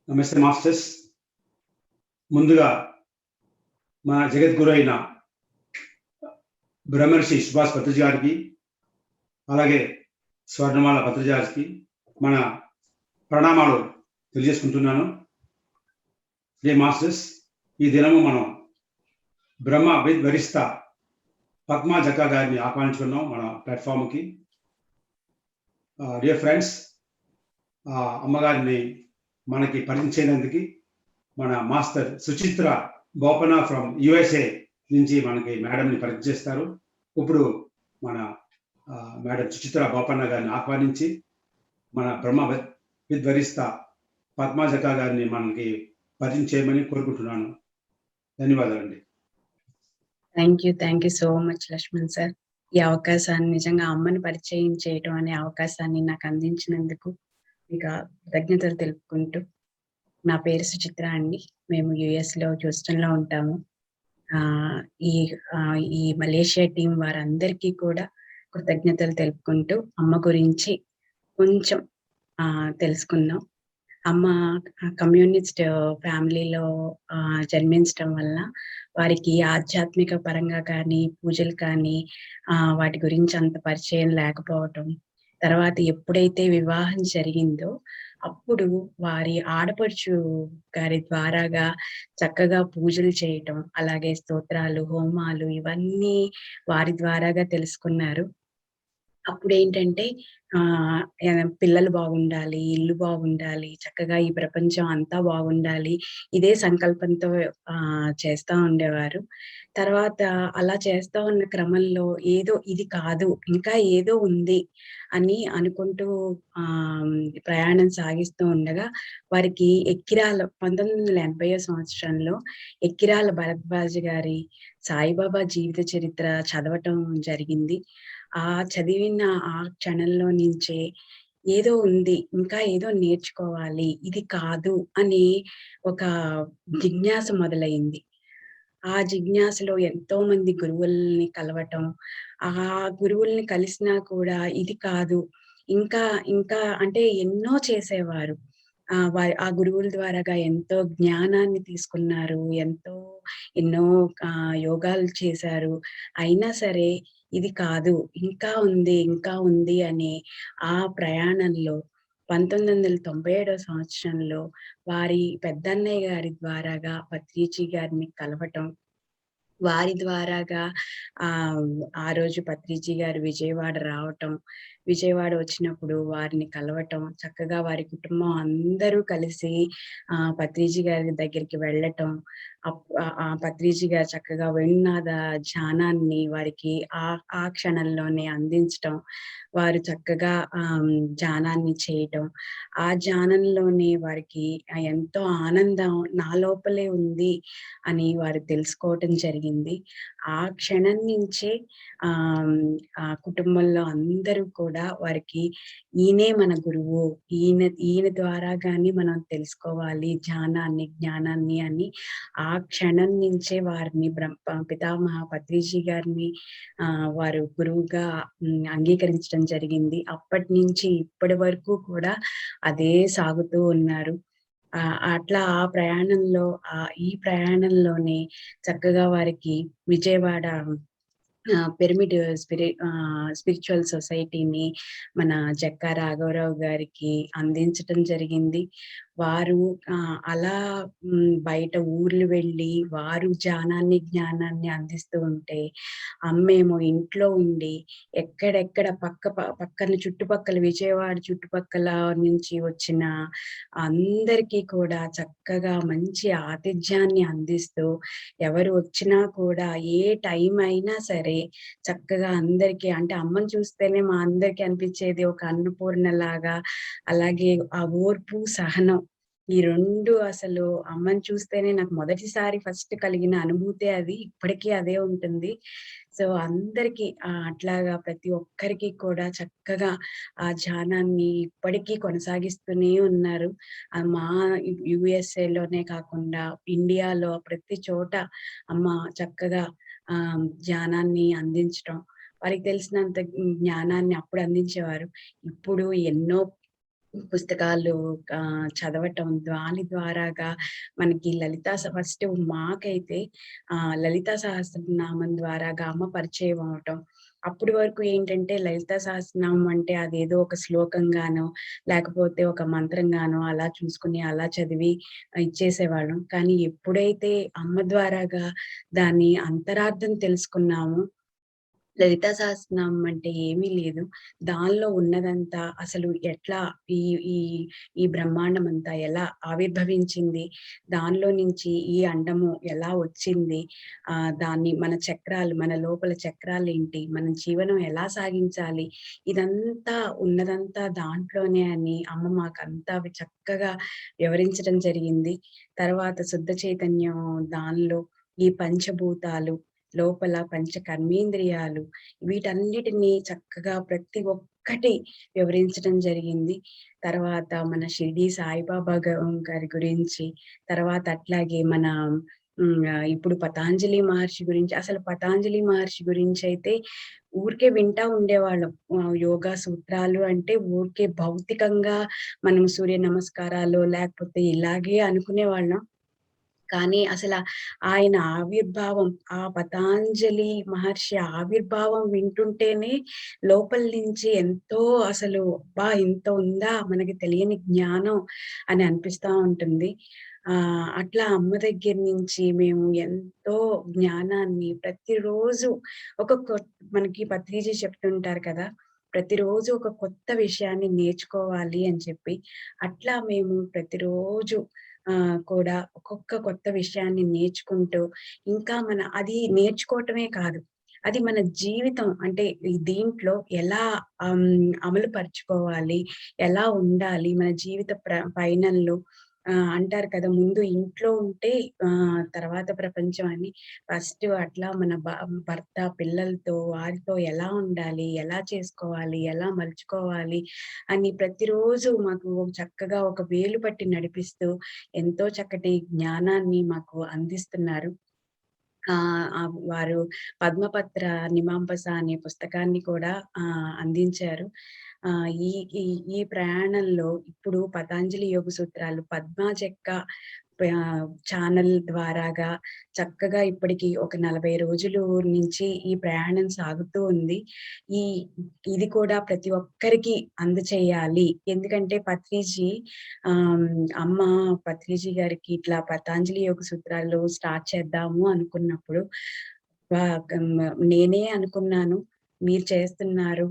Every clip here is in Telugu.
నమస్తే మాస్టర్స్. ముందుగా మా జగద్గురు అయిన బ్రహ్మర్షి సుభాష్ పత్రిజీ గారికి, అలాగే స్వర్ణమాల పత్రిజీ గారికి మన ప్రణామాలు తెలియజేసుకుంటున్నాను. మాస్టర్స్, ఈ దినము మనం బ్రహ్మ విత్ వరిష్ట పద్మా జక్కా గారిని ఆహ్వానించుకున్నాం మన ప్లాట్ఫామ్కి. డియర్ ఫ్రెండ్స్, అమ్మగారిని మనకి పరిచయించేందుకు మన master Suchitra Bopanna from USA నుంచి మనకి మేడంని పరిచయం చేస్తారు. ఇప్పుడు మన మేడం సుచిత్ర బోపన్న గారిని ఆహ్వానించి మన బ్రహ్మ విత్ వరిష్ట పద్మా జక్కా గారిని మనకి పరిచయం చేయమని కోరుకుంటున్నాను. ధన్యవాదాలండి. Thank you so much Lakshman sir. ఈ అవకాశాన్ని, నిజంగా అమ్మని పరిచయం చేయటం అనే అవకాశాన్ని నాకు అందించినందుకు మీకు కృతజ్ఞతలు తెలుపుకుంటూ, నా పేరు సుచిత్ర అండి. మేము యుఎస్లో హ్యూస్టన్లో ఉంటాము. ఈ మలేషియా టీం వారందరికీ కూడా కృతజ్ఞతలు తెలుపుకుంటూ అమ్మ గురించి కొంచెం తెలుసుకుందాం. అమ్మ కమ్యూనిస్ట్ ఫ్యామిలీలో జన్మించడం వల్ల వారికి ఆధ్యాత్మిక పరంగా కానీ, పూజలు కానీ వాటి గురించి అంత పరిచయం లేకపోవటం, తర్వాత ఎప్పుడైతే వివాహం జరిగిందో అప్పుడు వారి ఆడపడుచు గారి ద్వారాగా చక్కగా పూజలు చేయటం, అలాగే స్తోత్రాలు, హోమాలు ఇవన్నీ వారి ద్వారాగా తెలుసుకున్నారు. అప్పుడు ఏంటంటే పిల్లలు బాగుండాలి, ఇల్లు బాగుండాలి, చక్కగా ఈ ప్రపంచం అంతా బాగుండాలి, ఇదే సంకల్పంతో చేస్తా ఉండేవారు. తర్వాత అలా చేస్తా ఉన్న క్రమంలో ఏదో ఇది కాదు, ఇంకా ఏదో ఉంది అని అనుకుంటూ ప్రయాణం సాగిస్తూ ఉండగా వారికి ఎక్కిరాల 1980 సంవత్సరంలో ఎక్కిరాల భరద్వాజ గారి సాయిబాబా జీవిత చరిత్ర చదవటం జరిగింది. ఆ చదివిన ఆ క్షణంలో నుంచే ఏదో ఉంది, ఇంకా ఏదో నేర్చుకోవాలి, ఇది కాదు అని ఒక జిజ్ఞాస మొదలైంది. ఆ జిజ్ఞాసలో ఎంతో మంది గురువుల్ని కలవటం, ఆ గురువుల్ని కలిసినా కూడా ఇది కాదు, ఇంకా ఇంకా అంటే ఎన్నో చేసేవారు. ఆ గురువుల ద్వారాగా ఎంతో జ్ఞానాన్ని తీసుకున్నారు, ఎన్నో యోగాలు చేశారు. అయినా సరే ఇది కాదు, ఇంకా ఉంది అనే ఆ ప్రయాణంలో 1997 సంవత్సరంలో వారి పెద్దన్నయ్య గారి ద్వారాగా పత్రిజీ గారిని కలవటం, వారి ద్వారాగా ఆ రోజు పత్రిజీ గారు విజయవాడ రావటం, విజయవాడ వచ్చినప్పుడు వారిని కలవటం, చక్కగా వారి కుటుంబం అందరూ కలిసి పత్రిజీ గారి దగ్గరికి వెళ్ళటం, ఆ పత్రిజీ గారు చక్కగా వేణునాద ధ్యానాన్ని వారికి ఆ క్షణంలోనే అందించటం, వారు చక్కగా ధ్యానాన్ని చేయటం, ఆ ధ్యానంలోనే వారికి ఎంతో ఆనందం నా లోపలే ఉంది అని వారు తెలుసుకోవటం జరిగింది. ఆ క్షణం నుంచే ఆ కుటుంబంలో అందరూ కూడా వారికి ఈయనే మన గురువు, ఈయన ద్వారా గాని మనం తెలుసుకోవాలి జ్ఞానాన్ని అని ఆ క్షణం నుంచే వారిని పితామహ పత్రిజీ గారిని వారు గురువుగా అంగీకరించడం జరిగింది. అప్పటి నుంచి ఇప్పటి వరకు కూడా అదే సాగుతూ ఉన్నారు. అట్లా ఈ ప్రయాణంలోనే చక్కగా వారికి విజయవాడ పిరమిడ్ స్పిరిచువల్ సొసైటీని మన జక్కా రాఘవరావు గారికి అందించటం జరిగింది. వారు అలా బయట ఊర్లు వెళ్ళి వారు జ్ఞానాన్ని అందిస్తూ ఉంటే, అమ్మేమో ఇంట్లో ఉండి ఎక్కడెక్కడ పక్కన చుట్టుపక్కల విజయవాడ చుట్టుపక్కల నుంచి వచ్చిన అందరికీ కూడా చక్కగా మంచి ఆతిథ్యాన్ని అందిస్తూ, ఎవరు వచ్చినా కూడా ఏ టైం అయినా సరే చక్కగా అందరికీ, అంటే అమ్మని చూస్తేనే మా అందరికీ అనిపించేది ఒక అన్నపూర్ణ లాగా. అలాగే ఆ ఓర్పు, సహనం, ఈ రెండు అసలు అమ్మని చూస్తేనే నాకు మొదటిసారి ఫస్ట్ కలిగిన అనుభూతే అది, ఇప్పటికీ అదే ఉంటుంది. సో అందరికీ అట్లాగా ప్రతి ఒక్కరికి కూడా చక్కగా ఆ ధ్యానాన్ని ఇప్పటికీ కొనసాగిస్తూనే ఉన్నారు. మా యుఎస్ఏలోనే కాకుండా ఇండియాలో ప్రతి చోట అమ్మ చక్కగా జ్ఞానాన్ని అందించటం, వారికి తెలిసినంత జ్ఞానాన్ని అప్పుడు అందించేవారు. ఇప్పుడు ఎన్నో పుస్తకాలు చదవటం దాని ద్వారాగా మనకి ఫస్ట్ మాకైతే లలితా సహస్రనామం ద్వారాగా అమ్మ పరిచయం అవటం. అప్పటి వరకు ఏంటంటే లలితా సహస్రనామం అంటే అదేదో ఒక శ్లోకంగానో, లేకపోతే ఒక మంత్రంగానో అలా చూసుకుని, అలా చదివి ఇచ్చేసేవాళ్ళం. కానీ ఎప్పుడైతే అమ్మ ద్వారాగా దాని అంతరార్థం తెలుసుకున్నామో, లలితా సహస్రనామం అంటే ఏమీ లేదు. దానిలో ఉన్నదంతా అసలు ఎట్లా ఈ ఈ ఈ బ్రహ్మాండం అంతా ఎలా ఆవిర్భవించింది, దానిలో నుంచి ఈ అండము ఎలా వచ్చింది, దాన్ని మన చక్రాలు, మన లోపల చక్రాలేంటి, మన జీవనం ఎలా సాగించాలి, ఇదంతా ఉన్నదంతా దాంట్లోనే అని అమ్మ మాకంతా చక్కగా వివరించడం జరిగింది. తర్వాత శుద్ధ చైతన్యం దానిలో ఈ పంచభూతాలు, లోపల పంచ కర్మేంద్రియాలు, వీటన్నిటిని చక్కగా ప్రతి ఒక్కటి వివరించడం జరిగింది. తర్వాత మన షిరిడీ సాయిబాబా గారి గురించి, తర్వాత అట్లాగే మన ఇప్పుడు పతాంజలి మహర్షి గురించి, అసలు పతాంజలి మహర్షి గురించయితే ఊరికే వింటా ఉండేవాళ్ళం. యోగా సూత్రాలు అంటే ఊరికే భౌతికంగా మనం సూర్య నమస్కారాలు లేకపోతే ఇలాగే అనుకునేవాళ్ళం. కానీ ఆయన ఆవిర్భావం, ఆ పతాంజలి మహర్షి ఆవిర్భావం వింటుంటేనే లోపల నుంచి ఎంతో అబ్బా! ఇంత ఉందా మనకి తెలియని జ్ఞానం అని అనిపిస్తా ఉంటుంది. అట్లా అమ్మ దగ్గర నుంచి మేము ఎంతో జ్ఞానాన్ని ప్రతిరోజు మనకి పత్రిజీ చెప్తుంటారు కదా! ప్రతిరోజు ఒక కొత్త విషయాన్ని నేర్చుకోవాలి అని చెప్పి. అట్లా మేము ప్రతిరోజు కూడా ఒక్కొక్క కొత్త విషయాన్ని నేర్చుకుంటూ, ఇంకా అది నేర్చుకోవటమే కాదు, అది మన జీవితం అంటే దీంట్లో ఎలా అమలు పరుచుకోవాలి, ఎలా ఉండాలి మన జీవిత పయనంలో. అంటారు కదా, ముందు ఇంట్లో ఉంటే తర్వాత ప్రపంచం అని. ఫస్ట్ అట్లా మన భర్త, పిల్లలతో, వారితో ఎలా ఉండాలి, ఎలా చేసుకోవాలి, ఎలా మలుచుకోవాలి అని ప్రతిరోజు మాకు చక్కగా ఒక వేలు పట్టి నడిపిస్తూ ఎంతో చక్కటి జ్ఞానాన్ని మాకు అందిస్తున్నారు. వారు పద్మపత్ర నిమాంబస అనే పుస్తకాన్ని కూడా అందించారు. ఈ ఈ ఈ ప్రయాణంలో ఇప్పుడు పతాంజలి యోగ సూత్రాలు పద్మా చెక్క ఛానల్ ద్వారాగా చక్కగా ఇప్పటికి ఒక 40 రోజులు నుంచి ఈ ప్రయాణం సాగుతూ ఉంది. ఇది కూడా ప్రతి ఒక్కరికి అందచేయాలి. ఎందుకంటే అమ్మ పత్రిజీ గారికి ఇట్లా పతాంజలి యోగ సూత్రాలు స్టార్ట్ చేద్దాము అనుకున్నప్పుడు నేనే అనుకున్నాను, మీరు చేస్తున్నారు.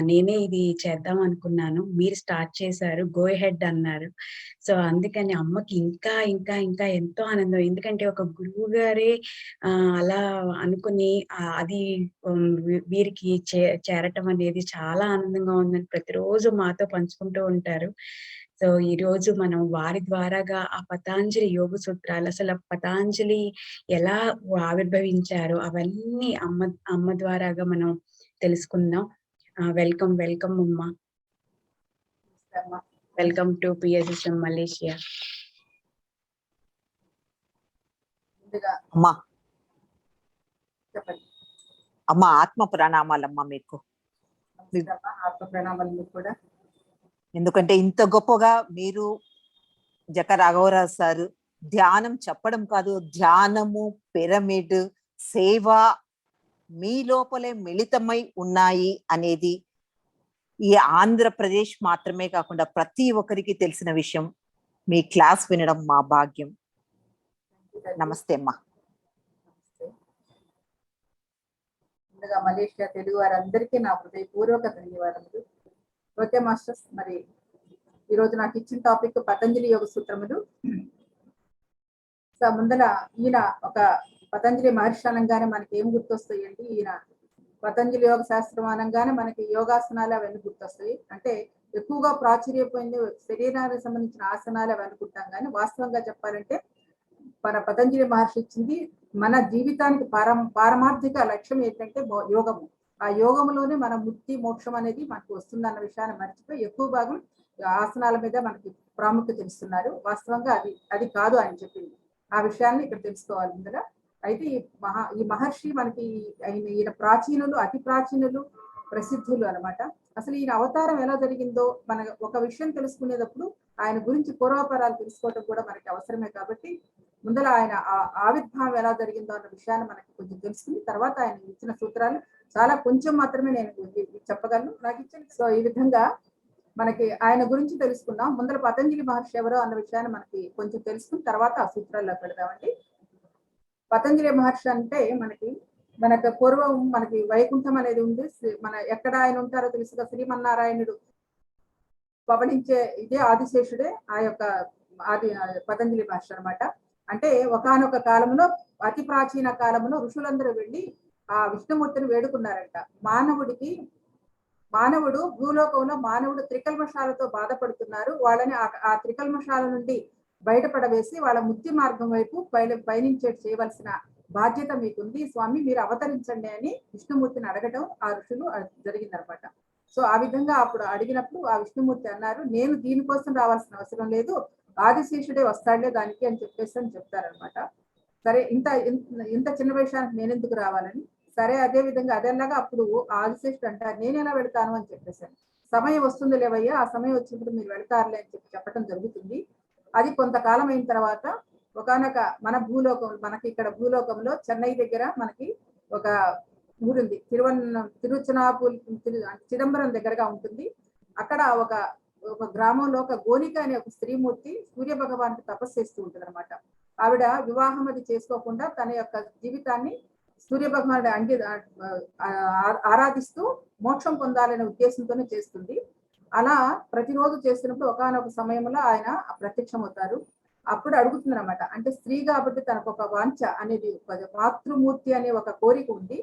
నేనే ఇది చేద్దాం అనుకున్నాను, మీరు స్టార్ట్ చేశారు, గో హెడ్ అన్నారు. సో అందుకని అమ్మకి ఇంకా ఇంకా ఇంకా ఎంతో ఆనందం. ఎందుకంటే ఒక గురువు గారే అలా అనుకుని అది వీరికి చేరటం అనేది చాలా ఆనందంగా ఉందని ప్రతిరోజు మాతో పంచుకుంటూ ఉంటారు. సో ఈరోజు మనం వారి ద్వారాగా ఆ పతాంజలి యోగ సూత్రాలు, అసలు పతాంజలి ఎలా ఆవిర్భవించారో అవన్నీ అమ్మ ద్వారాగా మనం తెలుసుకుందాం. వెల్కమ్ అమ్మా. Welcome to PSSM Malaysia. అమ్మా చెప్పండి. అమ్మ ఆత్మ ప్రణామాలమ్మా మీకు. ఆత్మ ప్రణామాలు కూడా. ఎందుకంటే ఇంత గొప్పగా మీరు జక రాఘవరాజు సార్ ధ్యానం చెప్పడం కాదు, ధ్యానము, పిరమిడ్, సేవ మీ లోపలే మిళితమై ఉన్నాయి అనేది ఈ ఆంధ్రప్రదేశ్ మాత్రమే కాకుండా ప్రతి ఒక్కరికి తెలిసిన విషయం. మీ క్లాస్ వినడం మా భాగ్యం. నమస్తే అమ్మా. ముందుగా మలేషియా తెలుగు వారందరికీ నా హృదయపూర్వక ధన్యవాదములు. ఓకే మాస్టర్స్, మరి ఈరోజు నాకు ఇచ్చిన టాపిక్ పతంజలి యోగ సూత్రములు. సో ముందర ఈయన ఒక పతంజలి మహర్షి అనగానే మనకి ఏం గుర్తొస్తాయండి? ఈయన పతంజలి యోగ శాస్త్రం అనగానే మనకి యోగాసనాలు అవన్నీ గుర్తొస్తాయి. అంటే ఎక్కువగా ప్రాచుర్యపోయింది శరీరానికి సంబంధించిన ఆసనాలు అవి అనుకుంటాం, కానీ వాస్తవంగా చెప్పాలంటే మన పతంజలి మహర్షి ఇచ్చింది మన జీవితానికి పారమార్థిక లక్ష్యం ఏంటంటే యోగము. ఆ యోగములోనే మన ముక్తి, మోక్షం అనేది మనకు వస్తుందన్న విషయాన్ని మర్చిపోయి ఎక్కువ భాగం ఆసనాల మీద మనకి ప్రాముఖ్యత ఇస్తున్నారు. వాస్తవంగా అది కాదు అని చెప్పింది. ఆ విషయాన్ని ఇక్కడ తెలుసుకోవాలి ముందర. అయితే ఈ మహర్షి మనకి ఈయన ప్రాచీనులు, అతి ప్రాచీనులు, ప్రసిద్ధులు అన్నమాట. అసలు ఈయన అవతారం ఎలా జరిగిందో మన ఒక విషయం తెలుసుకునేటప్పుడు ఆయన గురించి పూర్వాపరాలు తెలుసుకోవడం కూడా మనకి అవసరమే. కాబట్టి ముందర ఆయన ఆవిర్భావం ఎలా జరిగిందో అన్న విషయాన్ని మనకి కొంచెం తెలుసుకుని తర్వాత ఆయన ఇచ్చిన సూత్రాలు చాలా కొంచెం మాత్రమే నేను చెప్పగలను నాకు ఇచ్చిన. సో ఈ విధంగా మనకి ఆయన గురించి తెలుసుకున్నాం. ముందర పతంజలి మహర్షి ఎవరో అన్న విషయాన్ని మనకి కొంచెం తెలుసుకుని తర్వాత ఆ సూత్రాల్లో పెడదామండి. పతంజలి మహర్షి అంటే మనకు పూర్వం మనకి వైకుంఠం అనేది ఉంది. మన ఎక్కడ ఆయన ఉంటారో తెలుసుగా, శ్రీమన్నారాయణుడు పవళించే ఇదే ఆదిశేషుడే ఆ యొక్క పతంజలి మహర్షి అనమాట. అంటే ఒకానొక కాలంలో అతి ప్రాచీన కాలంలో ఋషులందరూ వెళ్ళి ఆ విష్ణుమూర్తిని వేడుకున్నారంట. మానవుడు భూలోకంలో మానవుడు త్రికల్మషాలతో బాధపడుతున్నారు, వాళ్ళని ఆ త్రికల్మషాల నుండి బయటపడవేసి వాళ్ళ ముక్తి మార్గం వైపు పయనించే చేయవలసిన బాధ్యత మీకుంది స్వామి, మీరు అవతరించండి అని విష్ణుమూర్తిని అడగడం ఆ ఋషులు జరిగిందనమాట. సో ఆ విధంగా అప్పుడు అడిగినప్పుడు ఆ విష్ణుమూర్తి అన్నారు, నేను దీనికోసం రావాల్సిన అవసరం లేదు, ఆదిశేషుడే వస్తాడులే దానికి అని చెప్తారనమాట. సరే ఇంత చిన్న విషయానికి నేను ఎందుకు రావాలని. సరే అదే విధంగా అదేలాగా అప్పుడు ఆదిశేషుడు అంటారు, నేను ఎలా వెళ్తాను అని చెప్పేసాను. సమయం వస్తుంది లేవయ్యా, ఆ సమయం వచ్చినప్పుడు మీరు వెళ్తారులే అని చెప్పడం జరుగుతుంది. అది కొంతకాలం అయిన తర్వాత ఒకనొక మన భూలోకం మనకి ఇక్కడ భూలోకంలో చెన్నై దగ్గర మనకి ఒక ఊరుంది, చిదంబరం దగ్గరగా ఉంటుంది. అక్కడ ఒక గ్రామంలో ఒక గోనిక అనే ఒక స్త్రీమూర్తి సూర్య భగవానికి తపస్సు చేస్తూ ఉంటుంది అనమాట. ఆవిడ వివాహం అది చేసుకోకుండా తన యొక్క జీవితాన్ని సూర్య భగవానుడి ఆరాధిస్తూ మోక్షం పొందాలనే ఉద్దేశంతోనే చేస్తుంది. అలా ప్రతిరోజు చేస్తున్నప్పుడు ఒకానొక సమయంలో ఆయన ప్రత్యక్షమవుతారు. అప్పుడు అడుగుతుందన్నమాట, అంటే స్త్రీ కాబట్టి తనకు ఒక వాంఛ అనేది, మాతృమూర్తి అనే ఒక కోరిక ఉంది,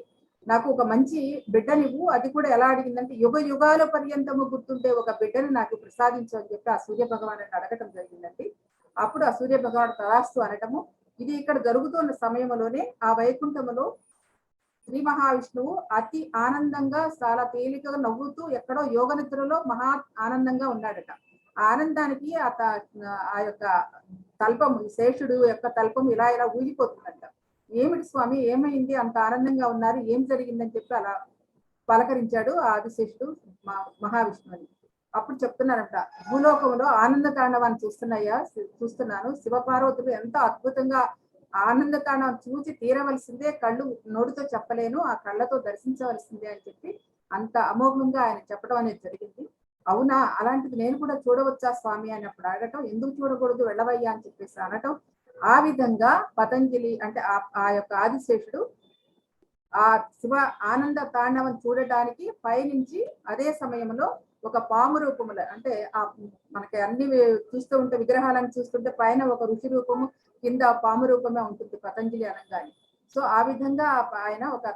నాకు ఒక మంచి బిడ్డనివ్వు. అది కూడా ఎలా అడిగిందంటే, యుగ యుగాల పర్యంతము గుర్తుంటే ఒక బిడ్డని నాకు ప్రసాదించు అని చెప్పి ఆ సూర్య భగవాను అడగటం జరిగిందండి. అప్పుడు ఆ సూర్య భగవాను తదాస్తు అనటము. ఇది ఇక్కడ జరుగుతున్న సమయంలోనే ఆ వైకుంఠములో శ్రీ మహావిష్ణువు అతి ఆనందంగా చాలా తేలికగా నవ్వుతూ ఎక్కడో యోగ నిద్రలో మహా ఆనందంగా ఉన్నాడట. ఆ ఆనందానికి ఆ యొక్క తల్పం, శేషుడు యొక్క తల్పం ఇలా ఊగిపోతుందంట. ఏమిటి స్వామి, ఏమైంది, అంత ఆనందంగా ఉన్నారు, ఏం జరిగిందని చెప్పి అలా పలకరించాడు ఆదిశేషుడు మహావిష్ణువుని. అప్పుడు చెప్తున్నారంట, భూలోకంలో ఆనంద తాండవాన్ని చూస్తున్నాను, శివపార్వతులు ఎంత అద్భుతంగా ఆనంద తాండవం చూసి తీరవలసిందే, కళ్ళు నోటితో చెప్పలేను, ఆ కళ్ళతో దర్శించవలసిందే అని చెప్పి అంత అమోఘంగా ఆయన చెప్పడం అనేది జరిగింది. అవునా, అలాంటిది నేను కూడా చూడవచ్చా స్వామి అని అప్పుడు అడగటం, ఎందుకు చూడకూడదు, వెళ్ళవయ్యా అని చెప్పేసి అనటం. ఆ విధంగా పతంజలి అంటే ఆ యొక్క ఆదిశేషుడు ఆ శివ ఆనంద తాండవం చూడటానికి పైనుంచి అదే సమయంలో ఒక పాము రూపముల, అంటే మనకి అన్ని చూస్తూ ఉంటే విగ్రహాలను చూస్తుంటే పైన ఒక ఋషి రూపము, కింద పాము రూపమే ఉంటుంది పతంజలి అనగానే. సో ఆ విధంగా ఆయన ఒక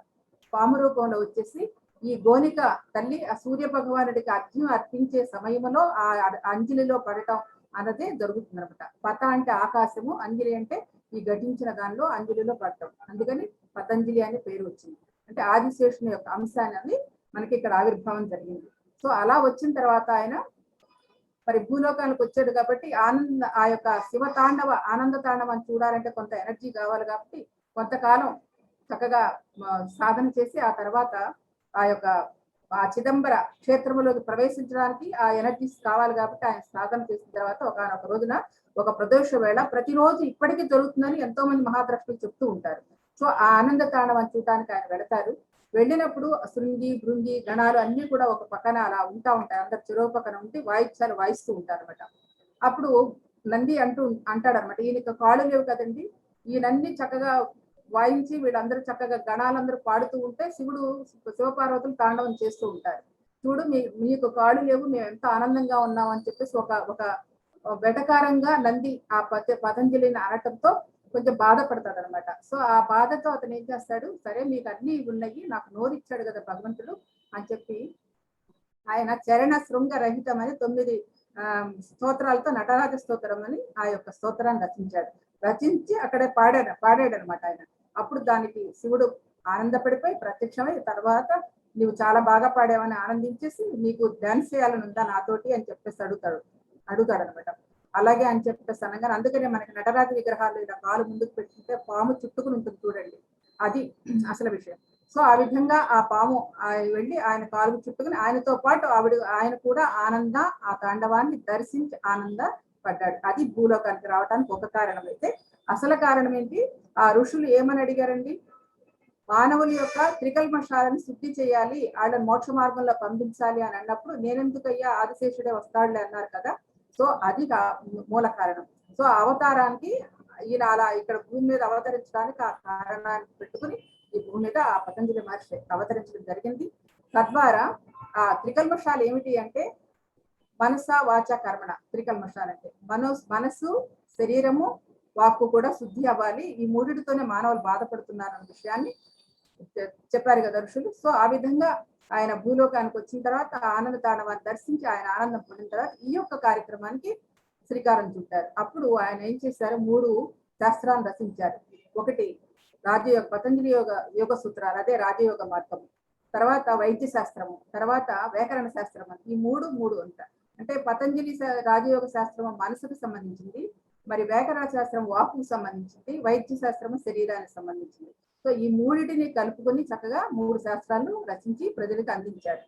పాము రూపంలో వచ్చేసి ఈ గోనిక తల్లి ఆ సూర్య భగవానుడికి అర్ఘ్యం అర్పించే సమయంలో ఆ అంజలిలో పడటం అన్నదే జరుగుతుంది అనమాట. పత అంటే ఆకాశము, అంజలి అంటే ఈ ఘటించిన దానిలో అంజలిలో పడటం, అందుకని పతంజలి అనే పేరు వచ్చింది. అంటే ఆదిశేషుని యొక్క అంశాన్ని అనేది మనకి ఇక్కడ ఆవిర్భావం జరిగింది. సో అలా వచ్చిన తర్వాత ఆయన మరి భూలోకానికి వచ్చాడు కాబట్టి ఆ యొక్క శివ తాండవ ఆనంద తాండవాన్ని చూడాలంటే కొంత ఎనర్జీ కావాలి కాబట్టి కొంతకాలం చక్కగా సాధన చేసి ఆ తర్వాత ఆ యొక్క ఆ చిదంబర క్షేత్రంలోకి ప్రవేశించడానికి ఆ ఎనర్జీస్ కావాలి కాబట్టి ఆయన సాధన చేసిన తర్వాత ఒక రోజున ఒక ప్రదోష వేళ ప్రతిరోజు ఇప్పటికీ జరుగుతుందని ఎంతో మంది మహాద్రష్టులు చెప్తూ ఉంటారు. సో ఆ ఆనంద తాండవాన్ని చూడటానికి ఆయన వెళతారు. వెళ్ళినప్పుడు శృంగి భృంగి గణాలు అన్ని కూడా ఒక పక్కన అలా ఉంటాయి, అందరు చెరువు పక్కన ఉండి వాయిద్యాలు వాయిస్తూ ఉంటారు అనమాట. అప్పుడు నంది అంటాడనమాట, ఈయనకి కాళ్ళు లేవు కదండి, ఈయనన్ని చక్కగా వాయించి వీళ్ళందరూ చక్కగా గణాలందరూ పాడుతూ ఉంటే శివపార్వతులు తాండవం చేస్తూ ఉంటారు. చూడు మీకు కాళ్ళు లేవు, మేము ఎంత ఆనందంగా ఉన్నాం అని చెప్పేసి ఒక వెటకారంగా నంది ఆ పతంజలిని అనటంతో కొంచెం బాధపడతాడు అనమాట. సో ఆ బాధతో అతను ఏం చేస్తాడు, సరే మీకు అన్ని ఉన్నాయి, నాకు నోరిచ్చాడు కదా భగవంతుడు అని చెప్పి ఆయన చరణ శృంగ రహితం అని 9 స్తోత్రాలతో నటరాజ స్తోత్రం అని ఆ యొక్క స్తోత్రాన్ని రచించి అక్కడే పాడాడు అనమాట ఆయన. అప్పుడు దానికి శివుడు ఆనందపడిపోయి ప్రత్యక్షమై తర్వాత నువ్వు చాలా బాగా పాడావని ఆనందించేసి నీకు డాన్స్ చేయాలని ఉందా నాతోటి అని చెప్పేసి అడుగుతాడు అనమాట. అలాగే అని చెప్పేసి అనగానే, అందుకనే మనకి నటరాజ విగ్రహాలు ఇలా కాలు ముందుకు పెట్టుకుంటే పాము చుట్టుకుని ఉంటుంది చూడండి, అది అసలు విషయం. సో ఆ విధంగా ఆ పాము వెళ్ళి ఆయన కాలుకు చుట్టుకుని ఆయనతో పాటు ఆయన కూడా ఆ తాండవాన్ని దర్శించి ఆనంద పడ్డాడు. అది భూలోకానికి రావడానికి ఒక కారణం. అయితే అసలు కారణం ఏంటి? ఆ ఋషులు ఏమని అడిగారండి? మానవుల యొక్క త్రికల్మషాలను శుద్ధి చేయాలి, వాళ్ళని మోక్ష మార్గంలో పంపించాలి అని అన్నప్పుడు నేనెందుకయ్యా ఆదిశేషుడే వస్తాడులే అన్నారు కదా. సో అది మూల కారణం. సో అవతారానికి ఈయన అలా ఇక్కడ భూమి మీద అవతరించడానికి ఆ కారణాన్ని పెట్టుకుని ఈ భూమి మీద ఆ పతంజలి మహర్షి అవతరించడం జరిగింది. తద్వారా ఆ త్రికల్మషాలు ఏమిటి అంటే మనస వాచ కర్మణ. త్రికల్మషాలు అంటే మనసు, శరీరము, వాక్కు కూడా శుద్ధి అవ్వాలి. ఈ మూడిటితోనే మానవులు బాధపడుతున్నారు అనే విషయాన్ని చెప్పారు కదా ఋషులు. సో ఆ విధంగా ఆయన భూలోకానికి వచ్చిన తర్వాత ఆనంద తాండవాన్ని దర్శించి ఆయన ఆనందం పొందిన తర్వాత ఈ యొక్క కార్యక్రమానికి శ్రీకారం చుట్టారు. అప్పుడు ఆయన ఏం చేశారు? 3 శాస్త్రాలను రచించారు. ఒకటి పతంజలి యోగ సూత్రాలు, అదే రాజయోగ మార్గం. తర్వాత వైద్య శాస్త్రము, తర్వాత వ్యాకరణ శాస్త్రం. ఈ మూడు అంట. అంటే పతంజలి రాజయోగ శాస్త్రము మనసుకు సంబంధించింది, మరి వ్యాకరణ శాస్త్రం వాక్కుకు సంబంధించింది, వైద్య శాస్త్రము శరీరానికి సంబంధించింది. సో ఈ మూడిటిని కలుపుకొని చక్కగా 3 శాస్త్రాలు రచించి ప్రజలకు అందించారు.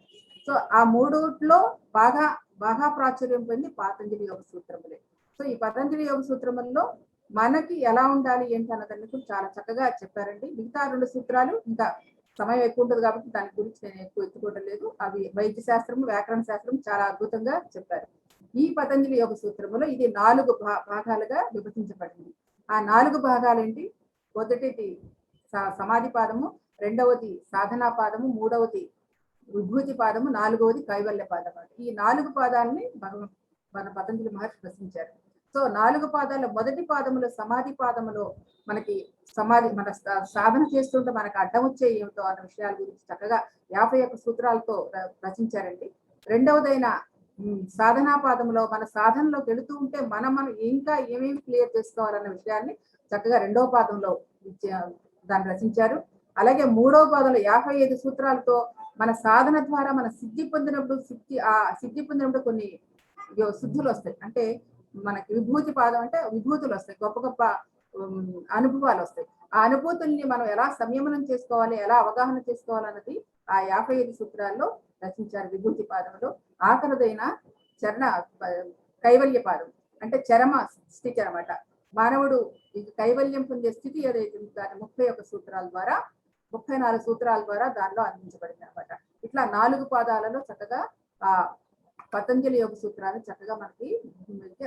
సో ఆ మూడిట్లో బాగా ప్రాచుర్యం పొంది పతంజలి యోగ సూత్రములే. సో ఈ పతంజలి యోగ సూత్రముల్లో మనకి ఎలా ఉండాలి ఏంటి అన్నదాన్ని కూడా చాలా చక్కగా చెప్పారండి. మిగతా 2 సూత్రాలు ఇంకా సమయం ఎక్కువ ఉంటుంది కాబట్టి దాని గురించి నేను ఎక్కువ ఎత్తుకోవడం లేదు. అవి వైద్య శాస్త్రము, వ్యాకరణ శాస్త్రం చాలా అద్భుతంగా చెప్పారు. ఈ పతంజలి యోగ సూత్రములో ఇది 4 భాగాలుగా విభజించబడింది. ఆ 4 భాగాలు ఏంటి? మొదటిది సమాధి పాదము, రెండవది సాధనా పాదము, మూడవది విభూతి పాదము, 4వది కైవల్య పాదం. ఈ 4 పాదాలని మన పతంజలి మహర్షి రచించారు. సో 4 పాదాల మొదటి పాదములో సమాధి పాదములో మన సాధన చేస్తుంటే మనకు అడ్డం వచ్చే ఏమిటో అన్న విషయాల గురించి చక్కగా 51 సూత్రాలతో రచించారండి. రెండవదైన సాధనా పాదములో మన సాధనలోకి వెళుతూ ఉంటే మనం ఇంకా ఏమేమి క్లియర్ చేసుకోవాలన్న విషయాన్ని చక్కగా 2వ పాదంలో దాన్ని రచించారు. అలాగే 3వ పాదంలో 55 సూత్రాలతో మన సాధన ద్వారా మన సిద్ధి పొందినప్పుడు కొన్ని శుద్ధులు వస్తాయి. అంటే మనకి విభూతి పాదం అంటే విభూతులు వస్తాయి, గొప్ప గొప్ప అనుభవాలు వస్తాయి. ఆ అనుభూతుల్ని మనం ఎలా సంయమనం చేసుకోవాలి, ఎలా అవగాహన చేసుకోవాలన్నది ఆ 55 సూత్రాల్లో రచించారు. విభూతి పాదంలో ఆఖరిదైన కైవల్య పాదం అంటే చరమ స్థితి అనమాట. మానవుడు కైవల్యం పొందే స్థితి ఏదైతే దాని 34 సూత్రాల ద్వారా దానిలో అందించబడింది అనమాట. ఇట్లా 4 పాదాలలో చక్కగా ఆ పతంజలి యోగ సూత్రాన్ని చక్కగా మనకి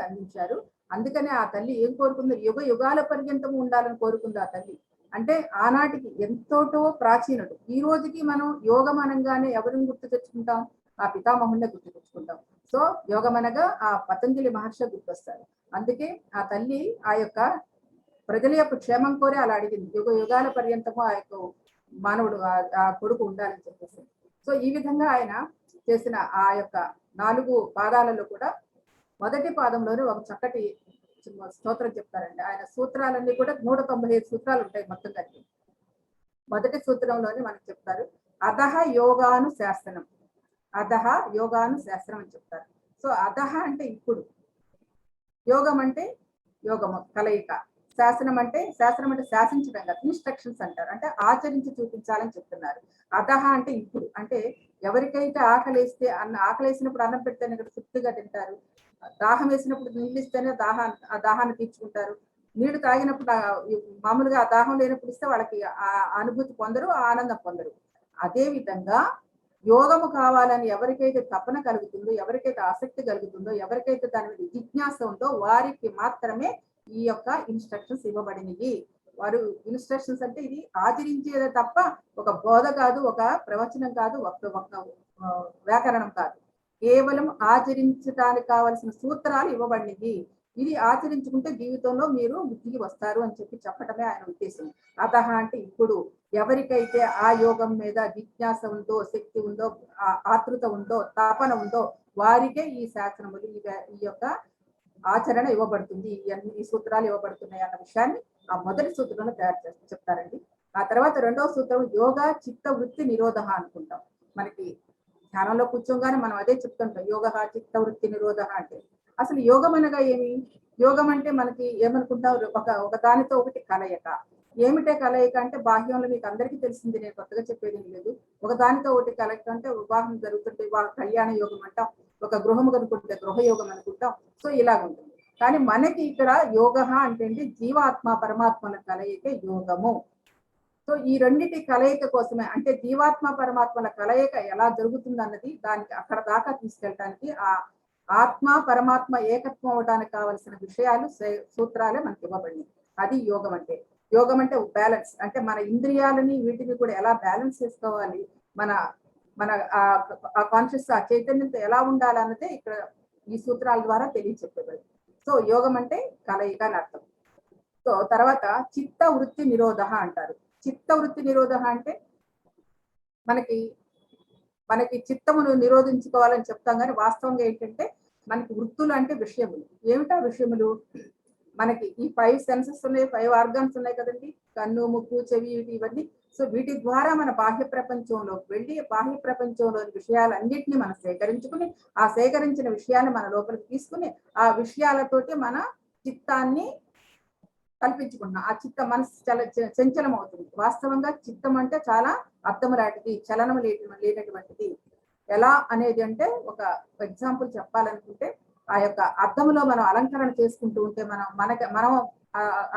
అందించారు. అందుకనే ఆ తల్లి ఏం కోరుకుందో, యుగాల పర్యంతం ఉండాలని కోరుకుంది ఆ తల్లి. అంటే ఆనాటికి ఎంతోటో ప్రాచీనుడు. ఈ రోజుకి మనం యోగం అనగానే ఎవరిని గుర్తు తెచ్చుకుంటాం? ఆ పితామహుడినే గుర్తు తెచ్చుకుంటాం. సో యోగం అనగా ఆ పతంజలి మహర్షి గుర్తొస్తారు. అందుకే ఆ తల్లి ఆ యొక్క ప్రజల యొక్క క్షేమం కోరే అలా అడిగింది. యుగాల పర్యంతము ఆ యొక్క మానవుడు ఆ కొడుకు ఉండాలని చెప్పేసి. సో ఈ విధంగా ఆయన చేసిన ఆ యొక్క 4 పాదాలలో కూడా మొదటి పాదంలోనే ఒక చక్కటి స్తోత్రం చెప్తారండి. ఆయన సూత్రాలన్నీ కూడా 195 సూత్రాలు ఉంటాయి మొత్తం కలిపి. మొదటి సూత్రంలోనే మనకు చెప్తారు అధహ యోగాను శాస్త్రం. అధహ యోగాను శాస్త్రం అని చెప్తారు. సో అధహ అంటే ఇప్పుడు, యోగం అంటే యోగము కలయిక, శాసనం అంటే శాసించడం కదా, ఇన్స్ట్రక్షన్స్ అంటారు. అంటే ఆచరించి చూపించాలని చెప్తున్నారు. అధహ అంటే ఇప్పుడు, అంటే ఎవరికైతే ఆకలేసినప్పుడు అన్నం పెడితేనే ఇక్కడ తృప్తిగా తింటారు. దాహం వేసినప్పుడు నీళ్ళు ఇస్తేనే ఆ దాహాన్ని తీర్చుకుంటారు. నీళ్లు తాగినప్పుడు మామూలుగా ఆ దాహం లేనప్పుడు ఇస్తే వాళ్ళకి ఆ అనుభూతి పొందరు, ఆ ఆనందం పొందరు. అదే విధంగా యోగము కావాలని ఎవరికైతే తపన కలుగుతుందో, ఎవరికైతే ఆసక్తి కలుగుతుందో, ఎవరికైతే దాని మీద జిజ్ఞాస ఉందో వారికి మాత్రమే ఈ యొక్క ఇన్స్ట్రక్షన్స్ ఇవ్వబడినవి. వారు ఇన్స్ట్రక్షన్స్ అంటే ఇది ఆచరించేదే తప్ప ఒక బోధ కాదు, ఒక ప్రవచనం కాదు, ఒక వ్యాకరణం కాదు. కేవలం ఆచరించడానికి కావలసిన సూత్రాలు ఇవ్వబడినవి. ఇది ఆచరించుకుంటే జీవితంలో మీరు బుద్ధికి వస్తారు అని చెప్పటమే ఆయన ఉద్దేశం. అతహ అంటే ఇప్పుడు ఎవరికైతే ఆ యోగం మీద జిజ్ఞాస ఉందో, శక్తి ఉందో, ఆతృత ఉందో, తపన ఉందో వారికే ఈ శాసనములు ఈ యొక్క ఆచరణ ఇవ్వబడుతుంది, ఈ సూత్రాలు ఇవ్వబడుతున్నాయి అన్న విషయాన్ని ఆ మొదటి సూత్రంలో చెప్తారండి. ఆ తర్వాత 2వ సూత్రం యోగా చిత్త వృత్తి నిరోధ అనుకుంటాం. మనకి ధ్యానంలో కూర్చోగానే మనం అదే చెప్తుంటాం, యోగ చిత్త వృత్తి నిరోధ అంటే. అసలు యోగం అనగా ఏమి? యోగం అంటే మనకి ఏమనుకుంటాం, ఒక దానితో ఒకటి కలయిక. ఏమిటే కలయిక అంటే బాహ్యంలో మీకు అందరికీ తెలిసింది, నేను కొత్తగా చెప్పేది ఏం లేదు. ఒకదానితో ఒకటి కలయిక అంటే వివాహం జరుగుతుంటే వివాహ కళ్యాణ యోగం అంటాం, ఒక గృహం కనుకుంటే గృహయోగం అనుకుంటాం. సో ఇలాగ ఉంటుంది. కానీ మనకి ఇక్కడ యోగ అంటే ఏంటి, జీవాత్మ పరమాత్మల కలయికే యోగము. సో ఈ రెండింటి కలయిక కోసమే, అంటే జీవాత్మ పరమాత్మల కలయిక ఎలా జరుగుతుంది అన్నది దానికి అక్కడ దాకా తీసుకెళ్ళడానికి ఆ ఆత్మ పరమాత్మ ఏకత్వం అవడానికి కావలసిన విషయాలు సూత్రాలే మనకి ఇవ్వబడింది. అది యోగం అంటే. యోగం అంటే బ్యాలెన్స్, అంటే మన ఇంద్రియాలని వీటిని కూడా ఎలా బ్యాలెన్స్ చేసుకోవాలి, మన మన ఆ కాన్షియస్ ఆ చైతన్యంతో ఎలా ఉండాలన్నదే ఇక్కడ ఈ సూత్రాల ద్వారా తెలియచెప్పబడింది. సో యోగం అంటే కలయిక అని అర్థం. సో తర్వాత చిత్త వృత్తి నిరోధ అంటారు. చిత్త వృత్తి నిరోధ అంటే మనకి చిత్తమును నిరోధించుకోవాలని చెప్తాం, కానీ వాస్తవంగా ఏంటంటే మనకి వృత్తులు అంటే విషయములు. ఏమిటా విషయములు? మనకి ఈ 5 సెన్సెస్ ఉన్నాయి, 5 ఆర్గాన్స్ ఉన్నాయి కదండి, కన్ను, ముక్కు, చెవి, ఇవన్నీ. సో వీటి ద్వారా మన బాహ్య ప్రపంచంలోకి వెళ్ళి బాహ్య ప్రపంచంలోని విషయాలన్నింటినీ మనం సేకరించుకుని, ఆ సేకరించిన విషయాన్ని మన లోపలికి తీసుకుని, ఆ విషయాలతోటి మన చిత్తాన్ని కల్పించుకుంటున్నాం. ఆ చిత్త మనసు చాలా చంచలం అవుతుంది. వాస్తవంగా చిత్తం అంటే చాలా అర్థం లాంటిది, చలనం లేనటువంటిది. ఎలా అనేది అంటే ఒక ఎగ్జాంపుల్ చెప్పాలనుకుంటే, ఆ యొక్క అర్థంలో మనం అలంకరణ చేసుకుంటూ ఉంటే మనం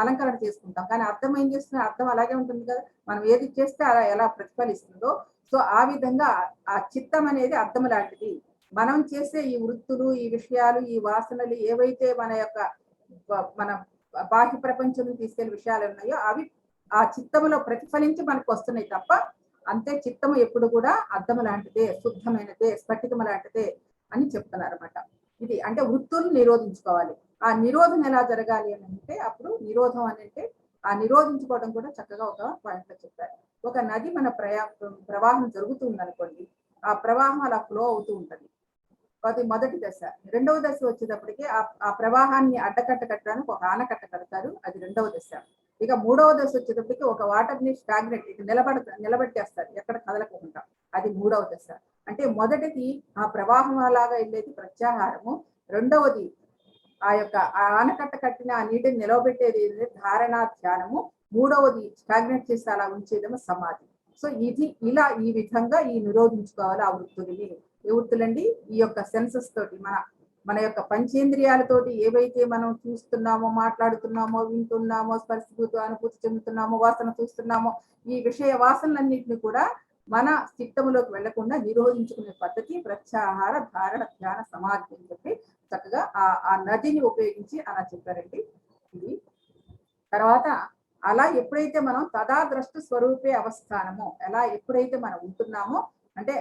అలంకరణ చేసుకుంటాం, కానీ అర్థం ఏం చేస్తున్నా అర్థం అలాగే ఉంటుంది కదా, మనం ఏది చేస్తే అలా ఎలా ప్రతిఫలిస్తుందో. సో ఆ విధంగా ఆ చిత్తం అనేది అర్థం లాంటిది. మనం చేసే ఈ వృత్తులు, ఈ విషయాలు, ఈ వాసనలు ఏవైతే మన బాహ్య ప్రపంచం తీసుకెళ్లే విషయాలు ఉన్నాయో అవి ఆ చిత్తములో ప్రతిఫలించి మనకు వస్తున్నాయి తప్ప, అంతే చిత్తము ఎప్పుడు కూడా అద్దము లాంటిదే, శుద్ధమైనదే, స్ఫటికము లాంటిదే అని చెప్తున్నారు అనమాట. ఇది అంటే వృత్తులు నిరోధించుకోవాలి. ఆ నిరోధం ఎలా జరగాలి అని అంటే, అప్పుడు నిరోధం అని అంటే ఆ నిరోధించుకోవడం కూడా చక్కగా ఒక పాయింట్ లో చెప్పారు. ఒక నది మన ప్రవాహం జరుగుతుంది అనుకోండి, ఆ ప్రవాహం అలా ఫ్లో అవుతూ ఉంటుంది. అది మొదటి దశ. రెండవ దశ వచ్చేటప్పటికి ఆ ప్రవాహాన్ని అడ్డకట్ట కట్టడానికి ఒక ఆనకట్ట కడతారు, అది రెండవ దశ. ఇక మూడవ దశ వచ్చేటప్పటికి ఒక వాటర్ ని స్టాగ్నెట్ నిలబెట్టేస్తారు, ఎక్కడ కదలకుండా, అది మూడవ దశ. అంటే మొదటిది ఆ ప్రవాహం లాగా వెళ్ళేది ప్రత్యాహారము, రెండవది ఆ యొక్క ఆనకట్ట కట్టిన ఆ నీటిని నిలవబెట్టేది ధారణ ధ్యానము, మూడవది స్టాగ్నెట్ చేసి అలా ఉంచేదేమో సమాధి. సో ఇలా ఈ విధంగా ఈ నిరోధించుకోవాలి ఆ వృత్తుల్ని. ఏ వృత్తులండి? ఈ యొక్క సెన్సెస్ తోటి మన యొక్క పంచేంద్రియాలతోటి ఏవైతే మనం చూస్తున్నామో, మాట్లాడుతున్నామో, వింటున్నామో, స్పర్శభూత అనుభూతి చెందుతున్నామో, వాసన చూస్తున్నామో, ఈ విషయ వాసనలన్నింటినీ కూడా మన చిత్తములోకి వెళ్లకుండా నిరోధించుకునే పద్ధతి ప్రత్యాహార, ధారణ, ధ్యాన, సమాధి అని చెప్పి చక్కగా ఆ నదిని ఉపయోగించి అలా చెప్పారండి. ఇది తర్వాత అలా ఎప్పుడైతే మనం తదాద్రష్ట స్వరూపే అవస్థానమో, ఎలా ఎప్పుడైతే మనం ఉంటున్నామో, అంటే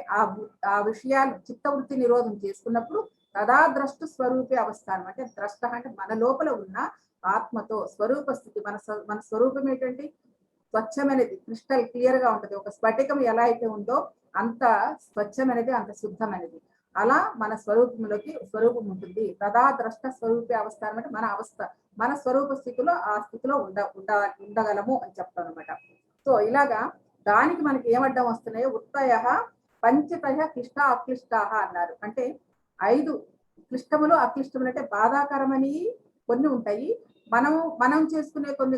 ఆ విషయాలు చిత్తవృత్తి నిరోధం చేసుకున్నప్పుడు తదాద్రష్ట స్వరూపే అవస్థానం, అంటే ద్రష్ట అంటే మన లోపల ఉన్న ఆత్మతో స్వరూప స్థితి. మన స్వరూపం ఏంటంటే స్వచ్ఛమైనది, క్రిస్టల్ క్లియర్ గా ఉంటది. ఒక స్ఫటికం ఎలా అయితే ఉందో అంత స్వచ్ఛమైనది, అంత శుద్ధమైనది. అలా మన స్వరూపం ఉంటుంది. తదా ద్రష్ట స్వరూపే అవస్థానం అంటే మన అవస్థ, మన స్వరూప స్థితిలో ఆ స్థితిలో ఉండగలము అని చెప్తాను అనమాట. సో ఇలాగా దానికి మనకి ఏమడ్డం వస్తున్నాయో, ఉత్తయ పంచతయ క్లిష్ట అక్లిష్ట అన్నారు. అంటే 5 క్లిష్టములు అక్లిష్టములు, అంటే బాధాకరమని కొన్ని ఉంటాయి, మనం చేసుకునే కొన్ని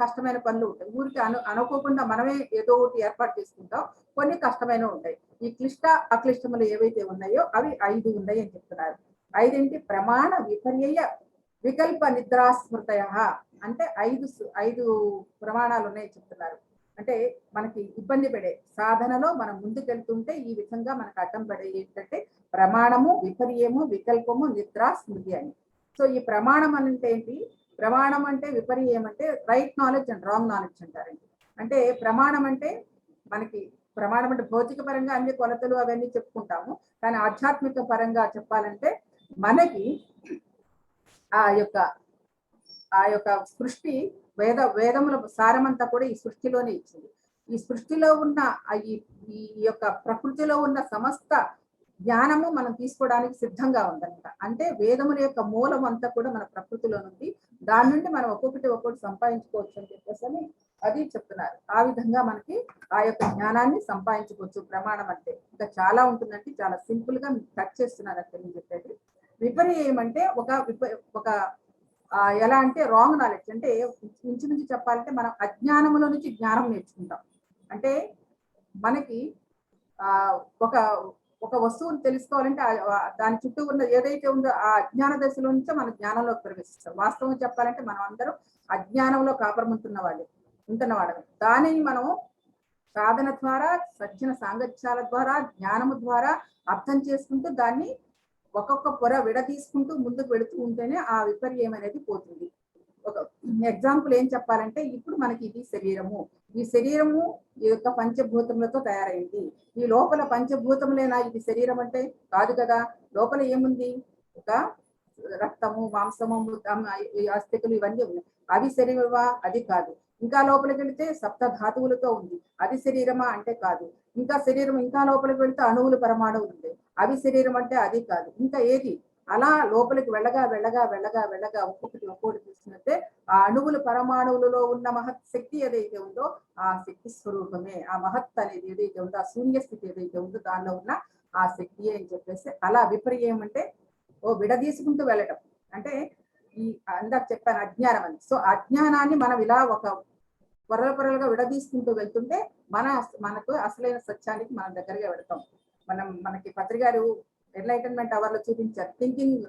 కష్టమైన పనులు ఉంటాయి. ఊరికి అనుకోకుండా మనమే ఏదో ఒకటి ఏర్పాటు చేసుకుంటాం, కొన్ని కష్టమైన ఉంటాయి. ఈ క్లిష్ట అక్లిష్టములు ఏవైతే ఉన్నాయో అవి 5 ఉన్నాయి అని చెప్తున్నారు. 5 ఏంటి? ప్రమాణ విపర్యయ వికల్ప నిద్రాస్మృతయ, అంటే 5 ప్రమాణాలు ఉన్నాయి చెప్తున్నారు. అంటే మనకి ఇబ్బంది పడే సాధనలో మనం ముందుకెళ్తుంటే ఈ విధంగా మనకు అడ్డం పడే ఏంటంటే ప్రమాణము, విపర్యము, వికల్పము, నిద్ర, స్మృతి అని. సో ఈ ప్రమాణం అంటే ఏంటి? ప్రమాణం అంటే విపర్యం అంటే right knowledge and wrong knowledge అంటారండి. అంటే ప్రమాణం అంటే భౌతిక పరంగా అన్ని కొలతలు అవన్నీ చెప్పుకుంటాము, కానీ ఆధ్యాత్మిక పరంగా చెప్పాలంటే మనకి ఆ యొక్క సృష్టి వేదముల సారమంతా కూడా ఈ సృష్టిలోనే ఇచ్చింది. ఈ సృష్టిలో ఉన్న ఈ యొక్క ప్రకృతిలో ఉన్న సమస్త జ్ఞానము మనం తీసుకోవడానికి సిద్ధంగా ఉందన్నమాట. అంటే వేదముల యొక్క మూలం అంతా కూడా మన ప్రకృతిలో ఉంది, దాని నుండి మనం ఒక్కొక్కటి సంపాదించుకోవచ్చు అని చెప్పేసి అది చెప్తున్నారు. ఆ విధంగా మనకి ఆ యొక్క జ్ఞానాన్ని సంపాదించుకోవచ్చు. ప్రమాణం అంటే ఇంకా చాలా ఉంటుందంటే చాలా సింపుల్ గా టచ్ చేస్తున్నారు అని చెప్పేది. విపర్యం అంటే ఒక ఎలా అంటే రాంగ్ నాలెడ్జ్, అంటే ఇంచుమించు చెప్పాలంటే మనం అజ్ఞానంలో నుంచి జ్ఞానం నేర్చుకుంటాం. అంటే మనకి ఆ ఒక ఒక వస్తువుని తెలుసుకోవాలంటే దాని చుట్టూ ఉన్న ఏదైతే ఉందో ఆ అజ్ఞాన దశలో నుంచే మన జ్ఞానంలోకి ప్రవేశిస్తాం. వాస్తవం చెప్పాలంటే మనం అందరం అజ్ఞానంలో కాపురముంటున్న వాళ్ళమే. దానిని మనం సాధన ద్వారా, సజ్జన సాంగత్యాల ద్వారా, జ్ఞానము ద్వారా అర్థం చేసుకుంటూ దాన్ని ఒక్కొక్క పొర విడదీసుకుంటూ ముందుకు వెళుతూ ఉంటేనే ఆ విపర్యం అనేది పోతుంది. ఒక ఎగ్జాంపుల్ ఏం చెప్పాలంటే, ఇప్పుడు మనకి ఇది శరీరము, ఈ శరీరము ఈ యొక్క పంచభూతములతో తయారైంది. ఈ లోపల పంచభూతములేనా ఇది శరీరం అంటే? కాదు కదా. లోపల ఏముంది? ఒక రక్తము, మాంసము, అస్థికలు ఇవన్నీ ఉన్నాయి. అవి శరీరమా? అది కాదు. ఇంకా లోపలికి వెళితే సప్త ధాతువులతో ఉంది. అది శరీరమా అంటే కాదు. ఇంకా శరీరం ఇంకా లోపలికి వెళితే అణువులు, పరమాణువులు ఉంది. అవి శరీరం అంటే అది కాదు. ఇంకా ఏది? అలా లోపలికి వెళ్ళగా ఒక్కొక్కటి చూసినట్టే ఆ అణువులు, పరమాణువులలో ఉన్న మహత్ శక్తి ఏదైతే ఉందో ఆ శక్తి స్వరూపమే. ఆ మహత్ అనేది ఏదైతే ఉందో, ఆ శూన్య స్థితి ఏదైతే ఉందో దానిలో ఉన్న ఆ శక్తియే అని చెప్పేసి అలా విపర్యం అంటే విడదీసుకుంటూ వెళ్ళటం. అంటే ఈ ఇందాక చెప్పాను అజ్ఞానం అని. సో అజ్ఞానాన్ని మనం ఇలా ఒక పొరలుగా విడదీసుకుంటూ వెళ్తుంటే మనకు అసలైన సత్యానికి మనం దగ్గరగా వెళతాం. మనకి పత్రి గారు ఎన్లైటన్మెంట్ అవర్ లో చూపించారు థింకింగ్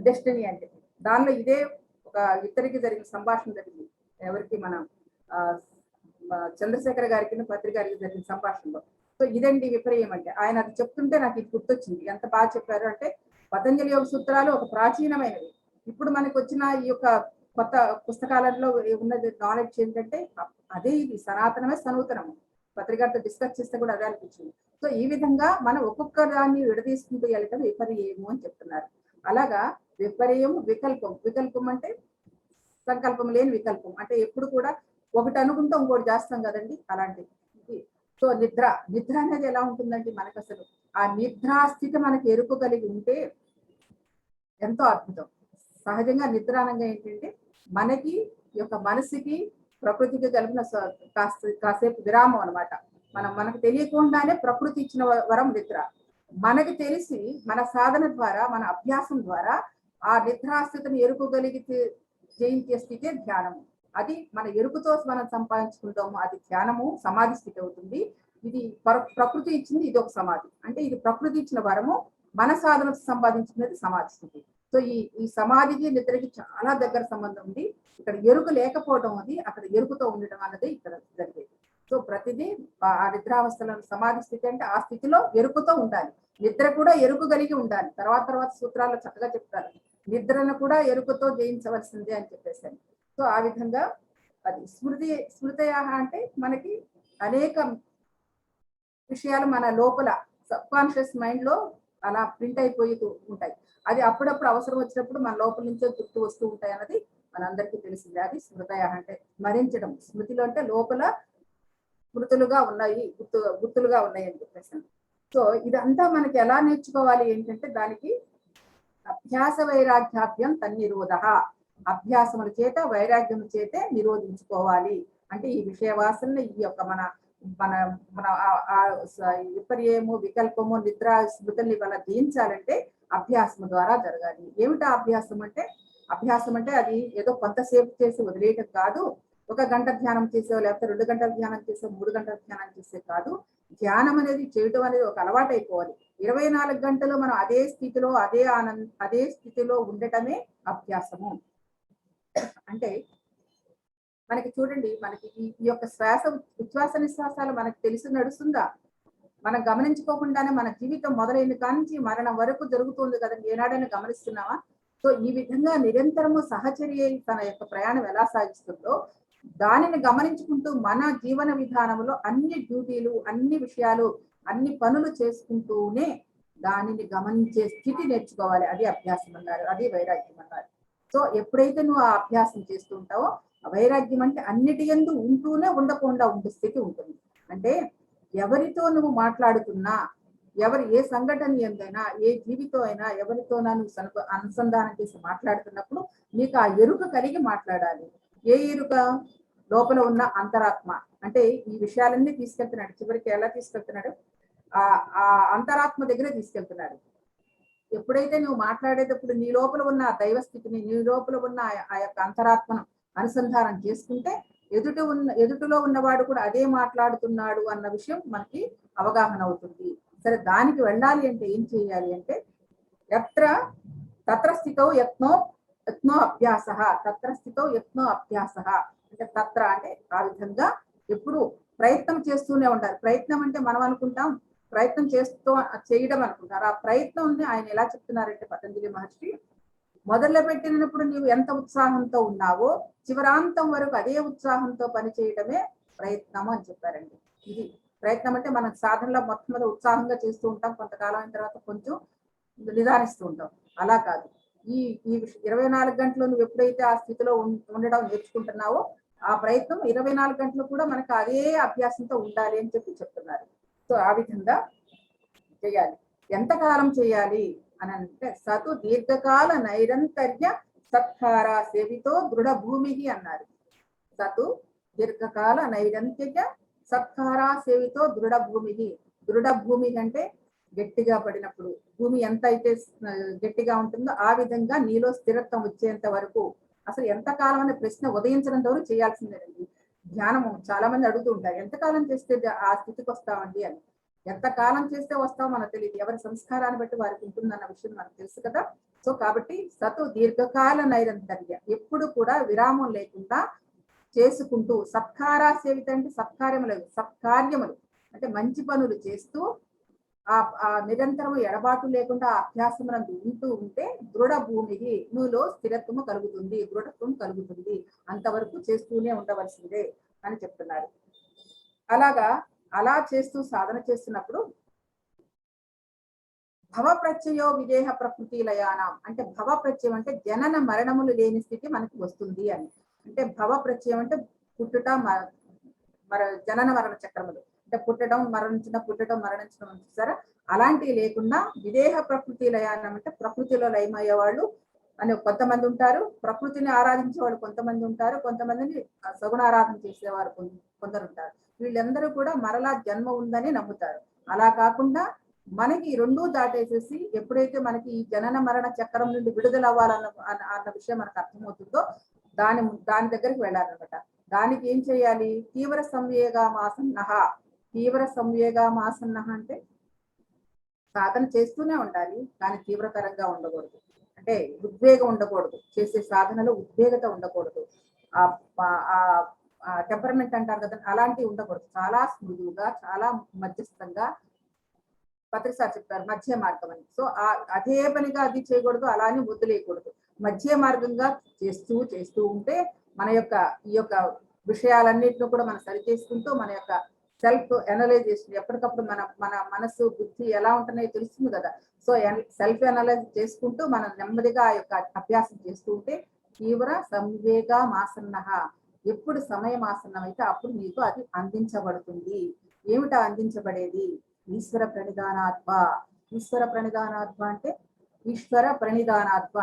డెస్టినీ అంటే. దానిలో ఇదే ఒక ఇద్దరికి జరిగిన సంభాషణ జరిగింది. ఎవరికి? మన చంద్రశేఖర్ గారికి పత్రి గారికి జరిగిన సంభాషణలో. సో ఇదండి విపర్యం అంటే. ఆయన అది చెప్తుంటే నాకు ఇది గుర్తొచ్చింది. ఎంత బాగా చెప్పారు అంటే, పతంజలి యోగ సూత్రాలు ఒక ప్రాచీనమైనవి. ఇప్పుడు మనకు వచ్చిన ఈ యొక్క కొత్త పుస్తకాలలో ఉన్నది నాలెడ్జ్ ఏంటంటే అదే, ఇది సనాతనమే సనూతనము. పత్రికతో డిస్కస్ చేస్తే కూడా అదే అనిపించింది. సో ఈ విధంగా మనం ఒక్కొక్క దాన్ని విడదీసుకుంటూ వెళ్ళటం విపర్యము అని చెప్తున్నారు. అలాగా విపర్యము, వికల్పం అంటే సంకల్పం లేని వికల్పం. అంటే ఎప్పుడు కూడా ఒకటి అనుకుంటే ఇంకోటి చేస్తాం కదండి, అలాంటిది. సో నిద్ర అనేది ఎలా ఉంటుందండి మనకు? అసలు ఆ నిద్రాస్థితి మనకి ఎరుపు కలిగి ఉంటే ఎంతో అద్భుతం. సహజంగా నిద్ర అనగా ఏంటంటే మనకి యొక్క మనసుకి ప్రకృతికి కలిగిన కాసేపు విరామం అనమాట. మనకు తెలియకుండానే ప్రకృతి ఇచ్చిన వరం నిద్ర. మనకి తెలిసి మన సాధన ద్వారా, మన అభ్యాసం ద్వారా ఆ నిద్రాస్థితిని ఎరుకోగలిగితే జయించే స్థితే ధ్యానము. అది మన ఎరుకుతో మనం సంపాదించుకుంటాము, అది ధ్యానము, సమాధి స్థితి అవుతుంది. ఇది ప్రకృతి ఇచ్చింది, ఇది ఒక సమాధి. అంటే ఇది ప్రకృతి ఇచ్చిన వరము, మన సాధనకు సంపాదించుకునేది సమాధి స్థితి. సో ఈ సమాధికి నిద్రకి చాలా దగ్గర సంబంధం ఉంది. ఇక్కడ ఎరుకు లేకపోవడం అది, అక్కడ ఎరుకుతో ఉండటం అన్నది ఇక్కడ జరిగేది. సో ప్రతిదీ ఆ నిద్రావస్థలో సమాధి స్థితి అంటే ఆ స్థితిలో ఎరుకుతో ఉండాలి. నిద్ర కూడా ఎరుకు కలిగి ఉండాలి. తర్వాత సూత్రాల్లో చక్కగా చెప్తారు, నిద్రను కూడా ఎరుకుతో జయించవలసిందే అని చెప్పేసాను. సో ఆ విధంగా అది స్మృతయాహ అంటే మనకి అనేక విషయాలు మన లోపల సబ్ కాన్షియస్ మైండ్ లో అలా ప్రింట్ అయిపోయి ఉంటాయి. అది అప్పుడప్పుడు అవసరం వచ్చినప్పుడు మన లోపల నుంచే గుర్తు వస్తూ ఉంటాయి అన్నది మనందరికీ తెలిసిందే. అది స్మృతయ అంటే స్మరించడం. స్మృతిలో అంటే లోపల గుర్తులుగా ఉన్నాయి అని చెప్పేసాను. సో ఇదంతా మనకి ఎలా నేర్చుకోవాలి ఏంటంటే, దానికి అభ్యాస వైరాగ్యాభ్యం తన్నిరోధ, అభ్యాసముల చేత వైరాగ్యము చేతే నిరోధించుకోవాలి. అంటే ఈ విషయ వాసనని, ఈ యొక్క మన మన మన విపర్యము, వికల్పము, నిద్ర, స్మృతుల్ని వల్ల జయించాలంటే అభ్యాసం ద్వారా జరగాలి. ఏమిటా అభ్యాసం అంటే? అభ్యాసం అంటే అది ఏదో కొంతసేపు చేసి వదిలేయటం కాదు. 1 గంట ధ్యానం చేసే, లేకపోతే 2 గంటల ధ్యానం చేసే, 3 గంటల ధ్యానం చేసే కాదు. ధ్యానం అనేది చేయటం అనేది ఒక అలవాటు అయిపోవాలి. 24 గంటలు మనం అదే స్థితిలో, అదే స్థితిలో ఉండటమే అభ్యాసము. అంటే మనకి చూడండి, మనకి ఈ యొక్క ఉచ్ఛ్వాస నిశ్వాసాలు మనకు తెలిసి నడుస్తుందా? మనం గమనించుకోకుండానే మన జీవితం మొదలైన కానించి మరణం వరకు జరుగుతుంది కదండి. ఏనాడైనా గమనిస్తున్నావా? సో ఈ విధంగా నిరంతరము సహచర్య తన యొక్క ప్రయాణం ఎలా సాగిస్తుందో దానిని గమనించుకుంటూ మన జీవన విధానంలో అన్ని డ్యూటీలు, అన్ని విషయాలు, అన్ని పనులు చేసుకుంటూనే దానిని గమనించే స్థితి నేర్చుకోవాలి. అది అభ్యాసం అన్నారు, అది వైరాగ్యం అన్నారు. సో ఎప్పుడైతే నువ్వు ఆ అభ్యాసం చేస్తూ ఉంటావో, వైరాగ్యం అంటే అన్నిటి యందు ఉంటూనే ఉండకుండా ఉండే స్థితి ఉంటుంది. అంటే ఎవరితో నువ్వు మాట్లాడుతున్నా, ఏ సంఘటన ఎందైనా, ఏ జీవితో అయినా, ఎవరితోనా నువ్వు అనుసంధానం చేసి మాట్లాడుతున్నప్పుడు నీకు ఆ ఎరుక కలిగి మాట్లాడాలి. ఏ ఎరుక? లోపల ఉన్న అంతరాత్మ. అంటే ఈ విషయాలన్నీ తీసుకెళ్తున్నాడు. చివరికి ఎలా తీసుకెళ్తున్నాడు? ఆ అంతరాత్మ దగ్గరే తీసుకెళ్తున్నాడు. ఎప్పుడైతే నువ్వు మాట్లాడేటప్పుడు నీ లోపల ఉన్న ఆ దైవ స్థితిని, నీ లోపల ఉన్న ఆ యొక్క అంతరాత్మను అనుసంధానం చేసుకుంటే ఎదుటిలో ఉన్నవాడు కూడా అదే మాట్లాడుతున్నాడు అన్న విషయం మనకి అవగాహన అవుతుంది. సరే, దానికి వెళ్ళాలి అంటే ఏం చేయాలి అంటే ఎత్ర తత్ర స్థితౌ యత్నో అభ్యాస, తత్ర స్థితౌ యత్నో అభ్యాస అంటే తత్ర అంటే ఆ విధంగా ఎప్పుడు ప్రయత్నం చేస్తూనే ఉండాలి. ప్రయత్నం అంటే మనం అనుకుంటాం ప్రయత్నం చేయడం అనుకుంటారు. ఆ ప్రయత్నం ఆయన ఎలా చెప్తున్నారంటే పతంజలి మహర్షి, మొదలు పెట్టినప్పుడు నీవు ఎంత ఉత్సాహంతో ఉన్నావో చివరాంతం వరకు అదే ఉత్సాహంతో పనిచేయడమే ప్రయత్నము అని చెప్పారండి. ఇది ప్రయత్నం అంటే మనం సాధనలో మొత్తం ఉత్సాహంగా చేస్తూ ఉంటాం, కొంతకాలం అయిన తర్వాత కొంచెం నిదానిస్తూ ఉంటాం. అలా కాదు, ఈ 24 గంటలు నువ్వు ఎప్పుడైతే ఆ స్థితిలో ఉండడం నేర్చుకుంటున్నావో ఆ ప్రయత్నం 24 గంటలు కూడా మనకు అదే అభ్యాసంతో ఉండాలి అని చెప్తున్నారు. సో ఆ విధంగా చేయాలి. ఎంతకాలం చేయాలి అని అంటే సతు దీర్ఘకాల నైరంతర్య సత్కారా సేవితో దృఢ భూమి అన్నారు. సతు దీర్ఘకాల నైరంతర్య సత్కారా సేవితో దృఢ భూమి. దృఢ భూమి అంటే గట్టిగా పడినప్పుడు భూమి ఎంత అయితే గట్టిగా ఉంటుందో ఆ విధంగా నీలో స్థిరత్వం వచ్చేంత వరకు, అసలు ఎంతకాలం అనే ప్రశ్న ఉదయించినంత వరకు చేయాల్సిందేనండి. ధ్యానము చాలా మంది అడుగుతూ ఉంటారు, ఎంతకాలం చేస్తే ఆ స్థితికి వస్తామండి అని. ఎంతకాలం చేస్తే వస్తామో మనకు తెలియదు, ఎవరి సంస్కారాన్ని బట్టి వారికి ఉంటుందన్న విషయం మనకు తెలుసు కదా. సో కాబట్టి సతు దీర్ఘకాల నైరంతర్య, ఎప్పుడు కూడా విరామం లేకుండా చేసుకుంటూ, సత్కారా సేవిత అంటే సత్కార్యములు, సత్కార్యములు అంటే మంచి పనులు చేస్తూ ఆ నిరంతరము ఎడబాటు లేకుండా అభ్యాసమునందు ఉంటూ ఉంటే దృఢ భూమికి నువ్వులో స్థిరత్వము కలుగుతుంది, దృఢత్వం కలుగుతుంది. అంతవరకు చేస్తూనే ఉండవలసిందే అని చెప్తున్నారు. అలా చేస్తూ సాధన చేస్తున్నప్పుడు భవ ప్రత్యయో విదేహ ప్రకృతి లయానం అంటే భవ ప్రత్యయం అంటే జనన మరణములు లేని స్థితి మనకి వస్తుంది అని. అంటే భవ ప్రత్యయం అంటే పుట్టుట జనన మరణ చక్రములు అంటే పుట్టడం మరణించడం చూసారా, అలాంటివి లేకుండా విదేహ ప్రకృతి లయానం అంటే ప్రకృతిలో లయమయ్యే వాళ్ళు అని కొంతమంది ఉంటారు, ప్రకృతిని ఆరాధించే వాళ్ళు కొంతమంది ఉంటారు, కొంతమందిని సగుణ ఆరాధన చేసేవారు కొందరు ఉంటారు. వీళ్ళందరూ కూడా మరలా జన్మ ఉందని నమ్ముతారు. అలా కాకుండా మనకి రెండూ దాటేసేసి ఎప్పుడైతే మనకి ఈ జనన మరణ చక్రం నుండి విడుదల అన్న విషయం మనకు అర్థమవుతుందో దాని దగ్గరికి వెళ్ళాలన్నమాట. దానికి ఏం చేయాలి? తీవ్ర సంవేగామాసన్న అంటే సాధన చేస్తూనే ఉండాలి, కానీ తీవ్రతరంగా ఉండకూడదు. అంటే ఉద్వేగం ఉండకూడదు, చేసే సాధనలో ఉద్వేగత ఉండకూడదు, టెంపర్మెంట్ అంటారు కదా, అలాంటివి ఉండకూడదు. చాలా స్మృదువుగా, చాలా మధ్యస్థంగా పత్రిసారి చెప్పారు మధ్య మార్గం అని. సో అదే పనిగా అది చేయకూడదు, అలానే వదిలేయకూడదు. మధ్య మార్గంగా చేస్తూ ఉంటే మన యొక్క ఈ యొక్క విషయాలన్నింటినీ కూడా మనం సరి చేసుకుంటూ మన యొక్క సెల్ఫ్ అనలైజ్ చేస్తుంది. ఎప్పటికప్పుడు మన మనసు బుద్ధి ఎలా ఉంటున్నాయో తెలుస్తుంది కదా. సో సెల్ఫ్ అనలైజ్ చేసుకుంటూ మనం నెమ్మదిగా ఆ యొక్క అభ్యాసం చేస్తూ ఉంటే తీవ్ర సంవేగామాసన్న, ఎప్పుడు సమయం ఆసన్నం అయితే అప్పుడు నీకు అది అందించబడుతుంది. ఏమిటా అందించబడేది? ఈశ్వర ప్రణిధానాత్మ. ఈశ్వర ప్రణిధానాత్మ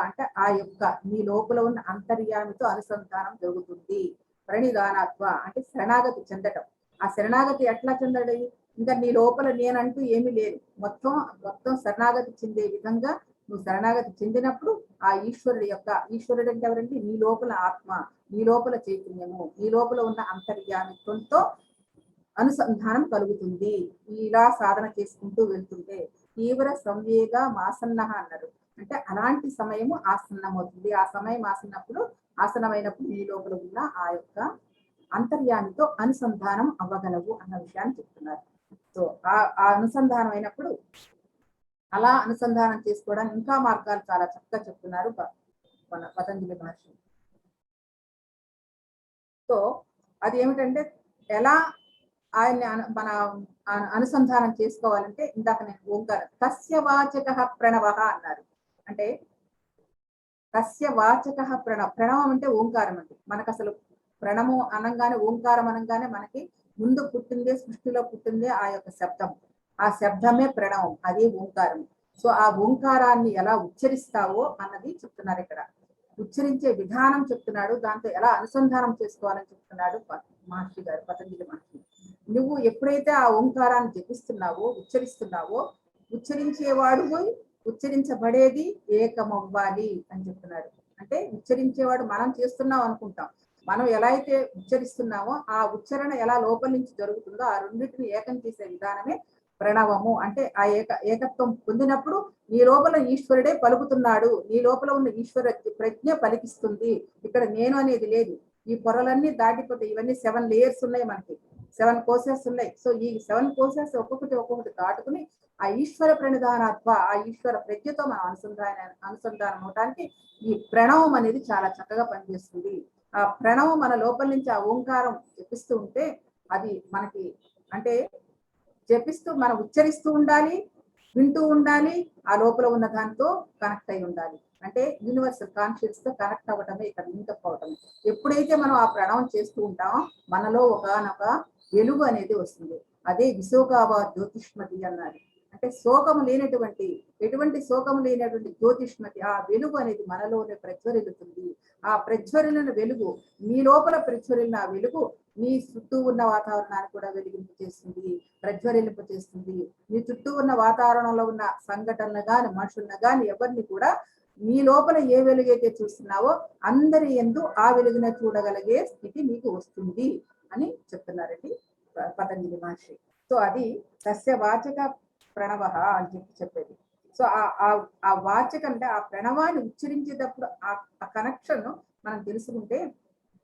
అంటే ఆ యొక్క నీ లోపల ఉన్న అంతర్యామితో అనుసంధానం జరుగుతుంది. ప్రణిధానాత్మ అంటే శరణాగతి చెందటం. ఆ శరణాగతి ఎట్లా చెందడి? ఇంకా నీ లోపల నేనంటూ ఏమీ లేదు, మొత్తం శరణాగతి చెందే విధంగా నువ్వు శరణాగతి చెందినప్పుడు ఆ ఈశ్వరుడు అంటే ఎవరంటే నీ లోపల ఆత్మ, నీ లోపల చైతన్యము, నీ లోపల ఉన్న అంతర్యామిత్వంతో అనుసంధానం కలుగుతుంది. ఇలా సాధన చేసుకుంటూ వెళ్తుంటే తీవ్ర సంవేగామాసన్న అన్నారు. అంటే అలాంటి సమయము ఆసన్నమవుతుంది. ఆ సమయం ఆసనమైనప్పుడు నీ లోపల ఉన్న ఆ యొక్క అంతర్యామితో అనుసంధానం అవ్వగలవు అన్న విషయాన్ని చెప్తున్నారు. సో ఆ అనుసంధానం అయినప్పుడు అలా అనుసంధానం చేసుకోవడానికి ఇంకా మార్గాలు చాలా చక్కగా చెప్తున్నారు మన పతంజలి మహర్షి. సో అది ఏమిటంటే ఎలా ఆయన్ని మన అనుసంధానం చేసుకోవాలంటే ఇందాక నేను ఓంకారం తస్య వాచక ప్రణవ అన్నారు. అంటే తస్య వాచక ప్రణవం అంటే ఓంకారం అండి. మనకు అసలు ప్రణము అనగానే, ఓంకారం అనగానే మనకి ముందు పుట్టిందే, సృష్టిలో పుట్టిందే ఆ యొక్క శబ్దం. ఆ శబ్దమే ప్రణవం, అదే ఓంకారం. సో ఆ ఓంకారాన్ని ఎలా ఉచ్చరిస్తావో అన్నది చెప్తున్నారు ఇక్కడ. ఉచ్చరించే విధానం చెప్తున్నాడు, దాంతో ఎలా అనుసంధానం చేసుకోవాలని చెప్తున్నాడు మహర్షి గారు, పతంజలి మహర్షి. నువ్వు ఎప్పుడైతే ఆ ఓంకారాన్ని జపిస్తున్నావో, ఉచ్చరిస్తున్నావో, ఉచ్చరించేవాడు ఉచ్చరించబడేది ఏకమవ్వాలి అని చెప్తున్నారు. అంటే ఉచ్చరించేవాడు మనం చేస్తున్నాం అనుకుంటాం, మనం ఎలా అయితే ఉచ్చరిస్తున్నామో ఆ ఉచ్చరణ ఎలా లోపల నుంచి జరుగుతుందో ఆ రెండింటిని ఏకం చేసే విధానమే ప్రణవము. అంటే ఆ ఏకత్వం పొందినప్పుడు నీ లోపల ఈశ్వరుడే పలుకుతున్నాడు, నీ లోపల ఉన్న ఈశ్వర ప్రజ్ఞ పలికిస్తుంది. ఇక్కడ నేను అనేది లేదు. ఈ పొరలన్నీ దాటిపోతే ఇవన్నీ 7 లేయర్స్ ఉన్నాయి, మనకి 7 కోర్సెస్ ఉన్నాయి. సో ఈ 7 కోర్సెస్ ఒక్కొక్కటి దాటుకుని ఆ ఈశ్వర ప్రణిధానాత్వ, ఆ ఈశ్వర ప్రజ్ఞతో మనం అనుసంధానం అవడానికి ఈ ప్రణవం అనేది చాలా చక్కగా పనిచేస్తుంది. ఆ ప్రణవం మన లోపల నుంచి ఆ ఓంకారం జపిస్తూ ఉంటే అది మనకి అంటే జపిస్తూ మనం ఉచ్చరిస్తూ ఉండాలి, వింటూ ఉండాలి, ఆ లోపల ఉన్న దాంతో కనెక్ట్ అయి ఉండాలి. అంటే యూనివర్సల్ కాన్షియస్ తో కనెక్ట్ అవ్వటమే ఇక్కడ లింకప్ అవ్వటమే. ఎప్పుడైతే మనం ఆ ప్రణవం చేస్తూ ఉంటామో మనలో ఒకనొక వెలుగు అనేది వస్తుంది. అదే విశోకావా జ్యోతిష్మతి అన్నది. అంటే శోకము లేనటువంటి, ఎటువంటి శోకము లేనటువంటి జ్యోతిష్మతి, ఆ వెలుగు అనేది మనలోనే ప్రజ్వరిల్లుతుంది. ఆ ప్రజ్వరిల్లిన వెలుగు, నీ లోపల ప్రజ్వరిల్లిన ఆ వెలుగు నీ చుట్టూ ఉన్న వాతావరణాన్ని కూడా వెలిగింపు చేస్తుంది, ప్రజ్వరిల్లింపు చేస్తుంది. నీ చుట్టూ ఉన్న వాతావరణంలో ఉన్న సంఘటనలు గాని, మనుషులను గాని, ఎవరిని కూడా నీ లోపల ఏ వెలుగైతే చూస్తున్నావో అందరి యందు ఆ వెలుగునే చూడగలిగే స్థితి నీకు వస్తుంది అని చెప్తున్నారండి పతంజలి మహర్షి. సో అది సస్యవాచక ప్రణవ అని చెప్పేది. సో ఆ వాచక అంటే ఆ ప్రణవాన్ని ఉచ్చరించేటప్పుడు ఆ కనెక్షన్ మనం తెలుసుకుంటే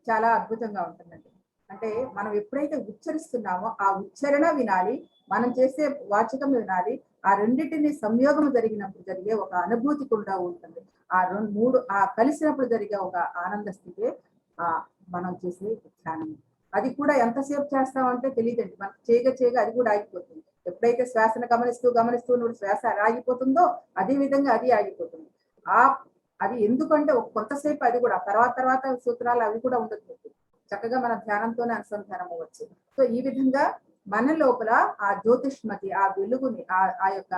చాలా అద్భుతంగా ఉంటుందండి. అంటే మనం ఎప్పుడైతే ఉచ్చరిస్తున్నామో ఆ ఉచ్చరణ వినాలి, మనం చేసే వాచకం వినాలి. ఆ రెండింటిని సంయోగం జరిగినప్పుడు జరిగే ఒక అనుభూతి కూడా ఉంటుంది. ఆ మూడు కలిసినప్పుడు జరిగే ఒక ఆనంద స్థితి మనం చేసే ధ్యానం. అది కూడా ఎంతసేపు చేస్తామంటే తెలియదండి, మనకు చేయగా అది కూడా ఆగిపోతుంది. ఎప్పుడైతే శ్వాసను గమనిస్తూ శ్వాస ఆగిపోతుందో అదే విధంగా అది ఆగిపోతుంది. అది ఎందుకంటే కొంతసేపు అది కూడా తర్వాత సూత్రాలు అవి కూడా ఉండదు, చక్కగా మన ధ్యానంతోనే అనుసంధానం అవ్వచ్చు. సో ఈ విధంగా మన లోపల ఆ జ్యోతిష్మతి, ఆ వెలుగుని, ఆ యొక్క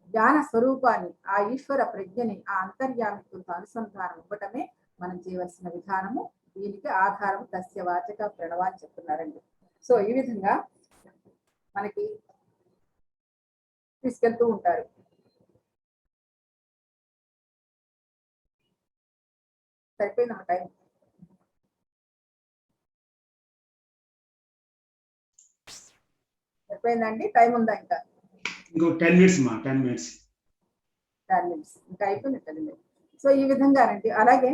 జ్ఞాన స్వరూపాన్ని, ఆ ఈశ్వర ప్రజ్ఞని, ఆ అంతర్యామితో అనుసంధానం ఇవ్వటమే మనం చేయవలసిన విధానము. దీనికి ఆధారం సస్యవాచక ప్రణవ అని చెప్తున్నారండి. సో ఈ విధంగా మనకి తీసుకెళ్తూ ఉంటారు. సరిపోయింది మన టైం. సరిపోయిందండి, టైం ఉందా ఇంకా? ఇంకో 10 minutes మా 10 minutes ఇంకా అయిపోయింది. సో ఈ విధంగానండి. అలాగే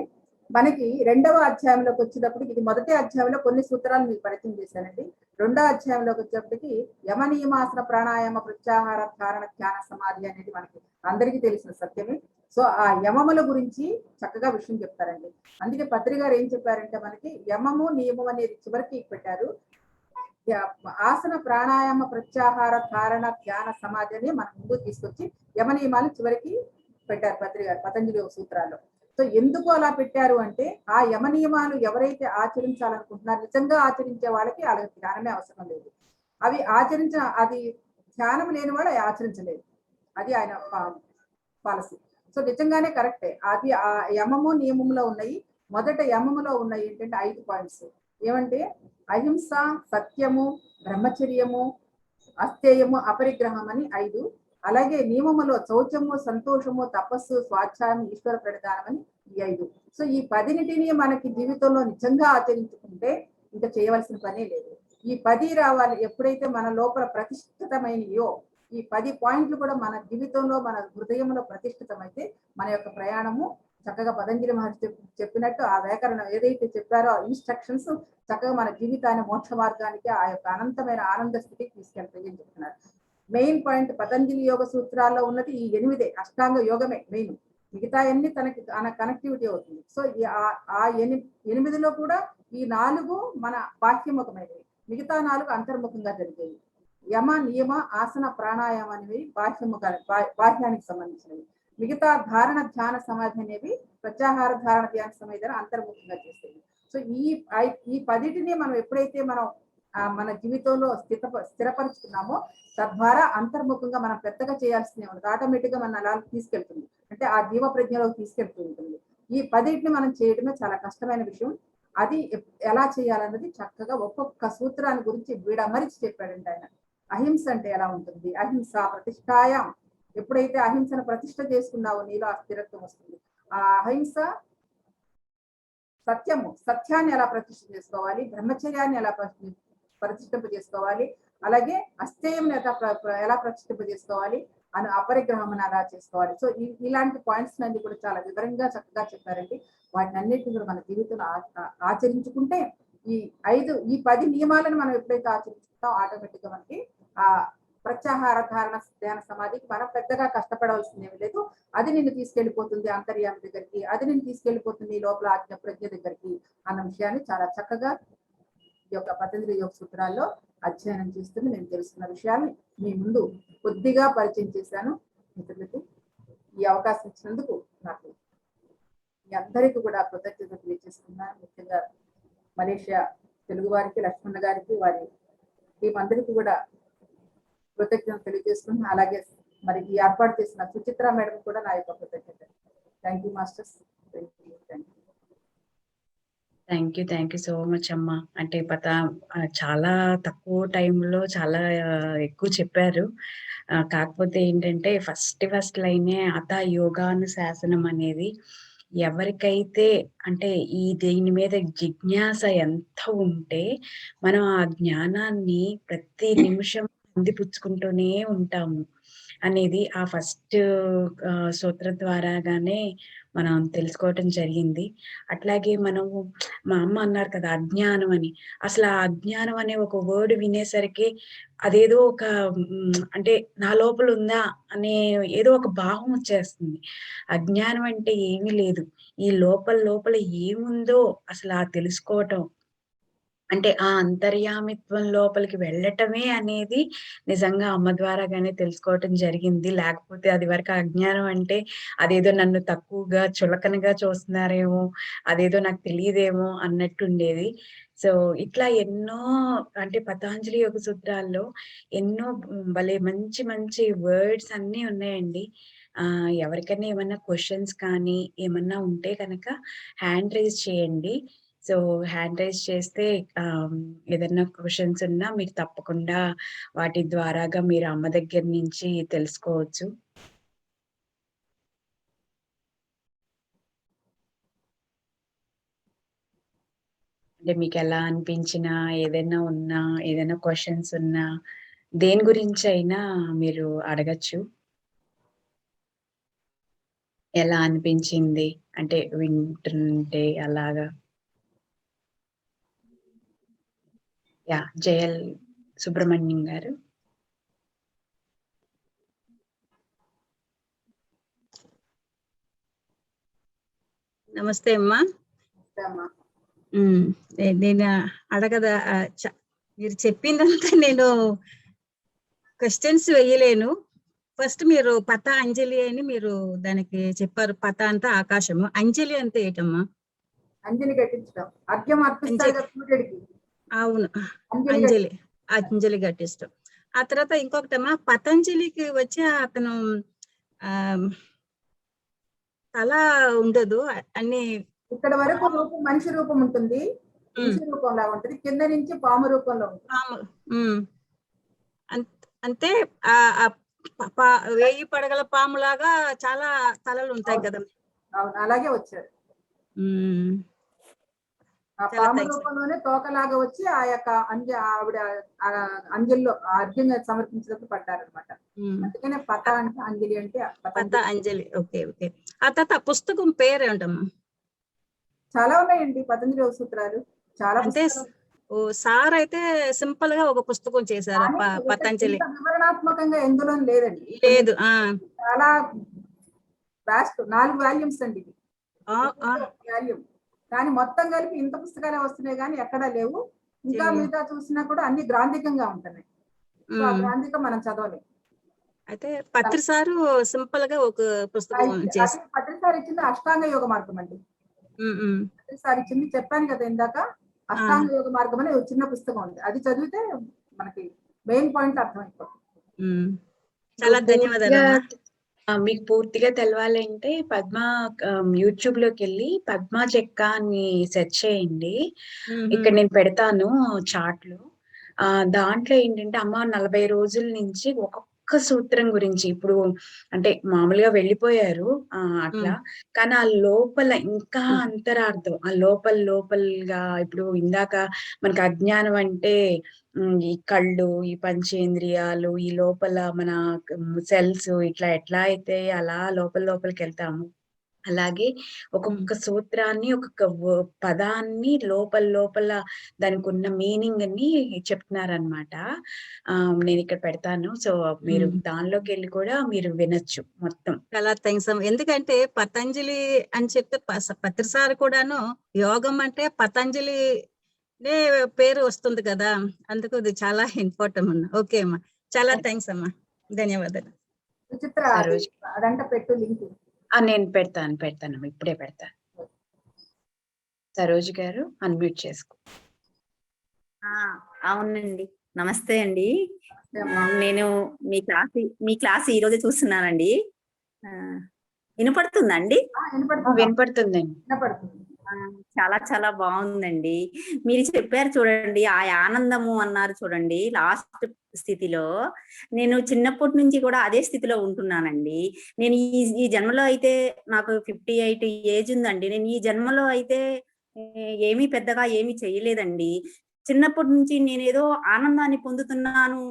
మనకి 2వ అధ్యాయంలోకి వచ్చేటప్పటికి, ఇది మొదటి అధ్యాయంలో కొన్ని సూత్రాలు మీకు పరిచయం చేశానండి. 2వ అధ్యాయంలోకి వచ్చేటప్పటికి యమ నియమాసన ప్రాణాయామ ప్రత్యాహార ధారణ ధ్యాన సమాధి అనేది మనకి అందరికీ తెలిసిన సత్యమే. సో ఆ యమముల గురించి చక్కగా విషయం చెప్తారండి. అందుకే పత్రి గారు ఏం చెప్పారంటే మనకి యమము నియమం అనేది చివరికి పెట్టారు. ఆసన ప్రాణాయామ ప్రత్యాహార ధారణ ధ్యాన సమాధి అని మన ముందు తీసుకొచ్చి యమ నియమాలు చివరికి పెట్టారు పత్రి గారు పతంజలి సూత్రాల్లో. సో ఎందుకు అలా పెట్టారు అంటే ఆ యమ నియమాలు ఎవరైతే ఆచరించాలనుకుంటున్నారో, నిజంగా ఆచరించే వాళ్ళకి వాళ్ళకి ధ్యానమే అవసరం లేదు. అది ధ్యానం లేని వాళ్ళు ఆచరించలేదు, అది ఆయన పాలసీ. సో నిజంగానే కరెక్టే. అది ఆ యమము నియమంలో ఉన్నాయి. మొదట యమములో ఉన్నాయి ఏంటంటే 5 పాయింట్స్. ఏమంటే అహింస, సత్యము, బ్రహ్మచర్యము, అస్థేయము, అపరిగ్రహం అని 5. అలాగే నియమములో శౌచము, సంతోషము, తపస్సు, స్వాధ్యాయం, ఈశ్వర ప్రణిధానం అని 5. సో ఈ 10 మనకి జీవితంలో నిజంగా ఆచరించుకుంటే ఇంకా చేయవలసిన పనే లేదు. ఈ 10 రావాలి. ఎప్పుడైతే మన లోపల ప్రతిష్ఠితమైనయో ఈ 10 పాయింట్లు కూడా మన జీవితంలో, మన హృదయంలో ప్రతిష్ఠితమైతే మన యొక్క ప్రయాణము చక్కగా పతంజలి మహర్షి చెప్పినట్టు ఆ వ్యాకరణం ఏదైతే చెప్పారో ఇన్స్ట్రక్షన్స్ చక్కగా మన జీవితాన్ని మోక్ష మార్గానికి, ఆ యొక్క అనంతమైన ఆనంద స్థితికి తీసుకెళ్తాయని చెప్తున్నారు. మెయిన్ పాయింట్ పతంజలి యోగ సూత్రాల్లో ఉన్నది ఈ 8 అష్టాంగ యోగమే మెయిన్. మిగతా అన్ని తనకి కనెక్టివిటీ అవుతుంది. సో ఆ 8లో కూడా ఈ 4 మన బాహ్యముఖమైనవి, మిగతా 4 అంతర్ముఖంగా జరిగేవి. యమ, నియమ, ఆసన, ప్రాణాయామ అనేవి బాహ్యానికి సంబంధించినవి. మిగతా ధారణ ధ్యాన సమాధి అనేవి ప్రత్యాహార ధారణ ధ్యాన సమాధి అంతర్ముఖంగా చేసేవి. సో ఈ 10 మనం ఎప్పుడైతే మనం మన జీవితంలో స్థిరపరుచుకున్నామో తద్వారా అంతర్ముఖంగా మనం పెద్దగా చేయాల్సిందే ఉండదు, ఆటోమేటిక్ గా మన అలా తీసుకెళ్తుంది. అంటే ఆ జీవ ప్రజ్ఞలోకి తీసుకెళ్తూ ఉంటుంది. ఈ 10 మనం చేయడమే చాలా కష్టమైన విషయం. అది ఎలా చేయాలన్నది చక్కగా ఒక్కొక్క సూత్రాన్ని గురించి విడమరిచి చెప్పాడంటే ఆయన. అహింస అంటే ఎలా ఉంటుంది, అహింస ప్రతిష్టాయాం ఎప్పుడైతే అహింసను ప్రతిష్ట చేసుకున్నావో నీలో ఆ స్థిరత్వం వస్తుంది. ఆ అహింస సత్యాన్ని ఎలా ప్రతిష్ఠ చేసుకోవాలి, బ్రహ్మచర్యాన్ని ఎలా ప్రతిష్ఠింప చేసుకోవాలి, అలాగే అస్థేయం ఎలా ప్రతిష్ఠింప చేసుకోవాలి, అపరిగ్రహం ఎలా చేసుకోవాలి. సో ఇలాంటి పాయింట్స్ అన్ని కూడా చాలా వివరంగా చక్కగా చెప్పారండి. వాటిని అన్నిటిని కూడా మన జీవితంలో ఆచరించుకుంటే ఈ 10 నియమాలను మనం ఎప్పుడైతే ఆచరిస్తామో ఆటోమేటిక్ గా మనకి ఆ ప్రత్యాహార ధారణ ధ్యాన సమాధికి మనం పెద్దగా కష్టపడవలసింది ఏమి లేదు. అది నిన్ను తీసుకెళ్లిపోతుంది అంతర్యామి దగ్గరికి, అది నిన్ను తీసుకెళ్లిపోతుంది లోపల ఆజ్ఞ ప్రజ్ఞ దగ్గరికి అన్న విషయాన్ని చాలా చక్కగా ఈ యొక్క పతంజలి యోగ సూత్రాల్లో అధ్యయనం చేస్తుంది నేను తెలుసుకున్న విషయాన్ని మీ ముందు కొద్దిగా పరిచయం చేశాను. మిత్రులకి ఈ అవకాశం ఇచ్చినందుకు నాకు మీ అందరికీ కూడా కృతజ్ఞతలు తెలియజేస్తున్నాను. ముఖ్యంగా మలేషియా తెలుగు వారికి, లక్ష్మణ గారికి, వారి టీం అందరికీ కూడా కృతజ్ఞతలు తెలియజేస్తున్నాను. అలాగే మరి ఈ ఏర్పాటు చేసిన సుచిత్ర మేడం కూడా నా యొక్క కృతజ్ఞత. Thank you masters. Thank you so much అమ్మా. అంటే చాలా తక్కువ టైంలో చాలా ఎక్కువ చెప్పారు. కాకపోతే ఏంటంటే ఫస్ట్ లైనే అత యోగానుశాసనం అనేది ఎవరికైతే అంటే దీని మీద జిజ్ఞాస ఎంత ఉంటే మనం ఆ జ్ఞానాన్ని ప్రతి నిమిషం అందిపుచ్చుకుంటూనే ఉంటాము అనేది ఆ ఫస్ట్ సూత్రం ద్వారాగానే మనం తెలుసుకోవటం జరిగింది. అట్లాగే మనము మా అమ్మ అన్నారు కదా అజ్ఞానం అని. అసలు ఆ అజ్ఞానం అనే ఒక వర్డ్ వినేసరికి అదేదో ఒక అంటే నా లోపల ఉందా అనే ఏదో ఒక భావం వచ్చేస్తుంది. అజ్ఞానం అంటే ఏమీ లేదు. ఈ లోపల ఏముందో అసలు ఆ తెలుసుకోవటం అంటే ఆ అంతర్యామిత్వం లోపలికి వెళ్ళటమే అనేది నిజంగా అమ్మ ద్వారాగానే తెలుసుకోవటం జరిగింది. లేకపోతే అది వరకు అజ్ఞానం అంటే అదేదో నన్ను తక్కువగా చులకనగా చూస్తున్నారేమో, అదేదో నాకు తెలియదేమో అన్నట్టుండేది. సో ఇట్లా ఎన్నో అంటే పతాంజలి యోగ సూత్రాల్లో ఎన్నో భలే మంచి మంచి వర్డ్స్ అన్నీ ఉన్నాయండి. ఎవరికైనా ఏమన్నా క్వశ్చన్స్ కానీ ఏమన్నా ఉంటే కనుక హ్యాండ్ రైజ్ చేయండి. సో హ్యాండ్ రైజ్ చేస్తే ఏదైనా క్వశ్చన్స్ ఉన్నా మీరు తప్పకుండా వాటి ద్వారాగా మీరు అమ్మ దగ్గర నుంచి తెలుసుకోవచ్చు. అంటే మీకు ఎలా అనిపించినా ఏదైనా క్వశ్చన్స్ ఉన్నా దేని గురించి అయినా మీరు అడగచ్చు. ఎలా అనిపించింది అంటే వింటుంటే అలాగా. జయల్ సుబ్రహ్మణ్యం గారు. నమస్తే అమ్మా. నేను అడగదా మీరు చెప్పిందంతా నేను క్వశ్చన్స్ వేయలేను. ఫస్ట్ మీరు పత అంజలి అని మీరు దానికి చెప్పారు. పత అంతా ఆకాశము, అంజలి అంతా ఏంటమ్మా? అంజలి కట్టించడం, అర్ఘ్యం అర్పిస్తాడు సూర్యుడికి. అవును, అంజలి కట్టిస్తాం. ఆ తర్వాత ఇంకొకటమ్మా, పతంజలికి వచ్చి అతను తల ఉండదు అన్ని ఇక్కడ వరకు రూపం మనిషి రూపం ఉంటుంది, మనిషి రూపంలా ఉంటుంది, కింద నుంచి పాము రూపంలో ఉంటుంది. అంటే ఆ 1000 పడగల పాములాగా చాలా తలలు ఉంటాయి కదా. అవును, అలాగే వచ్చాడు. ఆ పాము రూపంలోనే తోకలాగా వచ్చి ఆ యొక్క ఆవిడ అంజలిలో అర్ఘ్యంగా సమర్పించినప్పుడు పడ్డారనమాట. అందుకనే పత అంటే అంజలి అంటే పత అంజలి. ఓకే. ఆ తర్వాత పుస్తకం పేరు ఏమిటమ్మా? చాలా ఉన్నాయండి పతంజలి యోగ సూత్రాలు, చాలా. అంటే సార్ అయితే సింపుల్ గా ఒక పుస్తకం చేశారు పతంజలి. వివరణాత్మకంగా ఎందులో లేదండి, లేదు. చాలా వాస్ట్ 4 వాల్యూమ్స్ అండి ఇది. వాల్యూమ్ కానీ మొత్తం కలిపి ఇంత పుస్తకాలే వస్తున్నాయి కానీ ఎక్కడా లేవు. ఇంకా మిగతా చూసినా కూడా అన్ని గ్రాంధికంగా ఉంటున్నాయి. సో ఆ గ్రాంధికం మనం చదవలేము. అయితే పత్రి సారు సింపుల్ గా ఒక పుస్తకం చేశారు. పత్రి సార్ ఇచ్చింది అష్టాంగ యోగ మార్గం అండి. పత్రి సార్ ఇచ్చింది చెప్పాను కదా ఇందాక, అష్టాంగ యోగ మార్గం అనే చిన్న పుస్తకం ఉంది. అది చదివితే మనకి మెయిన్ పాయింట్ అర్థమైపోతుంది. చాలా ధన్యవాదాలు. మీకు పూర్తిగా తెలవాలంటే యూట్యూబ్ లోకి వెళ్ళి పద్మా చెక్క అని సెర్చ్ చేయండి. ఇక్కడ నేను పెడతాను చాట్ లో. దాంట్లో ఏంటంటే అమ్మ 40 రోజుల నుంచి ఒక్కొక్క సూత్రం గురించి ఇప్పుడు అంటే మామూలుగా వెళ్ళిపోయారు అట్లా. కానీ ఆ లోపల ఇంకా అంతరార్థం, ఆ లోపలగా ఇప్పుడు ఇందాక మనకు అజ్ఞానం అంటే ఈ కళ్ళు, ఈ పంచేంద్రియాలు, ఈ లోపల మన సెల్స్ ఇట్లా ఎట్లా అయితే అలా లోపలికెళ్తాము. అలాగే ఒక్కొక్క సూత్రాన్ని, ఒక్కొక్క పదాన్ని లోపల దానికున్న మీనింగ్‌ని చెప్తున్నారనమాట. నేనిక్కడ పెడతాను. సో, మీరు దానిలోకెళ్ళి కూడా మీరు వినొచ్చు మొత్తం. చాలా థ్యాంక్స్ అమ్మ. ఎందుకంటే పతంజలి అని చెప్తే పత్రి సార్ కూడాను యోగం అంటే పతంజలినే పేరు వస్తుంది కదా! అందుకు ఇది చాలా ఇంపార్టెంట్ అన్న. ఓకే అమ్మా. చాలా థ్యాంక్స్ అమ్మా. ధన్యవాదాలు. సుచిత్ర సరోజ్ అదంట పెట్టు లింక్. నేను పెడతానమ్మా. ఇప్పుడే పెడతాను. సరోజ్ గారు అన్మ్యూట్ చేసుకో. అవునండి. నమస్తే అండి. నేను మీ క్లాస్ ఈ రోజే చూస్తున్నానండి. వినపడుతుందండి? వినపడుతుందండి. చాలా చాలా బాగుందండి. మీరు చెప్పారు చూడండి, ఆ ఆనందము అన్నారు చూడండి లాస్ట్ స్థితిలో. నేను చిన్నప్పటి నుంచి కూడా అదే స్థితిలో ఉంటున్నానండి. నేను ఈ జన్మలో అయితే నాకు 58 ఏజ్ ఉందండి. నేను ఈ జన్మలో అయితే ఏమీ పెద్దగా ఏమీ చేయలేదండి. చిన్నప్పటి నుంచి నేనేదో ఆనందాన్ని పొందుతున్నాను.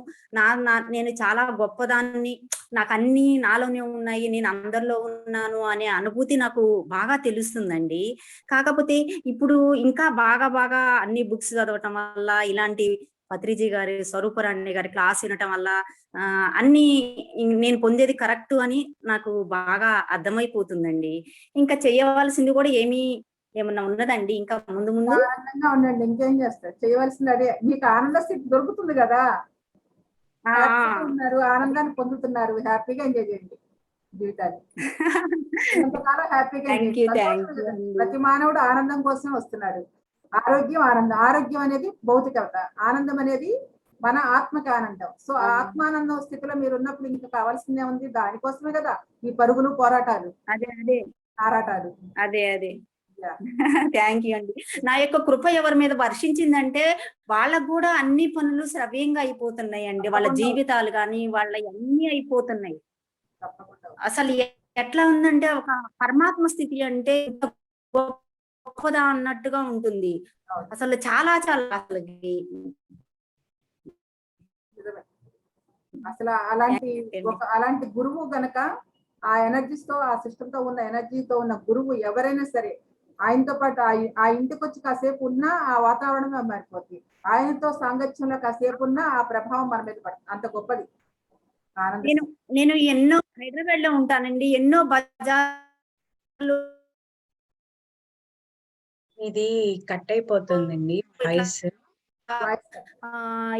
నేను చాలా గొప్పదాన్ని, నాకు అన్ని నాలోనే ఉన్నాయి, నేను అందరిలో ఉన్నాను అనే అనుభూతి నాకు బాగా తెలుస్తుందండి. కాకపోతే ఇప్పుడు ఇంకా బాగా అన్ని బుక్స్ చదవటం వల్ల, ఇలాంటి పత్రిజీ గారి, స్వరూపరాణి గారి క్లాస్ వినటం వల్ల అన్ని నేను పొందేది కరెక్ట్ అని నాకు బాగా అర్థమైపోతుందండి. ఇంకా చేయవలసింది కూడా ఏమన్నా ఉన్నదండి ఇంకా ముందు? ఆనందంగా ఉండండి, ఇంకేం చేస్తారు? చేయవలసింది అదే. మీకు ఆనంద స్థితి దొరుకుతుంది కదా, ఉన్నారు, ఆనందాన్ని పొందుతున్నారు, హ్యాపీగా ఎంజాయ్ చేయండి జీవితాన్ని. ఎంతకాలం హ్యాపీగా ప్రతి మానవుడు ఆనందం కోసం వస్తున్నాడు. ఆరోగ్యం అనేది భౌతికత, ఆనందం అనేది మన ఆత్మకి ఆనందం. సో ఆ ఆత్మానందం స్థితిలో మీరు ఉన్నప్పుడు ఇంకా కావాల్సిందే ఉంది. దానికోసమే కదా ఈ పరుగులు, పోరాటాలు, ఆరాటాలు. అదే థ్యాంక్ యూ అండి. నా యొక్క కృప ఎవరి మీద వర్షించిందంటే వాళ్ళకు కూడా అన్ని పనులు శ్రవ్యంగా అయిపోతున్నాయండి. వాళ్ళ జీవితాలు కానీ వాళ్ళ అన్ని అయిపోతున్నాయి. అసలు ఎట్లా ఉందంటే ఒక పరమాత్మ స్థితి అంటే గొప్పదా అన్నట్టుగా ఉంటుంది. అసలు చాలా అసలు అలాంటి గురువు గనక ఆ ఎనర్జీస్ తో, ఆ సిస్టమ్ తో ఉన్న ఎనర్జీతో ఉన్న గురువు ఎవరైనా సరే ఆయనతో పాటు ఆ ఇంటికి వచ్చి కాసేపు ఉన్నా ఆ వాతావరణం మారిపోతుంది. ఆయనతో సాంగత్యంలో కాసేపు ఉన్నా ఆ ప్రభావం మన మీద పడుతుంది. అంత గొప్పది ఆనందం. నేను ఎన్నో హైదరాబాద్ లో ఉంటానండి. ఎన్నో బజార్లు ఇది కట్ అయిపోతుందండి వాయిస్.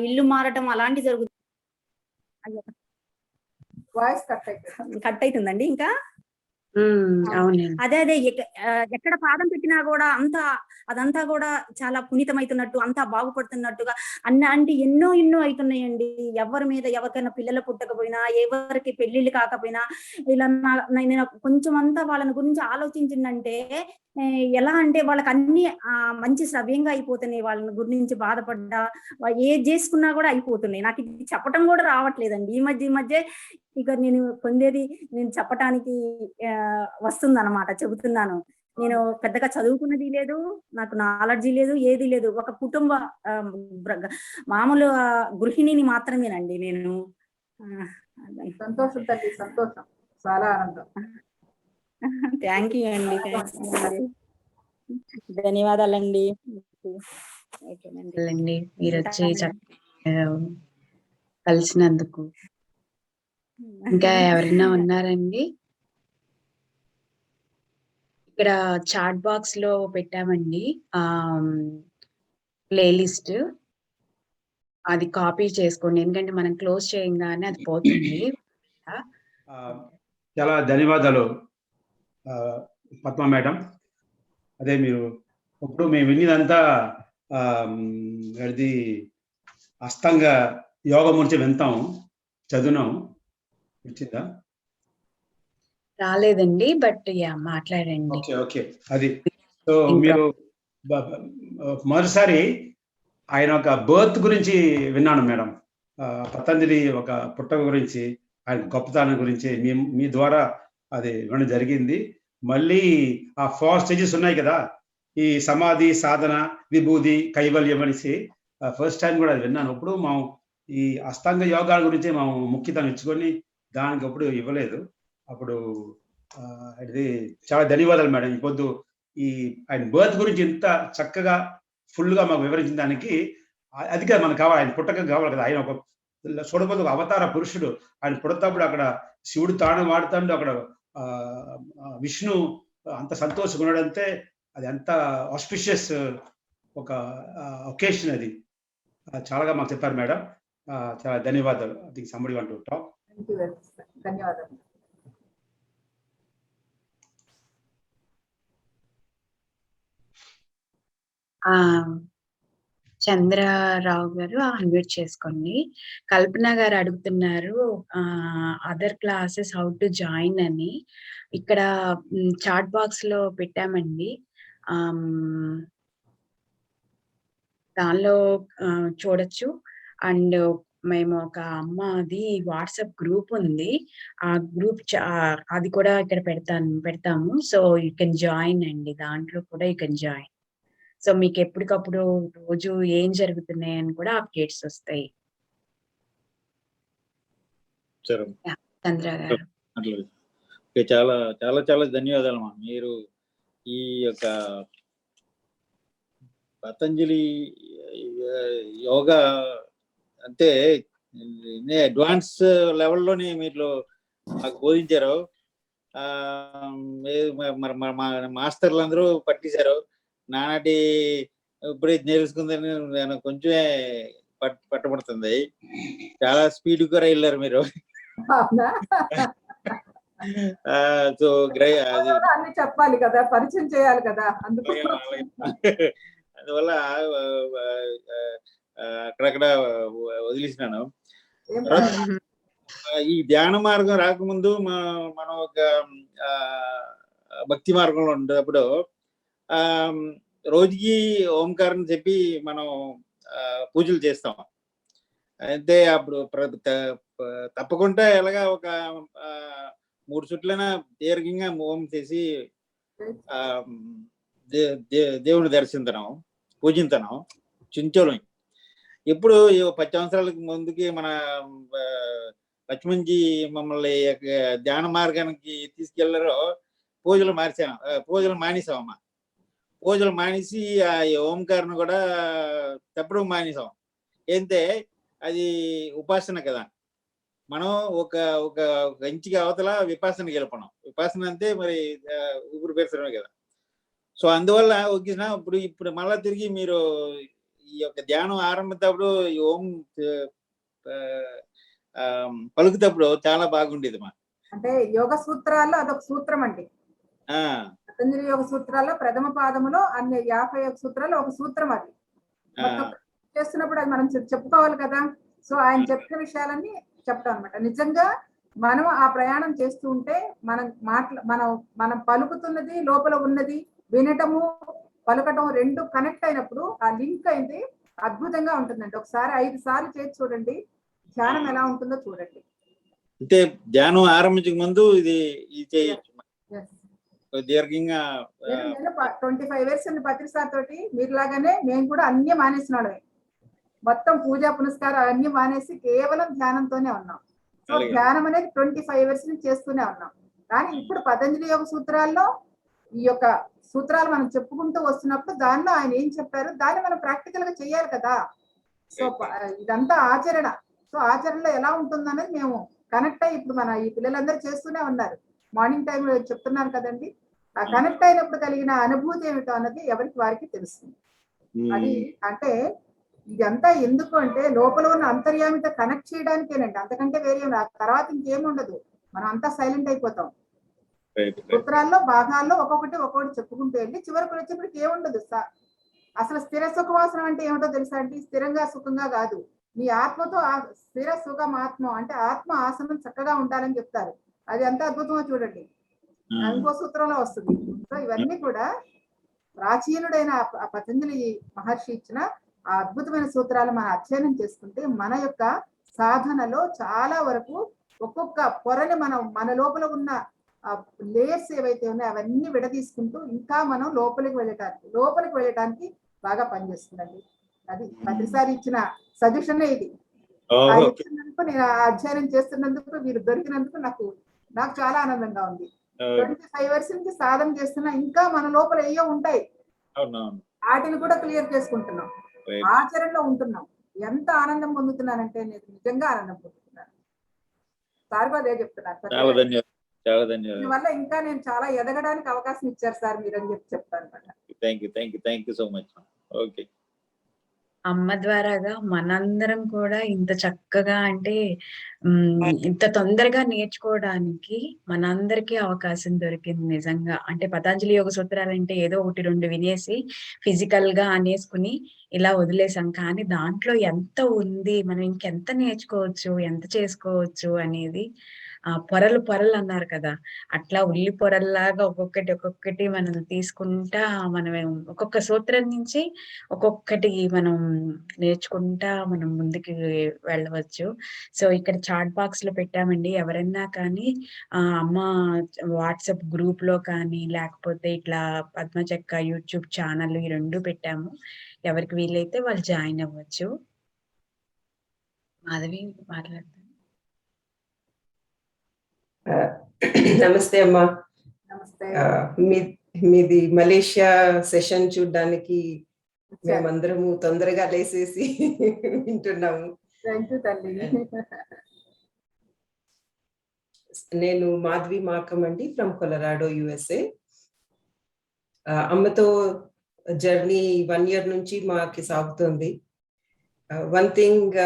ఇల్లు మారటం అలాంటి జరుగుతుంది. వాయిస్ కట్ అవుతుందండి ఇంకా. అవునండి. అదే ఎక్కడ పాదం పెట్టినా కూడా అదంతా కూడా చాలా పునీతమైతున్నట్టు, అంతా బాగుపడుతున్నట్టుగా అంటే ఎన్నో అవుతున్నాయండి. ఎవరికైనా పిల్లలు పుట్టకపోయినా, ఎవరికి పెళ్లిళ్ళు కాకపోయినా, ఇలా నేను కొంచెం అంతా వాళ్ళని గురించి ఆలోచించిందంటే ఎలా అంటే వాళ్ళకి అన్ని మంచి సవ్యంగా అయిపోతున్నాయి. వాళ్ళని గురించి బాధపడ్డా ఏది చేసుకున్నా కూడా అయిపోతున్నాయి. నాకు ఇది చెప్పటం కూడా రావట్లేదండి. ఈ మధ్య ఇక నేను పొందేది నేను చెప్పటానికి వస్తుందన్నమాట, చెబుతున్నాను. నేను పెద్దగా చదువుకున్నది లేదు, నాకు నాలెడ్జీ లేదు, ఏది లేదు. ఒక కుటుంబ మామూలు గృహిణిని మాత్రమేనండి నేను. సంతోషం తల్లి, సంతోషం, చాలా ఆనందం. థ్యాంక్ యూ అండి. ధన్యవాదాలండి. మీరు వచ్చి కలిసినందుకు. ఇంకా ఎవరైనా ఉన్నారండి? ఇక్కడ చాట్ బాక్స్ లో పెట్టామండి ప్లేలిస్ట్, అది కాపీ చేసుకోండి. ఎందుకంటే మనం క్లోజ్ చేయంగానే అది పోతుంది. చాలా ధన్యవాదాలు పద్మ మేడం. అదే మీరు ఇప్పుడు మేము విన్నదంతా అది అస్తంగ యోగం గురించి వింటాము, చదువునాము. వచ్చిందా? రాలేదండి, బట్ మాట్లాడండి. ఓకే. అది సో మీరు మొదటిసారి ఆయన ఒక బర్త్ గురించి విన్నాను మేడం. పతంజలి ఒక పుట్టక గురించి ఆయన గొప్పతనం గురించి మీ ద్వారా అది ఇవ్వడం జరిగింది. మళ్ళీ ఆ 4 స్టేజెస్ ఉన్నాయి కదా, ఈ సమాధి, సాధన, విభూది, కైవల్యం అనేసి ఫస్ట్ టైం కూడా అది విన్నాను. ఇప్పుడు మేము ఈ అష్టాంగ యోగాల గురించి మేము ముఖ్యతనం ఇచ్చుకొని దానికి అప్పుడు ఇవ్వలేదు. అప్పుడు ఇది చాలా ధన్యవాదాలు మేడం. ఈ పొద్దు ఈ ఆయన బర్త్ గురించి ఇంత చక్కగా ఫుల్గా మాకు వివరించిన దానికి అది కదా మనకు కావాలి. ఆయన పుట్టక కావాలి కదా. ఆయన ఒక చూడబోదు ఒక అవతార పురుషుడు. ఆయన పుడతప్పుడు అక్కడ శివుడు తాను వాడుతాడు, అక్కడ విష్ణు అంత సంతోషంగా ఉన్నాడంటే అది ఎంత ఆస్పిషియస్ ఒక ఒకేషన్ అది. చాలాగా మాకు చెప్పారు మేడం. చాలా ధన్యవాదాలు. దీనికి సంబడి అంటూ టాక్. ధన్యవాదాలు. చంద్రరావు గారు అన్మ్యూట్ చేసుకోండి. కల్పన గారు అడుగుతున్నారు other classes how to join అని. ఇక్కడ చాట్ బాక్స్ లో పెట్టామండి. దానిలో చూడొచ్చు. అండ్ మేము ఒక అమ్మది వాట్సాప్ గ్రూప్ ఉంది. ఆ గ్రూప్ అది కూడా ఇక్కడ పెడతాము. సో యూ కెన్ జాయిన్ అండి. దాంట్లో కూడా యూ కెన్ జాయిన్. సో మీకు ఎప్పటికప్పుడు రోజు ఏం జరుగుతున్నాయని కూడా అప్డేట్స్ వస్తాయి. చంద్ర గారు చాలా చాలా చాలా ధన్యవాదాలు అమ్మా. మీరు ఈ యొక్క పతంజలి యోగా అంటే అడ్వాన్స్ లెవెల్లోనే మీరు మాకు బోధించారు. మరి మాస్టర్లు అందరూ పట్టేశారు. నానాటి ఇప్పుడే నేర్చుకుందని నేను కొంచెమే పట్టబడుతుంది. చాలా స్పీడ్ కూడా వెళ్ళారు మీరు. సో అన్ని చెప్పాలి కదా, పరిచయం చేయాలి కదా. అందువల్ల అక్కడక్కడ వదిలేసినాను. ఈ ధ్యాన మార్గం రాకముందు మనం ఒక భక్తి మార్గంలో ఉండేటప్పుడు రోజుకి ఓంకారం చెప్పి మనం పూజలు చేస్తాం. అయితే అప్పుడు తప్పకుండా ఎలాగా ఒక 3 చుట్లైనా దీర్ఘంగా ఓం చేసి దేవుని దర్శించడం, పూజించడం చించోళం. ఇప్పుడు 10 సంవత్సరాలకు ముందుకి మన లక్ష్మణ్జీ మమ్మల్ని ధ్యాన మార్గానికి తీసుకెళ్లారో పూజలు మానేసామమ్మా. పూజలు మానేసి ఆ ఓంకారం కూడా తప్పడం మానేసాం. ఏంటంటే అది ఉపాసన కదా. మనం ఒక ఇంచికి అవతల విపాసనకి వెళ్ళిపోవడం. విపాసన అంటే మరి ఊపిరి పీల్చడమే కదా. సో అందువల్ల ఒకేసిన ఇప్పుడు మళ్ళా తిరిగి మీరు ఈ యొక్క ధ్యానం ఆరంభించేటప్పుడు ఈ ఓం పలుకుతప్పుడు చాలా బాగుండేది మా. అంటే యోగ సూత్రాల్లో అదొక సూత్రం అండి. పతంజలి యోగ సూత్రాల్లో ప్రథమ పాదములో అన్ని 51 సూత్రాలు ఒక సూత్రం. అది చేస్తున్నప్పుడు అది మనం చెప్పుకోవాలి కదా. సో ఆయన చెప్పిన విషయాలన్నీ చెప్తాం అనమాట. నిజంగా మనం ఆ ప్రయాణం చేస్తూ ఉంటే మనం పలుకుతున్నది, లోపల ఉన్నది వినటము, పలకటం రెండు కనెక్ట్ అయినప్పుడు ఆ లింక్ అయితే అద్భుతంగా ఉంటుందండి. ఒకసారి 5 సార్లు చేసి చూడండి, ధ్యానం ఎలా ఉంటుందో చూడండి. అంటే ధ్యానం ఆరంభించక ముందు ఇది చేయొచ్చు దీర్ఘంగా. 25 ఇయర్స్ పత్రిసార్ తోటి మీరులాగానే మేము కూడా అన్ని మానేసిన వాళ్ళమే. మొత్తం పూజా పునస్కారం అన్ని మానేసి కేవలం ధ్యానంతోనే ఉన్నాం. సో ధ్యానం అనేది 25 ఇయర్స్ నుంచి చేస్తూనే ఉన్నాం. కానీ ఇప్పుడు పతంజలి యోగ సూత్రాల్లో ఈ యొక్క సూత్రాలు మనం చెప్పుకుంటూ వస్తున్నప్పుడు దానిలో ఆయన ఏం చెప్పారు దాన్ని మనం ప్రాక్టికల్ గా చేయాలి కదా. సో ఇదంతా ఆచరణ. సో ఆచరణలో ఎలా ఉంటుందనేది మేము కనెక్ట్ అయ్యి ఇప్పుడు మన ఈ పిల్లలందరూ చేస్తూనే ఉన్నారు. మార్నింగ్ టైంలో చెప్తున్నారు కదండి. ఆ కనెక్ట్ అయినప్పుడు కలిగిన అనుభూతి ఏమిటో అన్నది ఎవరికి వారికి తెలుస్తుంది. అది అంటే ఇదంతా ఎందుకు అంటే లోపల ఉన్న అంతర్యామితో కనెక్ట్ చేయడానికేనండి. అంతకంటే వేరే తర్వాత ఇంకేముండదు. మనం అంతా సైలెంట్ అయిపోతాం. సూత్రాల్లో భాగాల్లో ఒక్కొక్కటి చెప్పుకుంటూ వెళ్ళి చివరికి వచ్చేప్పటికి ఏముండదు. అసలు స్థిర సుఖవాసనం అంటే ఏమిటో తెలుసా అండి? స్థిరంగా సుఖంగా కాదు, మీ ఆత్మతో స్థిర సుఖం ఆత్మ అంటే ఆత్మ ఆసనం చక్కగా ఉండాలని చెప్తారు. అది ఎంత అద్భుతమో చూడండి. ఇంకో సూత్రంలో వస్తుంది. సో ఇవన్నీ కూడా ప్రాచీనుడైన పతంజలి మహర్షి ఇచ్చిన ఆ అద్భుతమైన సూత్రాలు మనం అధ్యయనం చేసుకుంటే మన యొక్క సాధనలో చాలా వరకు ఒక్కొక్క పొరని మనం మన లోపల ఉన్న లేయర్స్ ఏవైతే ఉన్నాయో అవన్నీ విడదీసుకుంటూ ఇంకా మనం లోపలికి వెళ్ళటానికి బాగా పనిచేస్తుందండి. అది ప్రతిసారి ఇచ్చిన సజెషన్ ఇది. ఇచ్చినందుకు నేను అధ్యయనం చేస్తున్నందుకు మీరు దొరికినందుకు నాకు చాలా ఆనందంగా ఉంది. 25 ఇయర్స్ నుంచి సాధన చేస్తున్నా, ఇంకా మన లోపల ఏయో ఉంటాయి, వాటిని కూడా క్లియర్ చేసుకుంటున్నాం, ఆచరణలో ఉంటున్నాం. ఎంత ఆనందం పొందుతున్నానంటే నేను నిజంగా ఆనందం పొందుతున్నాను. సార్ అదే చెప్తున్నారు. దీనివల్ల ఇంకా నేను చాలా ఎదగడానికి అవకాశం ఇచ్చారు సార్ మీరు అని చెప్తాను. Thank you so much. Okay, అమ్మ ద్వారాగా మనందరం కూడా ఇంత చక్కగా అంటే ఇంత తొందరగా నేర్చుకోవడానికి మనందరికీ అవకాశం దొరికింది నిజంగా. అంటే పతంజలి యోగ సూత్రాలు అంటే ఏదో 1-2 వినేసి ఫిజికల్ గా అనేసుకుని ఇలా వదిలేసాం. కానీ దాంట్లో ఎంత ఉంది, మనం ఇంకెంత నేర్చుకోవచ్చు, ఎంత చేసుకోవచ్చు అనేది పొరలు అన్నారు కదా, అట్లా ఉల్లి పొరల్లాగా ఒక్కొక్కటి మనం తీసుకుంటా, మనం ఒక్కొక్క సూత్రం నుంచి ఒక్కొక్కటి మనం నేర్చుకుంటా మనం ముందుకి వెళ్ళవచ్చు. సో ఇక్కడ చాట్ బాక్స్ లో పెట్టామండి. ఎవరైనా కానీ అమ్మ వాట్సాప్ గ్రూప్ లో కానీ, లేకపోతే ఇట్లా పద్మచక్క యూట్యూబ్ ఛానల్, ఈ 2 పెట్టాము. ఎవరికి వీలైతే వాళ్ళు జాయిన్ అవ్వచ్చు. మాధవి మాట్లాడతాను. నమస్తే అమ్మా. నమస్తే. మీది మలేషియా సెషన్ చూడడానికి మేమందరము తొందరగా లేసేసి వింటున్నాము. నేను మాధవి మాకం అండి, ఫ్రమ్ కొలరాడో, USA. అమ్మతో జర్నీ 1 year నుంచి మాకి సాగుతుంది. One thing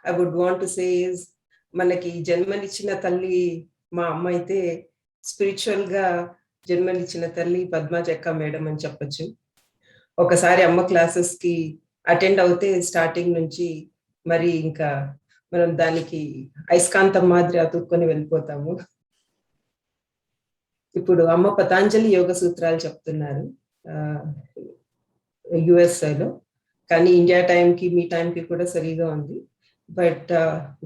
I would want to say is, మనకి జన్మనిచ్చిన తల్లి మా అమ్మ అయితే స్పిరిచువల్ గా జన్మనిచ్చిన తల్లి పద్మచక్క మేడం అని చెప్పొచ్చు. ఒకసారి అమ్మ క్లాసెస్ కి అటెండ్ అవుతే స్టార్టింగ్ నుంచి మరి ఇంకా మనం దానికి అయస్కాంతం మాదిరి అతుక్కొని వెళ్ళిపోతాము. ఇప్పుడు అమ్మ పతంజలి యోగ సూత్రాలు చెప్తున్నారు USA లో, కానీ ఇండియా టైంకి మీ టైంకి కూడా సరిగా ఉంది. But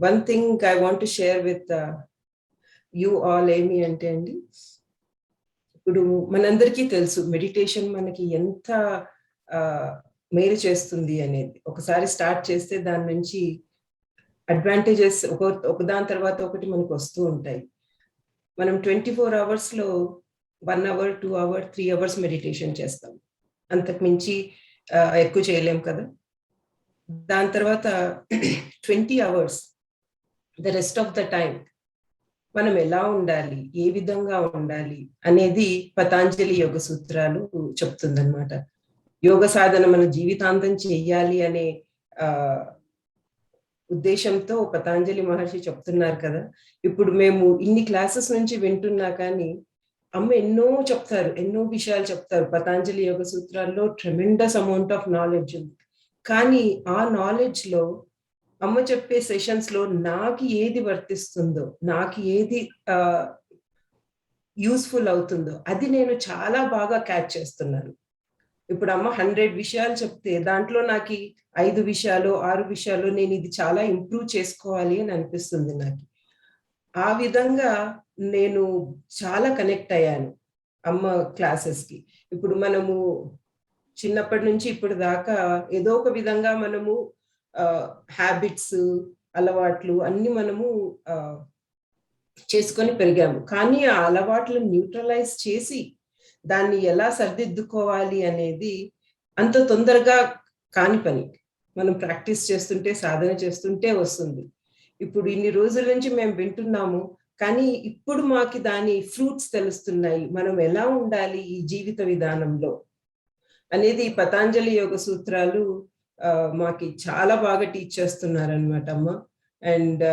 one thing I want to share with you all ఏమి అంటే అండి, ఇప్పుడు మనందరికీ తెలుసు మెడిటేషన్ మనకి ఎంత మేలు చేస్తుంది అనేది. ఒకసారి స్టార్ట్ చేస్తే దాని నుంచి అడ్వాంటేజెస్ ఒకదాని తర్వాత ఒకటి మనకు వస్తూ ఉంటాయి. మనం 24 hours లో 1 hour, 2 hour, 3 hours మెడిటేషన్ చేస్తాం. అంతకు మించి ఎక్కువ చేయలేం కదా. దాని తర్వాత 20 hours the rest of the time మనం ఎలా ఉండాలి, ఏ విధంగా ఉండాలి అనేది పతంజలి యోగ సూత్రాలు చెప్తుందన్నమాట. యోగ సాధన మన జీవితాంతం చెయ్యాలి అనే ఉద్దేశంతో పతంజలి మహర్షి చెప్తున్నారు కదా. ఇప్పుడు మేము ఇన్ని క్లాసెస్ నుంచి వింటున్నా కానీ అమ్మ ఎన్నో చెప్తారు, ఎన్నో విషయాలు చెప్తారు. పతంజలి యోగ సూత్రాల్లో ట్రెమెండస్ అమౌంట్ ఆఫ్ నాలెడ్జ్ ఉంది. కానీ ఆ నాలెడ్జ్ లో అమ్మ చెప్పే సెషన్స్ లో నాకు ఏది వర్తిస్తుందో, నాకు ఏది యూస్ఫుల్ అవుతుందో అది నేను చాలా బాగా క్యాచ్ చేస్తున్నాను. ఇప్పుడు అమ్మ 100 విషయాలు చెప్తే దాంట్లో నాకు 5 విషయాలు 6 విషయాలు నేను ఇది చాలా ఇంప్రూవ్ చేసుకోవాలి అని అనిపిస్తుంది నాకు. ఆ విధంగా నేను చాలా కనెక్ట్ అయ్యాను అమ్మ క్లాసెస్ కి. ఇప్పుడు మనము చిన్నప్పటి నుంచి ఇప్పుడు దాకా ఏదో ఒక విధంగా మనము హ్యాబిట్స్, అలవాట్లు అన్ని మనము చేసుకొని పెరిగాము. కానీ ఆ అలవాట్లను న్యూట్రలైజ్ చేసి దాన్ని ఎలా సరిదిద్దుకోవాలి అనేది అంత తొందరగా కాని పని. మనం ప్రాక్టీస్ చేస్తుంటే, సాధన చేస్తుంటే వస్తుంది. ఇప్పుడు ఇన్ని రోజుల నుంచి మేము వింటున్నాము, కానీ ఇప్పుడు మాకు దాని ఫ్రూట్స్ తెలుస్తున్నాయి. మనం ఎలా ఉండాలి ఈ జీవిత విధానంలో అనేది పతంజలి యోగ సూత్రాలు మాకి చాలా బాగా టీచ్ చేస్తున్నారనమాట అమ్మ. అండ్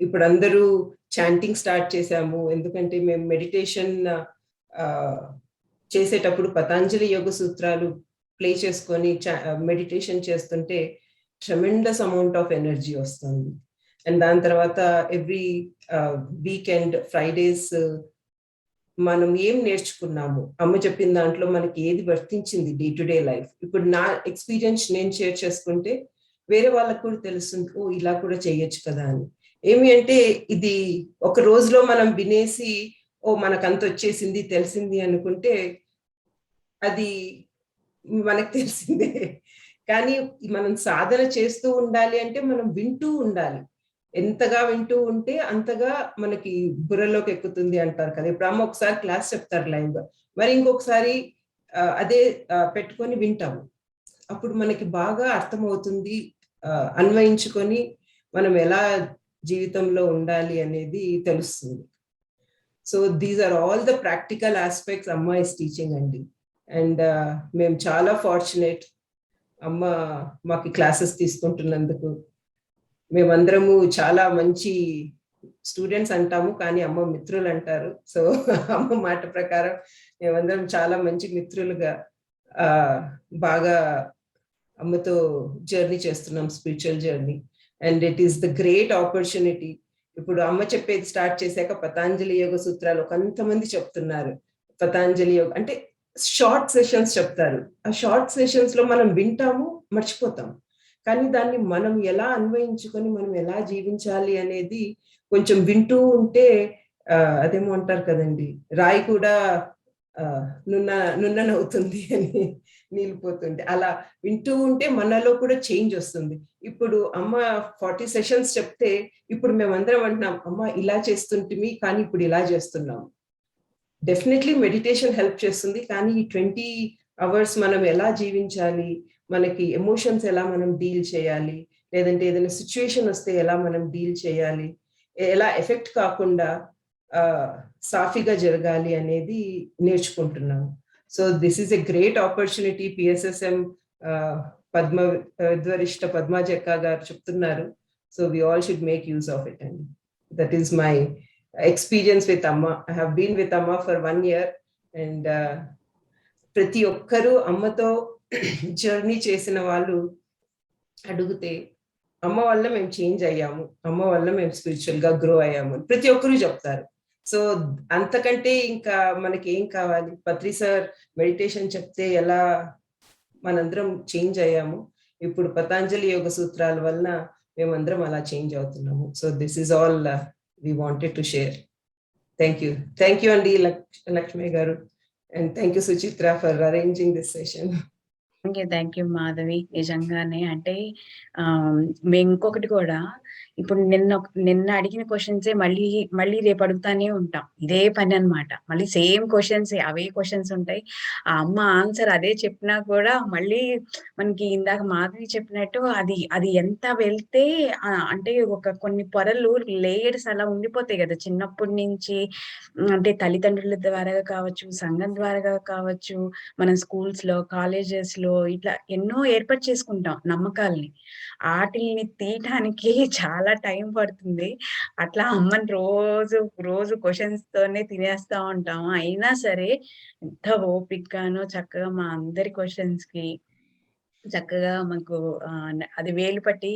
ఇప్పుడు అందరూ చాంటింగ్ స్టార్ట్ చేశాము, ఎందుకంటే మేము మెడిటేషన్ చేసేటప్పుడు పతంజలి యోగ సూత్రాలు ప్లే చేసుకొని మెడిటేషన్ చేస్తుంటే ట్రెమెండస్ అమౌంట్ ఆఫ్ ఎనర్జీ వస్తుంది. అండ్ దాని తర్వాత ఎవ్రీ వీకెండ్ ఫ్రైడేస్ మనం ఏం నేర్చుకున్నాము, అమ్మ చెప్పిన దాంట్లో మనకి ఏది వర్తించింది డే టు డే లైఫ్. ఇప్పుడు నా ఎక్స్పీరియన్స్ నేను షేర్ చేసుకుంటే, వేరే వాళ్ళకు కూడా తెలుస్తుంది, ఓ ఇలా కూడా చేయొచ్చు కదా అని. ఏమి అంటే ఇది ఒక రోజులో మనం వినేసి ఓ మనకు అంత వచ్చేసింది తెలిసింది అనుకుంటే అది మనకు తెలిసిందే. కానీ మనం సాధన చేస్తూ ఉండాలి అంటే మనం వింటూ ఉండాలి. ఎంతగా వింటూ ఉంటే అంతగా మనకి బుర్రలోకి ఎక్కుతుంది అంటారు కదా. ఇప్పుడు అమ్మ ఒకసారి క్లాస్ చెప్తారు లైవ్ గా, మరి ఇంకొకసారి అదే పెట్టుకొని వింటాము. అప్పుడు మనకి బాగా అర్థమవుతుంది, అన్వయించుకొని మనం ఎలా జీవితంలో ఉండాలి అనేది తెలుస్తుంది. So these are all the practical aspects అమ్మ ఇస్ టీచింగ్ అండి. అండ్ మేము చాలా ఫార్చునేట్ అమ్మ మాకు క్లాసెస్ తీసుకుంటున్నందుకు. మేమందరము చాలా మంచి స్టూడెంట్స్ అంటాము, కానీ అమ్మ మిత్రులు అంటారు. సో అమ్మ మాట ప్రకారం మేమందరం చాలా మంచి మిత్రులుగా బాగా అమ్మతో జర్నీ చేస్తున్నాం, spiritual journey. And it is the great opportunity. ఇప్పుడు అమ్మ చెప్పేది స్టార్ట్ చేశాక పతాంజలి యోగ సూత్రాలు కొంతమంది చెప్తున్నారు. పతాంజలి యోగ అంటే షార్ట్ సెషన్స్ చెప్తారు. ఆ షార్ట్ సెషన్స్ లో మనం వింటాము, మర్చిపోతాం. కానీ దాన్ని మనం ఎలా అన్వయించుకొని మనం ఎలా జీవించాలి అనేది కొంచెం వింటూ ఉంటే అదేమో అంటారు కదండి, రాయి కూడా నున్ననవుతుంది అని నీలిపోతుంది. అలా వింటూ ఉంటే మనలో కూడా చేంజ్ వస్తుంది. ఇప్పుడు అమ్మ 40 సెషన్స్ చెప్తే ఇప్పుడు మేమందరం అంటున్నాం, అమ్మ ఇలా చేస్తుంటిమి కానీ ఇప్పుడు ఇలా చేస్తున్నాం. డెఫినెట్లీ మెడిటేషన్ హెల్ప్ చేస్తుంది, కానీ ఈ 20 అవర్స్ మనం ఎలా జీవించాలి, మనకి ఎమోషన్స్ ఎలా మనం డీల్ చేయాలి, లేదంటే ఏదైనా సిచ్యువేషన్ వస్తే ఎలా మనం డీల్ చేయాలి, ఎలా ఎఫెక్ట్ కాకుండా సాఫీగా జరగాలి అనేది నేర్చుకుంటున్నాము. So this is a great opportunity. PSSM విద్వరిష్ట పద్మాజక్క గారు చెప్తున్నారు. So we all should make use of it అండి. That is my experience with Amma. I have been with Amma for 1 year and ప్రతి ఒక్కరూ అమ్మతో జర్నీ చేసిన వాళ్ళు అడిగితే అమ్మ వల్ల మేము చేంజ్ అయ్యాము, అమ్మ వల్ల మేము స్పిరిచువల్ గా గ్రో అయ్యాము ప్రతి ఒక్కరూ చెప్తారు. సో అంతకంటే ఇంకా మనకి ఏం కావాలి? పత్రి సార్ మెడిటేషన్ చెప్తే ఎలా మనందరం చేంజ్ అయ్యాము, ఇప్పుడు పతాంజలి యోగ సూత్రాల వల్ల మేమందరం అలా చేంజ్ అవుతున్నాము. So this is all we wanted to share. Thank you Andi Lakshmi garu, and thank you Suchitra for arranging this session. Thank you Madhavi. నిజంగానే అంటే మేము ఇంకొకటి కూడా, ఇప్పుడు నిన్న అడిగిన క్వశ్చన్సే మళ్ళీ రేపు అడుగుతానే ఉంటాం. ఇదే పని అన్నమాట. మళ్ళీ సేమ్ క్వశ్చన్స్, అవే క్వశ్చన్స్ ఉంటాయి. ఆ అమ్మ ఆన్సర్ అదే చెప్పినా కూడా మళ్ళీ మనకి ఇందాక మాధవి చెప్పినట్టు అది ఎంత వెళ్తే అంటే కొన్ని పొరలు లేయర్స్ అలా ఉండిపోతాయి కదా చిన్నప్పటి నుంచి. అంటే తల్లిదండ్రుల ద్వారా కావచ్చు, సంఘం ద్వారా కావచ్చు, మనం స్కూల్స్ లో, కాలేజెస్ లో ఇట్లా ఎన్నో ఏర్పాటు చేసుకుంటాం నమ్మకాల్ని. వాటిని తీయటానికి చాలా టైం పడుతుంది. అట్లా అమ్మని రోజు క్వశ్చన్స్ తోనే తినేస్తా ఉంటాము. అయినా సరే ఎంత ఓపికగానో చక్కగా మా అందరి క్వశ్చన్స్ కి చక్కగా మాకు అది వేలు పట్టి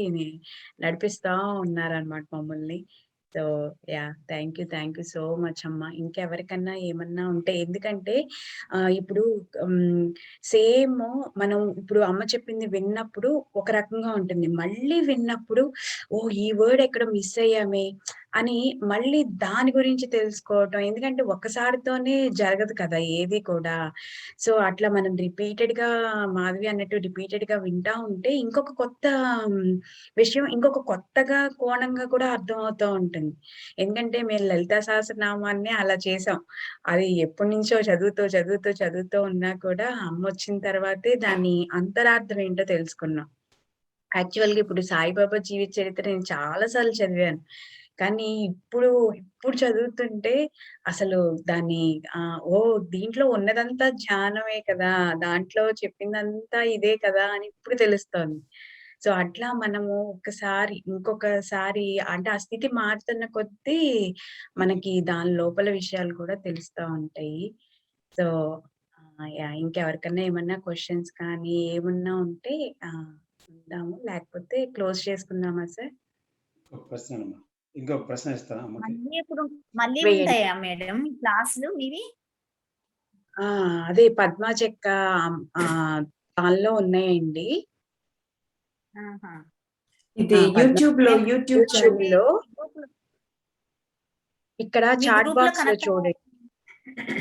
నడిపిస్తా ఉన్నారనమాట మమ్మల్ని. So thank you so much అమ్మ. ఇంకెవరికన్నా ఏమన్నా ఉంటే, ఎందుకంటే ఇప్పుడు సేమ్ మనం ఇప్పుడు అమ్మ చెప్పింది విన్నప్పుడు ఒక రకంగా ఉంటుంది, మళ్ళీ విన్నప్పుడు ఓ ఈ వర్డ్ ఎక్కడ మిస్ అయ్యామే అని మళ్ళీ దాని గురించి తెలుసుకోవటం. ఎందుకంటే ఒక్కసారితోనే జరగదు కదా ఏది కూడా. సో అట్లా మనం రిపీటెడ్ గా, మాధవి అన్నట్టు రిపీటెడ్ గా వింటా ఉంటే ఇంకొక కొత్త విషయం, ఇంకొక కొత్తగా కోణంగా కూడా అర్థం అవుతూ ఉంటుంది. ఎందుకంటే మేము లలితా సహస్రనామాన్ని అలా చేసాం. అది ఎప్పటి నుంచో చదువుతూ ఉన్నా కూడా అమ్మ వచ్చిన తర్వాతే దాని అంతరార్థం ఏంటో తెలుసుకున్నాం. యాక్చువల్గా ఇప్పుడు సాయిబాబా జీవిత చరిత్ర నేను చాలా సార్లు చదివాను, కానీ ఇప్పుడు చదువుతుంటే అసలు దాన్ని దీంట్లో ఉన్నదంతా ధ్యానమే కదా, దాంట్లో చెప్పిందంతా ఇదే కదా అని ఇప్పుడు తెలుస్తోంది. సో అట్లా మనము ఇంకొకసారి అంటే ఆ స్థితి మారుతున్న కొద్దీ మనకి దాని లోపల విషయాలు కూడా తెలుస్తూ ఉంటాయి. సో ఇంకెవరికన్నా ఏమన్నా క్వశ్చన్స్ కానీ ఏమన్నా ఉంటే ఉందాము, లేకపోతే క్లోజ్ చేసుకుందామా సార్? ఇంకొక ప్రశ్న ఇస్తాను. మళ్ళీ ఉంటాయా మేడం క్లాసులు మీవి? అదే పద్మాచెక్క దానిలో ఉన్నాయండి. ఇది యూట్యూబ్ లో యూట్యూబ్ యూట్యూబ్ ఛానల్ లో ఇక్కడ మీ చాట్ group లో బాక్స్ లో connect చూడండి.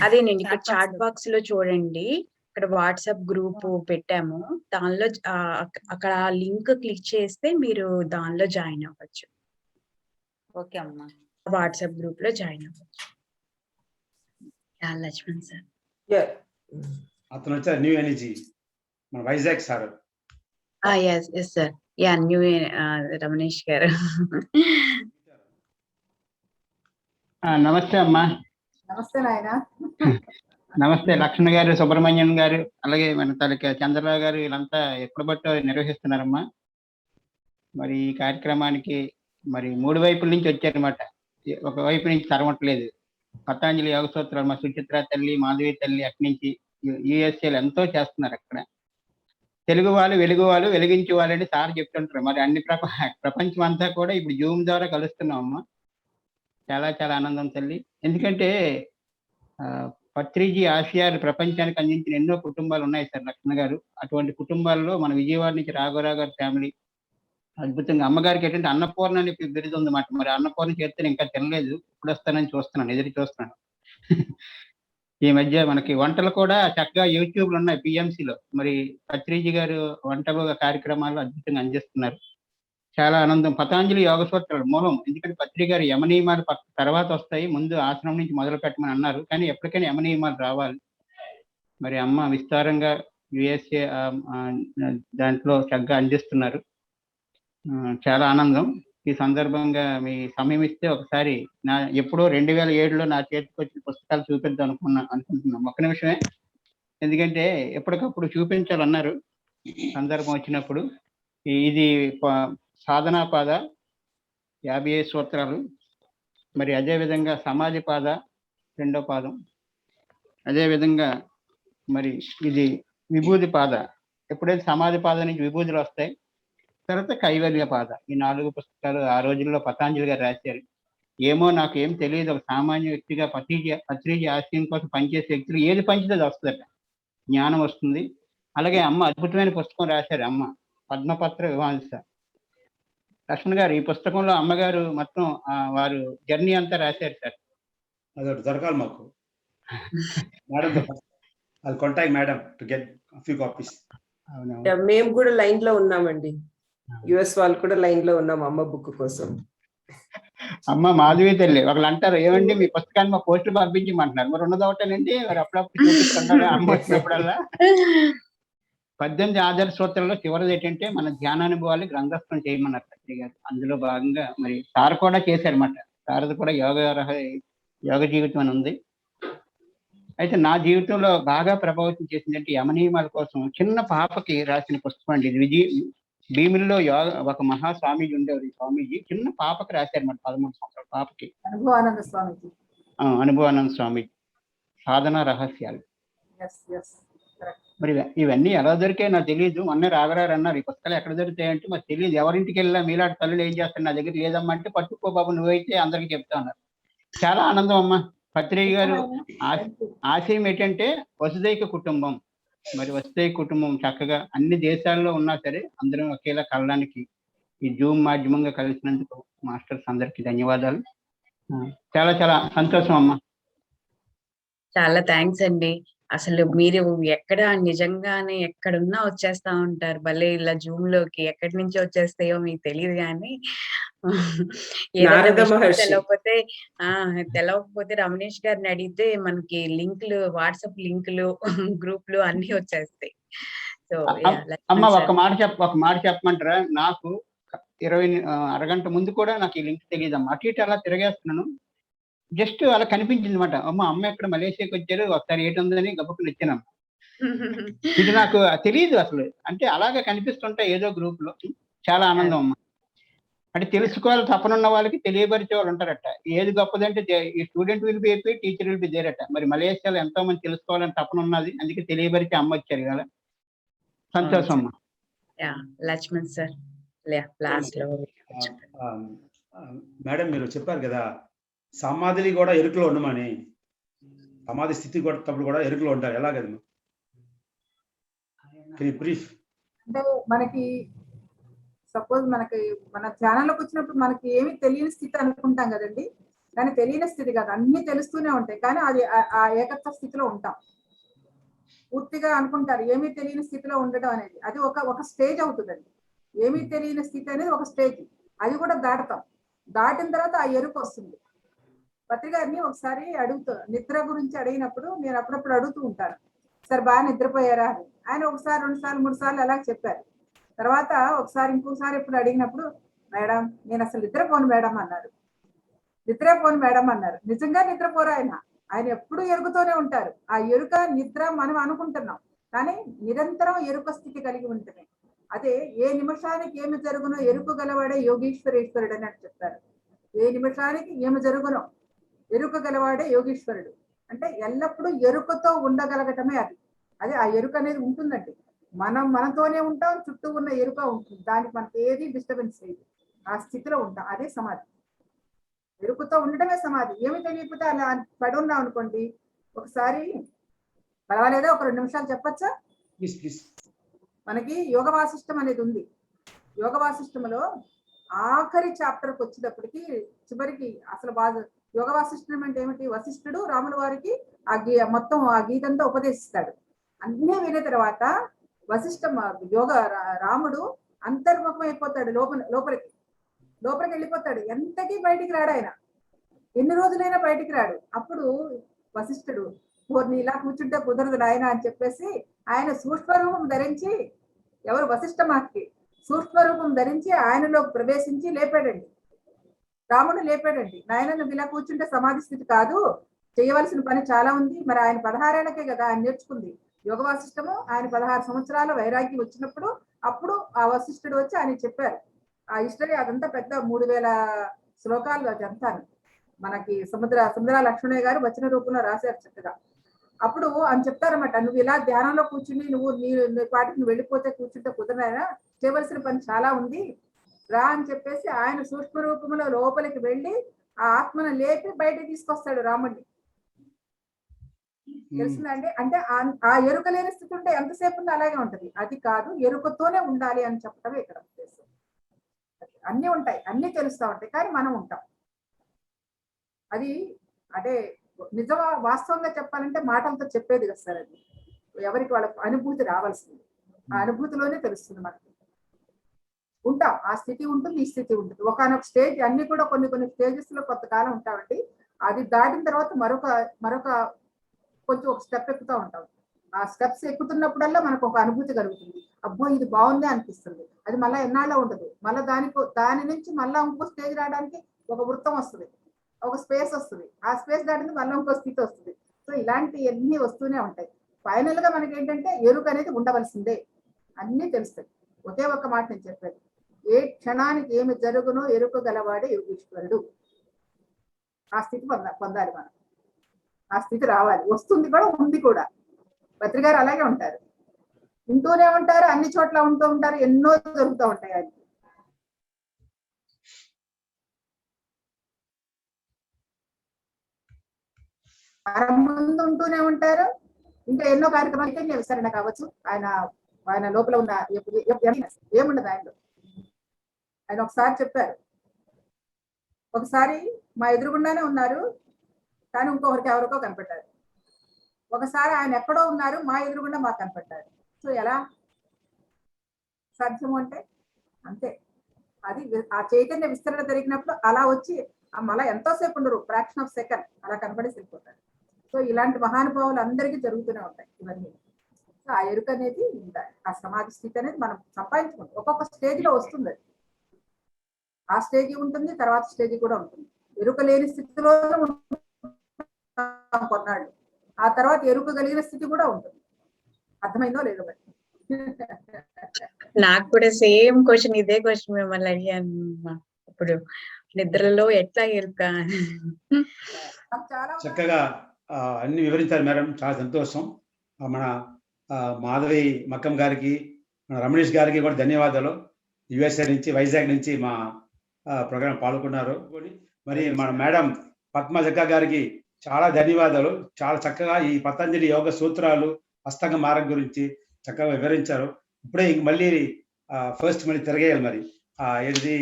అదేనండి ఇక్కడ Chat box చాట్ లో. బాక్స్ లో చూడండి. ఇక్కడ వాట్సాప్ గ్రూప్ పెట్టాము. దానిలో అక్కడ లింక్ క్లిక్ చేస్తే మీరు దానిలో జాయిన్ అవ్వచ్చు. ఓకే అమ్మా. వాట్సాప్ గ్రూప్ లో జాయిన్ అవ్వచ్చు. లక్ష్మణ్ సార్. అతను వచ్చారు న్యూ ఎనర్జీ మన Vizag sir. Yes sir. New Ramanesh గారు. నమస్తే అమ్మా. నమస్తే నాయన. నమస్తే లక్ష్మణ్ గారు, సుబ్రహ్మణ్యం గారు, అలాగే మన తలక చంద్రరావు గారు, వీళ్ళంతా ఎప్పుడు బట్టి నిర్వహిస్తున్నారమ్మా. మరి ఈ కార్యక్రమానికి మరి 3 వైపుల నుంచి వచ్చారనమాట. ఒక వైపు నుంచి తరమట్లేదు. పతాంజలి యోగ సూత్రాలు మా సుచిత్ర తల్లి, మాధవి తల్లి అక్కడి నుంచి యుఎస్ఏలు ఎంతో చేస్తున్నారు అక్కడ. తెలుగు వాళ్ళు వెలుగు వాళ్ళు వెలిగించే వాళ్ళని సార్ చెప్తుంటారు. మరి అన్ని ప్రపంచం అంతా కూడా ఇప్పుడు జూమ్ ద్వారా కలుస్తున్నాం అమ్మా. చాలా చాలా ఆనందం తల్లి. ఎందుకంటే పత్రిజీ ఆశయాలు ప్రపంచానికి అందించిన ఎన్నో కుటుంబాలు ఉన్నాయి సార్ లక్ష్మణ్ గారు. అటువంటి కుటుంబాల్లో మన విజయవాడ నుంచి రాఘవరావు గారి ఫ్యామిలీ అద్భుతంగా. అమ్మగారికి ఏంటంటే అన్నపూర్ణ అని బిరుదు ఉందన్నమాట. మరి అన్నపూర్ణ చేస్తే ఇంకా తినలేదు, ఇప్పుడు వస్తానని చూస్తున్నాను, ఎదురు చూస్తున్నాను. ఈ మధ్య మనకి వంటలు కూడా చక్కగా యూట్యూబ్లో ఉన్నాయి పిఎంసిలో. మరి పత్రిజీ గారు వంటలు కార్యక్రమాలు అద్భుతంగా అందిస్తున్నారు. చాలా ఆనందం. పతాంజలి యోగ సూత్రాలు మూలం. ఎందుకంటే పత్రిక గారు యమ నియమాలు తర్వాత వస్తాయి, ముందు ఆసనం నుంచి మొదలు పెట్టమని అన్నారు. కానీ ఎప్పటికైనా యమ నియమాలు రావాలి. మరి అమ్మ విస్తారంగా యుఎస్ఏ దాంట్లో చక్కగా అందిస్తున్నారు. చాలా ఆనందం. ఈ సందర్భంగా మీ సమయం ఇస్తే ఒకసారి ఎప్పుడో 2007లో నా చేతికి వచ్చిన పుస్తకాలు చూపిద్దాం అనుకుంటున్నాం. ఒక్క నిమిషమే, ఎందుకంటే ఎప్పటికప్పుడు చూపించాలన్నారు సందర్భం వచ్చినప్పుడు. ఇది సాధనా పాద 55 సూత్రాలు, మరి అదేవిధంగా సమాధి పాద 2వ పాదం, అదేవిధంగా మరి ఇది విభూతి పాద. ఎప్పుడైతే సమాధి పాద నుంచి విభూతులు వస్తాయి, తర్వాత కైవల్య పాద. ఈ 4 పుస్తకాలు ఆ రోజుల్లో పతాంజలి గారు రాశారు. ఏమో నాకు ఏం తెలియదు, ఒక సామాన్య వ్యక్తిగా పత్రిజీ ఆశయం కోసం పనిచేసే వ్యక్తులు ఏది పంచితే అది వస్తుందట, జ్ఞానం వస్తుంది. అలాగే అమ్మ అద్భుతమైన పుస్తకం రాశారు అమ్మ, పద్మపత్ర వివాంస. లక్ష్మణ్ గారు ఈ పుస్తకంలో అమ్మగారు మొత్తం వారు జర్నీ అంతా రాశారు సార్. అదొకటి దొరకాలి మాకు మేడం. అది contact madam to get few copies. మేము కూడా లైన్ లో ఉన్నామండి. యుఎస్ వాళ్ళు కూడా లైన్ లో ఉన్నాం అమ్మ బుక్ కోసం. అమ్మ మాధవి తల్లి ఒకళ్ళు అంటారు, ఏమండి మీ పుస్తకాన్ని మా పోస్టులు పంపించమంటున్నారు. మరి ఉన్నదొకటేనండి, మరి అప్పుడప్పుడు చూపిస్తున్నారు అమ్మ వచ్చినప్పుడల్లా. 18 ఆదర్శ సూత్రాల్లో చివరిది ఏంటంటే మన ధ్యానానుభవాలు గ్రంథస్థం చేయమన్నారు పత్రిక గారు. అందులో భాగంగా మరి సార్ కూడా చేశారన్నమాట. సారది కూడా యోగ జీవితం అని ఉంది. అయితే నా జీవితంలో బాగా ప్రభావితం చేసిందంటే యమ నియమాల కోసం చిన్న పాపకి రాసిన పుస్తకం అండి ఇది. భీమిల్లో ఒక మహాస్వామీజీ ఉండేవారు. స్వామీజీ చిన్న పాపకి రాశారన్నమాట, 13 సంవత్సరాల పాపకి. అనుభవానంద స్వామీజీ సాధన రహస్యాలు. మరి ఇవన్నీ ఎలా దొరికాయి నాకు తెలియదు. మొన్న రాఘరారు అన్నారు ఈ పుస్తకాలు ఎక్కడ దొరుకుతాయంటే మాకు తెలియదు. ఎవరింటికి వెళ్ళినా మీలాంటి తల్లులు ఏం చేస్తారు, నా దగ్గర లేదమ్మా అంటే, పట్టుకో బాబు నువ్వైతే అందరికి చెప్తా ఉన్నారు. చాలా ఆనందం అమ్మ. పత్రిక గారు ఆశయం ఏంటంటే వసుదైక కుటుంబం. మరి వసుదైక కుటుంబం చక్కగా అన్ని దేశాల్లో ఉన్నా సరే అందరం ఒకేలా కలడానికి ఈ జూమ్ మాధ్యమంగా కలిసినందుకు మాస్టర్స్ అందరికి ధన్యవాదాలు. చాలా చాలా సంతోషం అమ్మ. చాలా థ్యాంక్స్ అండి. అసలు మీరు ఎక్కడ నిజంగానే ఎక్కడున్నా వచ్చేస్తా ఉంటారు భలే ఇలా జూమ్ లోకి. ఎక్కడి నుంచి వచ్చేస్తాయో మీకు తెలియదు కానీ తెలవకపోతే రమణేష్ గారిని అడిగితే మనకి లింకులు, వాట్సాప్ లింకులు, గ్రూప్లు అన్ని వచ్చేస్తాయి. సో అమ్మ ఒక మాట చెప్పమంటారా? నాకు 20 అరగంట ముందు కూడా నాకు ఈ లింక్ తెలియదమ్మా. అటు ఇటు అలా తిరగేస్తున్నాను, జస్ట్ అలా కనిపించింది అనమాట. అమ్మ ఎక్కడ మలేషియాకి వచ్చారు, ఒకసారి ఏటుందని గబుక్కులు ఇచ్చాను. ఇది నాకు తెలియదు అసలు. అంటే అలాగే కనిపిస్తుంటాయి ఏదో గ్రూప్ లో. చాలా ఆనందం అమ్మ. అంటే తెలుసుకోవాలి తప్పనున్న వాళ్ళకి తెలియపరిచే వాళ్ళు ఉంటారట. ఏది గొప్పదంటే ఈ student will be happy, teacher will be there అట. మరి మలేషియాలో ఎంతో మంది తెలుసుకోవాలని తప్పనున్నది, అందుకే తెలియపరిచే అమ్మ వచ్చారు కదా. సంతోషం అమ్మ. లక్ష్మణ్ సార్ లాస్ట్ లో మేడం మీరు చెప్పారు కదా సమాధిని కూడా ఎరుకలో ఉండమని. సమాధి స్థితి కూడా కూడా ఎరుకలో ఉంటారు, ఎలాగది బ్రీఫ్? అంటే మనకి సపోజ్ మన ధ్యానంలోకి వచ్చినప్పుడు మనకి ఏమీ తెలియని స్థితి అనుకుంటాం కదండి, కానీ తెలియని స్థితి కాదు, అన్ని తెలుస్తూనే ఉంటాయి, కానీ అది ఆ ఏకత్వ స్థితిలో ఉంటాం. పూర్తిగా అనుకుంటారు ఏమీ తెలియని స్థితిలో ఉండడం అనేది, అది ఒక స్టేజ్ అవుతుందండి. ఏమీ తెలియని స్థితి అనేది ఒక స్టేజ్, అది కూడా దాటుతాం. దాటిన తర్వాత ఆ ఎరుక వస్తుంది. పత్రికారిని ఒకసారి నిద్ర గురించి అడిగినప్పుడు నేను అప్పుడప్పుడు అడుగుతూ ఉంటాను, సార్ బాగా నిద్రపోయారా అని. ఆయన ఒకసారి 2 సార్లు 3 సార్లు అలా చెప్పారు. తర్వాత ఇంకోసారి ఎప్పుడు అడిగినప్పుడు, మేడం నేను అసలు నిద్రపోను మేడం అన్నారు. నిద్రపోను మేడం అన్నారు. నిజంగా నిద్రపోరు ఆయన ఎప్పుడు ఎరుగుతూనే ఉంటారు. ఆ ఎరుక నిద్ర మనం అనుకుంటున్నాం, కానీ నిరంతరం ఎరుక స్థితి కలిగి ఉంటుంది. అదే ఏ నిమిషానికి ఏమి జరుగునో ఎరుకు గలవాడే యోగీశ్వరేశ్వరుడు అని చెప్తారు. ఏ నిమిషానికి ఏమి జరుగునో ఎరుక గలవాడే యోగీశ్వరుడు. అంటే ఎల్లప్పుడూ ఎరుకతో ఉండగలగటమే అది ఆ ఎరుక అనేది ఉంటుందండి. మనతోనే ఉంటాం, చుట్టూ ఉన్న ఎరుక ఉంటుంది, దానికి మనకి ఏది డిస్టర్బెన్స్ లేదు, ఆ స్థితిలో ఉంటాం. అదే సమాధి. ఎరుకుతో ఉండటమే సమాధి. ఏమి తెలియకపోతే అలా పడి ఉన్నాం అనుకోండి, ఒకసారి పర్వాలేదా ఒక 2 నిమిషాలు చెప్పచ్చా? మనకి యోగ వాసిష్టం అనేది ఉంది. యోగ వాసిష్టంలో ఆఖరి చాప్టర్కి వచ్చేటప్పటికి చివరికి అసలు యోగ వాసిష్టం అంటే ఏమిటి? వశిష్ఠుడు రాముల వారికి మొత్తం ఆ గీతంతో ఉపదేశిస్తాడు. అన్నీ విన్న తర్వాత రాముడు అంతర్ముఖం అయిపోతాడు, లోపలికి వెళ్ళిపోతాడు. ఎంతకీ బయటికి రాడు ఆయన, ఎన్ని రోజులైనా బయటికి రాడు. అప్పుడు వశిష్ఠుడు నీ ఇలా కూర్చుంటే కుదరదు నాయన అని చెప్పేసి ఆయన సూక్ష్మరూపం ధరించి, ఎవరు వశిష్ఠ మహర్షి సూక్ష్మరూపం ధరించి ఆయనలో ప్రవేశించి లేపాడండి. రాముడు లేపాడండి, నాయన నువ్వు ఇలా కూర్చుంటే సమాధి స్థితి కాదు, చేయవలసిన పని చాలా ఉంది. మరి ఆయన 16 ఏళ్లకే కదా ఆయన నేర్చుకుంది యోగ వాసిష్టము. ఆయన 16 సంవత్సరాల వైరాగ్యం వచ్చినప్పుడు అప్పుడు ఆ వశిష్ఠుడు వచ్చి ఆయన చెప్పారు. ఆ హిస్టరీ అదంతా పెద్ద 3000 శ్లోకాలు అదంతా మనకి సుందర లక్ష్మణయ్య గారు వచన రూపంలో రాశారు చక్కగా. అప్పుడు అని చెప్తారన్నమాట, నువ్వు ఇలా ధ్యానంలో కూర్చుని నువ్వు నీ పాటికి నువ్వు వెళ్ళిపోతే కూర్చుంటే కుదరనైనా, చేయవలసిన పని చాలా ఉంది రా అని చెప్పేసి ఆయన సూక్ష్మ రూపంలో లోపలికి వెళ్ళి ఆ ఆత్మను లేపి బయటకు తీసుకొస్తాడు రాముడిని. తెలుస్తుందండి? అంటే ఆ ఎరుక లేని స్థితి ఉంటే ఎంతసేపు ఉందో అలాగే ఉంటది. అది కాదు, ఎరుకతోనే ఉండాలి అని చెప్పడమే ఇక్కడ ఉద్దేశం. అన్ని ఉంటాయి, అన్ని తెలుస్తా ఉంటాయి, కానీ మనం ఉంటాం. అది అంటే నిజమా వాస్తవంగా చెప్పాలంటే మాటలతో చెప్పేది కదా సార్, అది ఎవరికి వాళ్ళ అనుభూతి రావాల్సింది. ఆ అనుభూతిలోనే తెలుస్తుంది మనకి. ఉంటాం, ఆ స్థితి ఉంటుంది, ఈ స్థితి ఉంటుంది. ఒకనొక స్టేజ్, అన్ని కూడా కొన్ని స్టేజెస్ లో కొంతకాలం ఉంటామండి. అది దాటిన తర్వాత మరొక కొంచెం ఒక స్టెప్ ఎక్కుతూ ఉంటాం. ఆ స్టెప్స్ ఎక్కుతున్నప్పుడల్లా మనకు ఒక అనుభూతి కలుగుతుంది. అబ్బో ఇది బాగుంది అనిపిస్తుంది. అది మళ్ళీ ఎన్నాళ్ళో ఉండదు. మళ్ళీ దాని నుంచి మళ్ళీ ఇంకో స్టేజ్ రావడానికి ఒక వృత్తం వస్తుంది, ఒక స్పేస్ వస్తుంది. ఆ స్పేస్ దాటింది మళ్ళీ ఇంకో స్థితి వస్తుంది. సో ఇలాంటివన్నీ వస్తూనే ఉంటాయి. ఫైనల్ గా మనకి ఏంటంటే ఎరుక అనేది ఉండవలసిందే, అన్ని తెలుస్తాయి. ఒకే ఒక్క మాట నేను చెప్పాను, ఏ క్షణానికి ఏమి జరుగునో ఎరుక గలవాడే యోగీశ్వరుడు. ఆ స్థితి పొందాలి మనం, ఆ స్థితి రావాలి. వస్తుంది కూడా, ఉంది కూడా. పత్రికారు అలాగే ఉంటారు, ఉంటూనే ఉంటారు, అన్ని చోట్ల ఉంటూ ఉంటారు, ఎన్నో జరుగుతూ ఉంటాయి. అది ముందు ఉంటూనే ఉంటారు. ఇంకా ఎన్నో కార్యక్రమాలు విస్తరణ కావచ్చు, ఆయన లోపల ఉన్న ఏముండదు ఆయనలో. ఆయన ఒకసారి చెప్పారు, ఒకసారి మా ఎదురుగుండానే ఉన్నారు, కానీ ఇంకొకరికి ఎవరికో కనపడ్డారు. ఒకసారి ఆయన ఎక్కడో ఉన్నారు, మా ఎదురుగుండా మాకు కనపడ్డారు. సో ఎలా సాధ్యము అంటే అంతే. అది ఆ చైతన్య విస్తరణ జరిగినప్పుడు అలా వచ్చి మళ్ళీ ఎంతోసేపు ఉండరు, ఫ్రాక్షన్ ఆఫ్ సెకండ్ అలా కనపడేసి వెళ్ళిపోతారు. సో ఇలాంటి మహానుభావులు అందరికీ జరుగుతూనే ఉంటాయి ఇవన్నీ. సో ఆ ఎరుక అనేది ఉండాలి, ఆ సమాధి స్థితి అనేది మనం సంపాదించుకుంటాం. ఒక్కొక్క స్టేజ్ లో వస్తుంది, ఆ స్టేజ్ ఉంటుంది, తర్వాత స్టేజ్ కూడా ఉంటుంది. ఎరుక లేని స్థితిలో కొన్నాళ్ళు, ఆ తర్వాత ఎరుక కలిగిన స్థితి కూడా ఉంటుంది. అర్థమైందో లేదో మరి. నాకు కూడా సేమ్ క్వశ్చన్, ఇదే క్వశ్చన్ మిమ్మల్ని అడిగాను. ఇప్పుడు నిద్రలో ఎట్లా ఎరుక? చక్కగా అన్ని వివరించారు మేడం, చాలా సంతోషం. మన మాధవి మక్కం గారికి, మన రమణేష్ గారికి కూడా ధన్యవాదాలు. యుఎస్ఏ నుంచి, వైజాగ్ నుంచి మా ప్రోగ్రాం పాల్గొన్నారు. మరి మన మేడం పద్మజక్క గారికి చాలా ధన్యవాదాలు. చాలా చక్కగా ఈ పతంజలి యోగ సూత్రాలు, అష్టాంగ మార్గం గురించి చక్కగా వివరించారు. ఇప్పుడే మళ్ళీ ఫస్ట్ మళ్ళీ తిరగేయాలి. మరి ఏది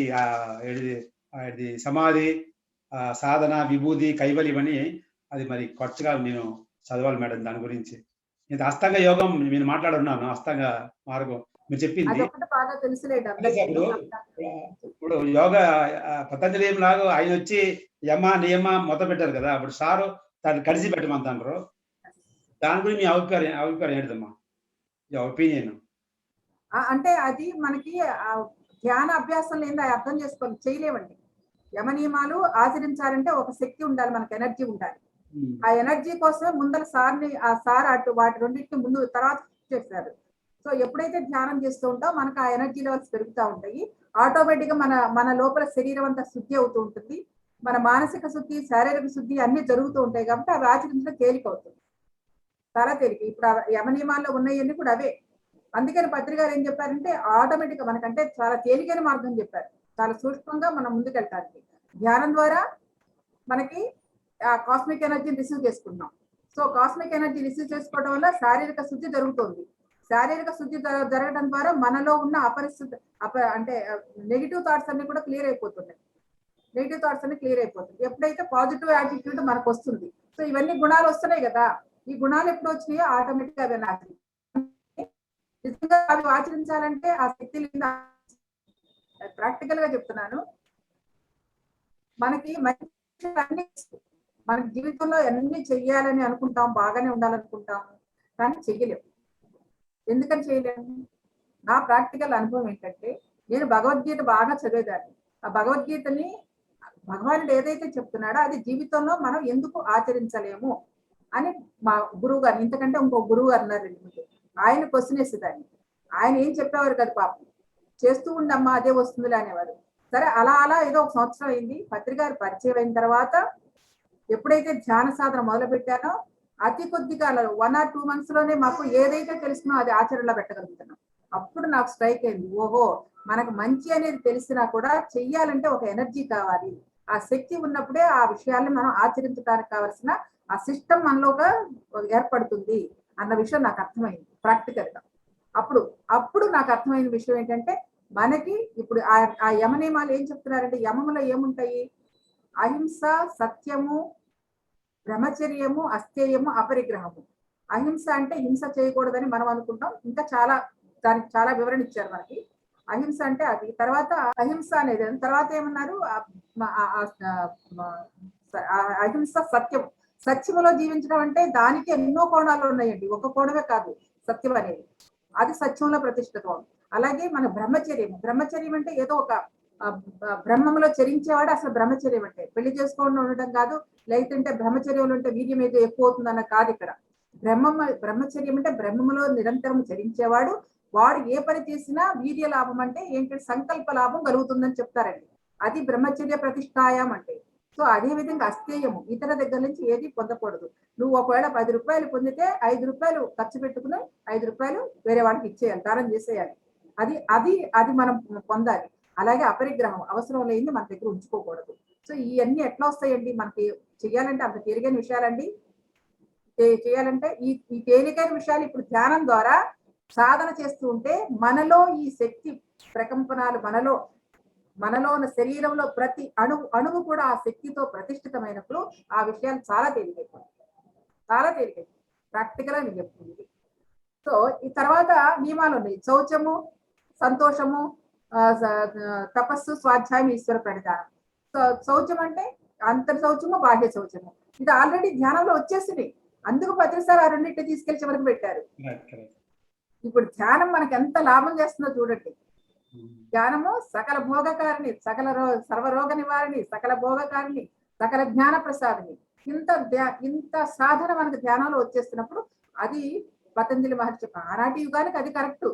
ఏది సమాధి, సాధన, విభూది, కైవల్యం అని అది మరి కొత్తగా నేను చదవాలి మేడం దాని గురించి. ఇది అష్టాంగ యోగం నేను మాట్లాడున్నాను, అష్టాంగ మార్గం మీరు చెప్పింది. అదొకటి బాగా తెలుసులేండి అంటే అందరికీ. ఇప్పుడు యోగా పతంజలి లాగా ఆయన వచ్చి యమ నియమ మొదలు పెట్టారు కదా, అప్పుడు సారు దాన్ని కలిసి పెట్టమంటారు. దాని గురించి మీ అభిప్రాయం ఏంటమ్మా, ఒపీనియన్? అంటే అది మనకి ధ్యాన అభ్యాసం లేని అర్థం చేసుకోవాలి, చేయలేమండి. యమ నియమాలు ఆచరించాలంటే ఒక శక్తి ఉండాలి, మనకి ఎనర్జీ ఉండాలి. ఆ ఎనర్జీ కోసమే ముందర సార్ అటు వాటి రెండింటిని ముందు తర్వాత చేశారు. సో ఎప్పుడైతే ధ్యానం చేస్తూ ఉంటాం మనకు ఆ ఎనర్జీ లెవెల్స్ పెరుగుతూ ఉంటాయి. ఆటోమేటిక్ గా మన లోపల శరీరం అంతా శుద్ధి అవుతూ ఉంటుంది. మన మానసిక శుద్ధి, శారీరక శుద్ధి అన్ని జరుగుతూ ఉంటాయి కాబట్టి అవి ఆచరించడం తేలిక అవుతుంది, చాలా తేలిక. ఇప్పుడు యమ నియమాల్లో ఉన్నాయన్నీ కూడా అవే. అందుకని పత్రికారు ఏం చెప్పారంటే ఆటోమేటిక్ గా మనకంటే చాలా తేలికైన మార్గం చెప్పారు, చాలా సూక్ష్మంగా మనం ముందుకెళ్తానికి. ధ్యానం ద్వారా మనకి ఆ కాస్మిక్ ఎనర్జీని రిసీవ్ చేసుకుంటున్నాం. సో కాస్మిక్ ఎనర్జీ రిసీవ్ చేసుకోవడం వల్ల శారీరక శుద్ధి జరుగుతుంది. శారీరక శుద్ధి జరగడం ద్వారా మనలో ఉన్న అంటే నెగిటివ్ థాట్స్ అన్ని కూడా క్లియర్ అయిపోతున్నాయి. నెగిటివ్ థాట్స్ అన్ని క్లియర్ అయిపోతుంది ఎప్పుడైతే పాజిటివ్ యాటిట్యూడ్ మనకు వస్తుంది. సో ఇవన్నీ గుణాలు వస్తున్నాయి కదా, ఈ గుణాలు ఎప్పుడు వచ్చినాయో ఆటోమేటిక్ గా అవి నిజంగా అవి ఆచరించాలంటే ఆ శక్తి లేదా ప్రాక్టికల్ గా చెప్తున్నాను. మనకి అన్ని మన జీవితంలో అన్ని చెయ్యాలని అనుకుంటాం, బాగానే ఉండాలనుకుంటాము, కానీ చెయ్యలేము. ఎందుకని చేయలేము? నా ప్రాక్టికల్ అనుభవం ఏంటంటే నేను భగవద్గీత బాగా చదివేదాన్ని. ఆ భగవద్గీతని భగవానుడు ఏదైతే చెప్తున్నాడో అది జీవితంలో మనం ఎందుకు ఆచరించలేము అని మా గురువు గారు, ఇంతకంటే ఇంకో గురువు గారు ఉన్నారు ముందు, ఆయన క్వశ్చన్ వేసేదాన్ని. ఆయన ఏం చెప్పేవారు కదా, పాపం చేస్తూ ఉండమ్మా అదే వస్తుందిలే అనేవారు. సరే అలా అలా ఏదో ఒక సంవత్సరం అయింది. పత్రికారు పరిచయం అయిన తర్వాత ఎప్పుడైతే ధ్యాన సాధన మొదలు పెట్టానో అతి కొద్ది కాలంలో 1 or 2 months లోనే మాకు ఏదైతే తెలిసినో అది ఆచరణలో పెట్టగలుగుతున్నాం. అప్పుడు నాకు స్ట్రైక్ అయింది, ఓహో మనకు మంచి అనేది తెలిసినా కూడా చెయ్యాలంటే ఒక ఎనర్జీ కావాలి. ఆ శక్తి ఉన్నప్పుడే ఆ విషయాల్ని మనం ఆచరించడానికి కావాల్సిన ఆ సిస్టమ్ మనలోగా ఏర్పడుతుంది అన్న విషయం నాకు అర్థమైంది ప్రాక్టికల్ గా. అప్పుడు నాకు అర్థమైన విషయం ఏంటంటే మనకి ఇప్పుడు ఆ యమ నియమాలు ఏం చెప్తున్నారంటే, యమములో ఏముంటాయి? అహింస, సత్యము, బ్రహ్మచర్యము, అస్థేయము, అపరిగ్రహము. అహింస అంటే హింస చేయకూడదని మనం అనుకుంటాం, ఇంకా దానికి చాలా వివరణ ఇచ్చారు మనకి. అహింస అంటే అది. తర్వాత అహింస అనేది తర్వాత ఏమన్నారు? అహింస, సత్యం. సత్యములో జీవించడం అంటే దానికి ఎన్నో కోణాలు ఉన్నాయండి, ఒక కోణమే కాదు సత్యం అనేది. అది సత్యంలో ప్రతిష్ఠితం. అలాగే మన బ్రహ్మచర్యం అంటే ఏదో ఒక బ్రహ్మంలో చరించేవాడు అసలు బ్రహ్మచర్యం అంటే. పెళ్లి చేసుకోవడం ఉండటం కాదు, లేదంటే బ్రహ్మచర్యంలో ఉంటే వీర్యం ఏదో ఎక్కువ అవుతుందన్న కాదు ఇక్కడ. బ్రహ్మచర్యం అంటే బ్రహ్మములో నిరంతరం చరించేవాడు, వాడు ఏ పని చేసినా వీర్య లాభం అంటే ఏంటంటే సంకల్ప లాభం కలుగుతుందని చెప్తారండి. అది బ్రహ్మచర్య ప్రతిష్టాయం అంటే. సో అదే విధంగా అస్థేయము, ఇతర దగ్గర నుంచి ఏది పొందకూడదు. నువ్వు ఒకవేళ 10 రూపాయలు పొందితే 5 రూపాయలు ఖర్చు పెట్టుకుని 5 రూపాయలు వేరే వాళ్ళకి ఇచ్చేయాలి, దానం చేసేయాలి. అది మనం పొందాలి. అలాగే అపరిగ్రహం, అవసరం లేని మన దగ్గర ఉంచుకోకూడదు. సో ఇవన్నీ ఎట్లా వస్తాయండి మనకి? చెయ్యాలంటే అంత తేలికైన విషయాలండి. చేయాలంటే ఈ తేలికైన విషయాలు ఇప్పుడు ధ్యానం ద్వారా సాధన చేస్తూ ఉంటే మనలో ఈ శక్తి ప్రకంపనాలు మనలో ఉన్న శరీరంలో ప్రతి అణువు కూడా ఆ శక్తితో ప్రతిష్ఠితమైనప్పుడు ఆ విషయాలు చాలా తేలికైపోతాయి, చాలా తేలికైపోతాయి. ప్రాక్టికల్ అని చెప్తుంది. సో ఈ తర్వాత నియమాలు ఉన్నాయి. శౌచము, సంతోషము, తపస్సు, స్వాధ్యాయం, ఈశ్వర ప్రణిధానం. శౌచం అంటే అంతర్ శౌచము, బాహ్య శౌచము. ఇది ఆల్రెడీ ధ్యానంలో వచ్చేసింది, అందుకు ప్రతిసారి ఆ రెండింటిని తీసుకెళ్లి చివరికి పెట్టారు. ఇప్పుడు ధ్యానం మనకి ఎంత లాభం చేస్తుందో చూడండి. ధ్యానము సకల భోగకారిణి, సర్వరోగ నివారిణి, సకల భోగకారిణి, సకల జ్ఞాన ప్రసాదిని. ఇంత సాధన మనకు ధ్యానంలో వచ్చేస్తున్నప్పుడు అది పతంజలి మహర్షి ఆనాటి యుగానికి అది కరెక్ట్,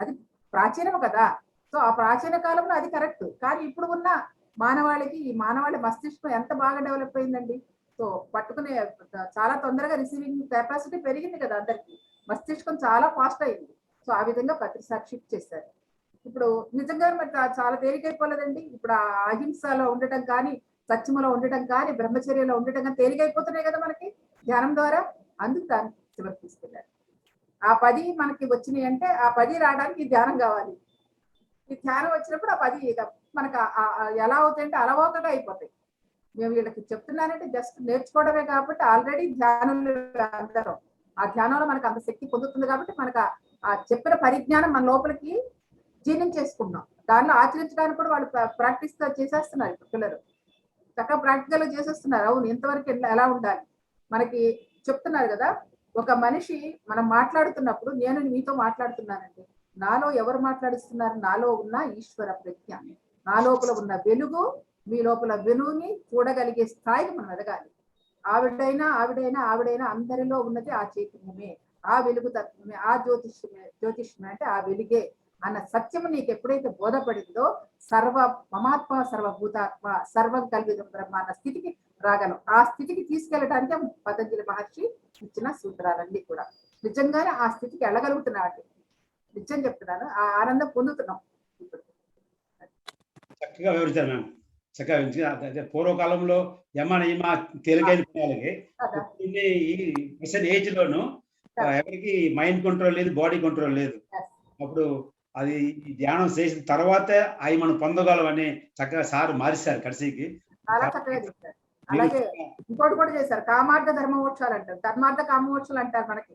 అది ప్రాచీనము కదా. సో ఆ ప్రాచీన కాలంలో అది కరెక్ట్. కానీ ఇప్పుడు ఉన్న ఈ మానవాళి మస్తిష్కం ఎంత బాగా డెవలప్ అయిందండి. సో పట్టుకునే చాలా తొందరగా రిసీవింగ్ కెపాసిటీ పెరిగింది కదా అందరికి, మస్తిష్కం చాలా ఫాస్ట్ అయింది. సో ఆ విధంగా పత్రిసారి షిఫ్ట్ చేశారు. ఇప్పుడు నిజంగా మరి చాలా తేలికైపోలేదండి. ఇప్పుడు ఆ అహింసలో ఉండటం కానీ, సత్యములో ఉండటం కానీ, బ్రహ్మచర్యలో ఉండటం కానీ తేలికైపోతున్నాయి కదా మనకి ధ్యానం ద్వారా. అందుకు దాన్ని చివరికి తీసుకెళ్ళారు. ఆ 10 మనకి వచ్చినాయి అంటే ఆ 10 రావడానికి ధ్యానం కావాలి. ఈ ధ్యానం వచ్చినప్పుడు ఆ 10 ఇక మనకు ఎలా అవుతాయంటే అలవాటుగా అయిపోతాయి. మేము వీళ్ళకి చెప్తున్నానంటే జస్ట్ నేర్చుకోవడమే కాబట్టి ఆల్రెడీ ధ్యానంలో అందరం ఆ ధ్యానంలో మనకు అంత శక్తి పొందుతుంది కాబట్టి మనకు ఆ చెప్పిన పరిజ్ఞానం మన లోపలికి జీర్ణం చేసుకుంటున్నాం. దానిలో ఆచరించడానికి కూడా వాళ్ళు ప్రాక్టీస్ చేసేస్తున్నారు ఇప్పుడు పిల్లలు. చక్కగా ప్రాక్టికల్ గా చేసేస్తున్నారు. అవును ఎంతవరకు ఎలా ఉండాలి మనకి చెప్తున్నారు కదా. ఒక మనిషి మనం మాట్లాడుతున్నప్పుడు నేను మీతో మాట్లాడుతున్నానండి, నాలో ఎవరు మాట్లాడిస్తున్నారు? నాలో ఉన్న ఈశ్వర ప్రజ్ఞ, నా లోపల ఉన్న వెలుగు మీ లోపల వెలుగుని చూడగలిగే స్థాయికి మనం ఎదగాలి. ఆవిడైనా అందరిలో ఉన్నది ఆ చైతన్యమే, ఆ వెలుగు తత్వమే, ఆ జ్యోతిష్యమే అంటే ఆ వెలుగే అన్న సత్యము నీకు ఎప్పుడైతే బోధపడిందో సర్వ మమాత్మ సర్వభూతాత్మ సర్వం కల్విదం బ్రహ్మ అన్న స్థితికి రాగలం. ఆ స్థితికి తీసుకెళ్ళడానికి పతంజలి మహర్షి ఇచ్చిన సూత్రాలన్నీ కూడా నిజంగానే ఆ స్థితికి వెళ్ళగలుగుతున్నాడు. నిజం చెప్తున్నాను, ఆ ఆనందం పొందుతున్నాం ఇప్పుడు. చక్కగా వివరించారు మ్యామ్. చక్కగా పూర్వకాలంలో యమ నియమ తేలికైన పిల్లలకి ఈ ఏజ్ లోను ఎవరికి మైండ్ కంట్రోల్ లేదు, బాడీ కంట్రోల్ లేదు. అప్పుడు అది ధ్యానం చేసిన తర్వాతే అవి మనం పొందగలం అని చక్కగా సార్ మారిస్తారు కడిసికి. చాలా చక్కగా చెప్తారు. అలాగే ఇంకోటి కూడా చేశారు, కామార్థ ధర్మ మోక్షాలు అంటారు. ధర్మార్థ కామమోక్షాలు అంటారు. మనకి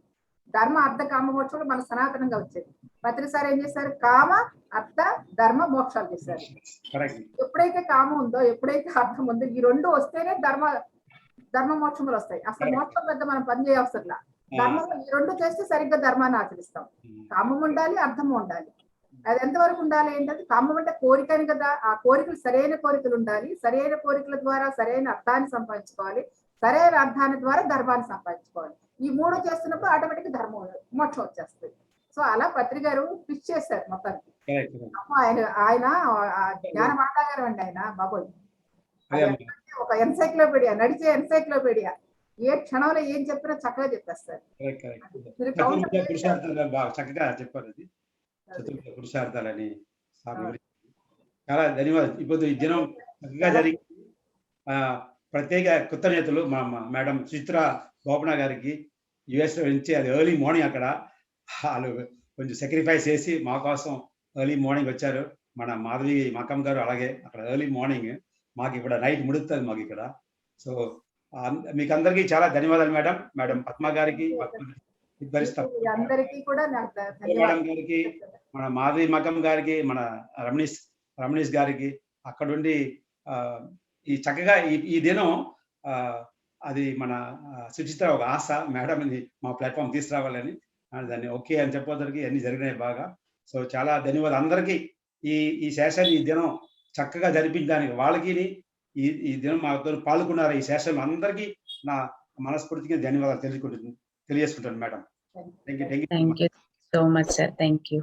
ధర్మ అర్థ కామమోక్షాలు మన సనాతనంగా వచ్చేది. ప్రతిసారి ఏం చేశారు? కామ అర్థ ధర్మ మోక్షాలు చేశారు. ఎప్పుడైతే కామం ఉందో, ఎప్పుడైతే అర్థం ఉందో, ఈ రెండు వస్తేనే ధర్మ మోక్షములు వస్తాయి. అసలు మోక్షం పెద్ద మనం పని చేయవసరంలా. ధర్మం ఈ రెండు చేస్తే సరిగ్గా ధర్మాన్ని ఆచరిస్తాం. కామం ఉండాలి, అర్థము ఉండాలి. అది ఎంతవరకు ఉండాలి ఏంటంటే, కామం అంటే కోరికని కదా, ఆ కోరికలు సరైన కోరికలు ఉండాలి. సరైన కోరికల ద్వారా సరైన అర్థాన్ని సంపాదించుకోవాలి. సరైన అర్థాన్ని ద్వారా ధర్మాన్ని సంపాదించుకోవాలి. ఈ మూడు చేస్తున్నప్పుడు ఆటోమేటిక్ ధర్మం మోక్షం వచ్చేస్తుంది. సో అలా పత్రికారు ఫిక్స్ చేశారు మొత్తానికి. ఆయన జ్ఞాన మాట్లాడారు అండి ఆయన బాబోయ్. ఒక ఎన్సైక్లోపీడియా, నడిచే ఎన్సైక్లోపీడియా. ఏ క్షణంలో ఏం చెప్పినా చక్కగా చెప్పేస్తారు. చక్కగా చెప్పారు. అది పురుషార్థాలని చాలా ధన్యవాదాలు. ఇప్పుడు ఈ దినం చక్కగా జరిగి ప్రత్యేక కృతజ్ఞతలు మా మేడం సుచిత్ర బోపన్న గారికి. యుఎస్ లో నుంచి అది ఎర్లీ మార్నింగ్ అక్కడ వాళ్ళు కొంచెం సాక్రిఫైస్ చేసి మా కోసం ఎర్లీ మార్నింగ్ వచ్చారు. మన మాధవి మకం గారు అలాగే అక్కడ ఎర్లీ మార్నింగ్, మాకు ఇక్కడ నైట్ ముడుతుంది మాకు ఇక్కడ. సో మీకు అందరికీ చాలా ధన్యవాదాలు మేడం. మేడం పద్మ గారికి, అందరికీ కూడా మేడం గారికి, మన మాధవి మకం గారికి, మన రమణీష్ గారికి అక్కడుండి ఈ చక్కగా ఈ దినం అది మన సుచిత్ర ఒక ఆశ మేడం మా ప్లాట్ఫామ్ తీసుకురావాలని, దాన్ని ఓకే అని చెప్పడానికి అన్ని జరిగినాయి బాగా. సో చాలా ధన్యవాదాలు అందరికీ. ఈ సెషన్ ఈ దినం చక్కగా జరిపించడానికి వాళ్ళకి ఈ దినం మాతో పాల్గొన్నారు ఈ సెషన్ అందరికీ నా మనస్ఫూర్తిగా ధన్యవాదాలు తెలియజేసుకుంటాను madam. Thank you so much sir. Thank you.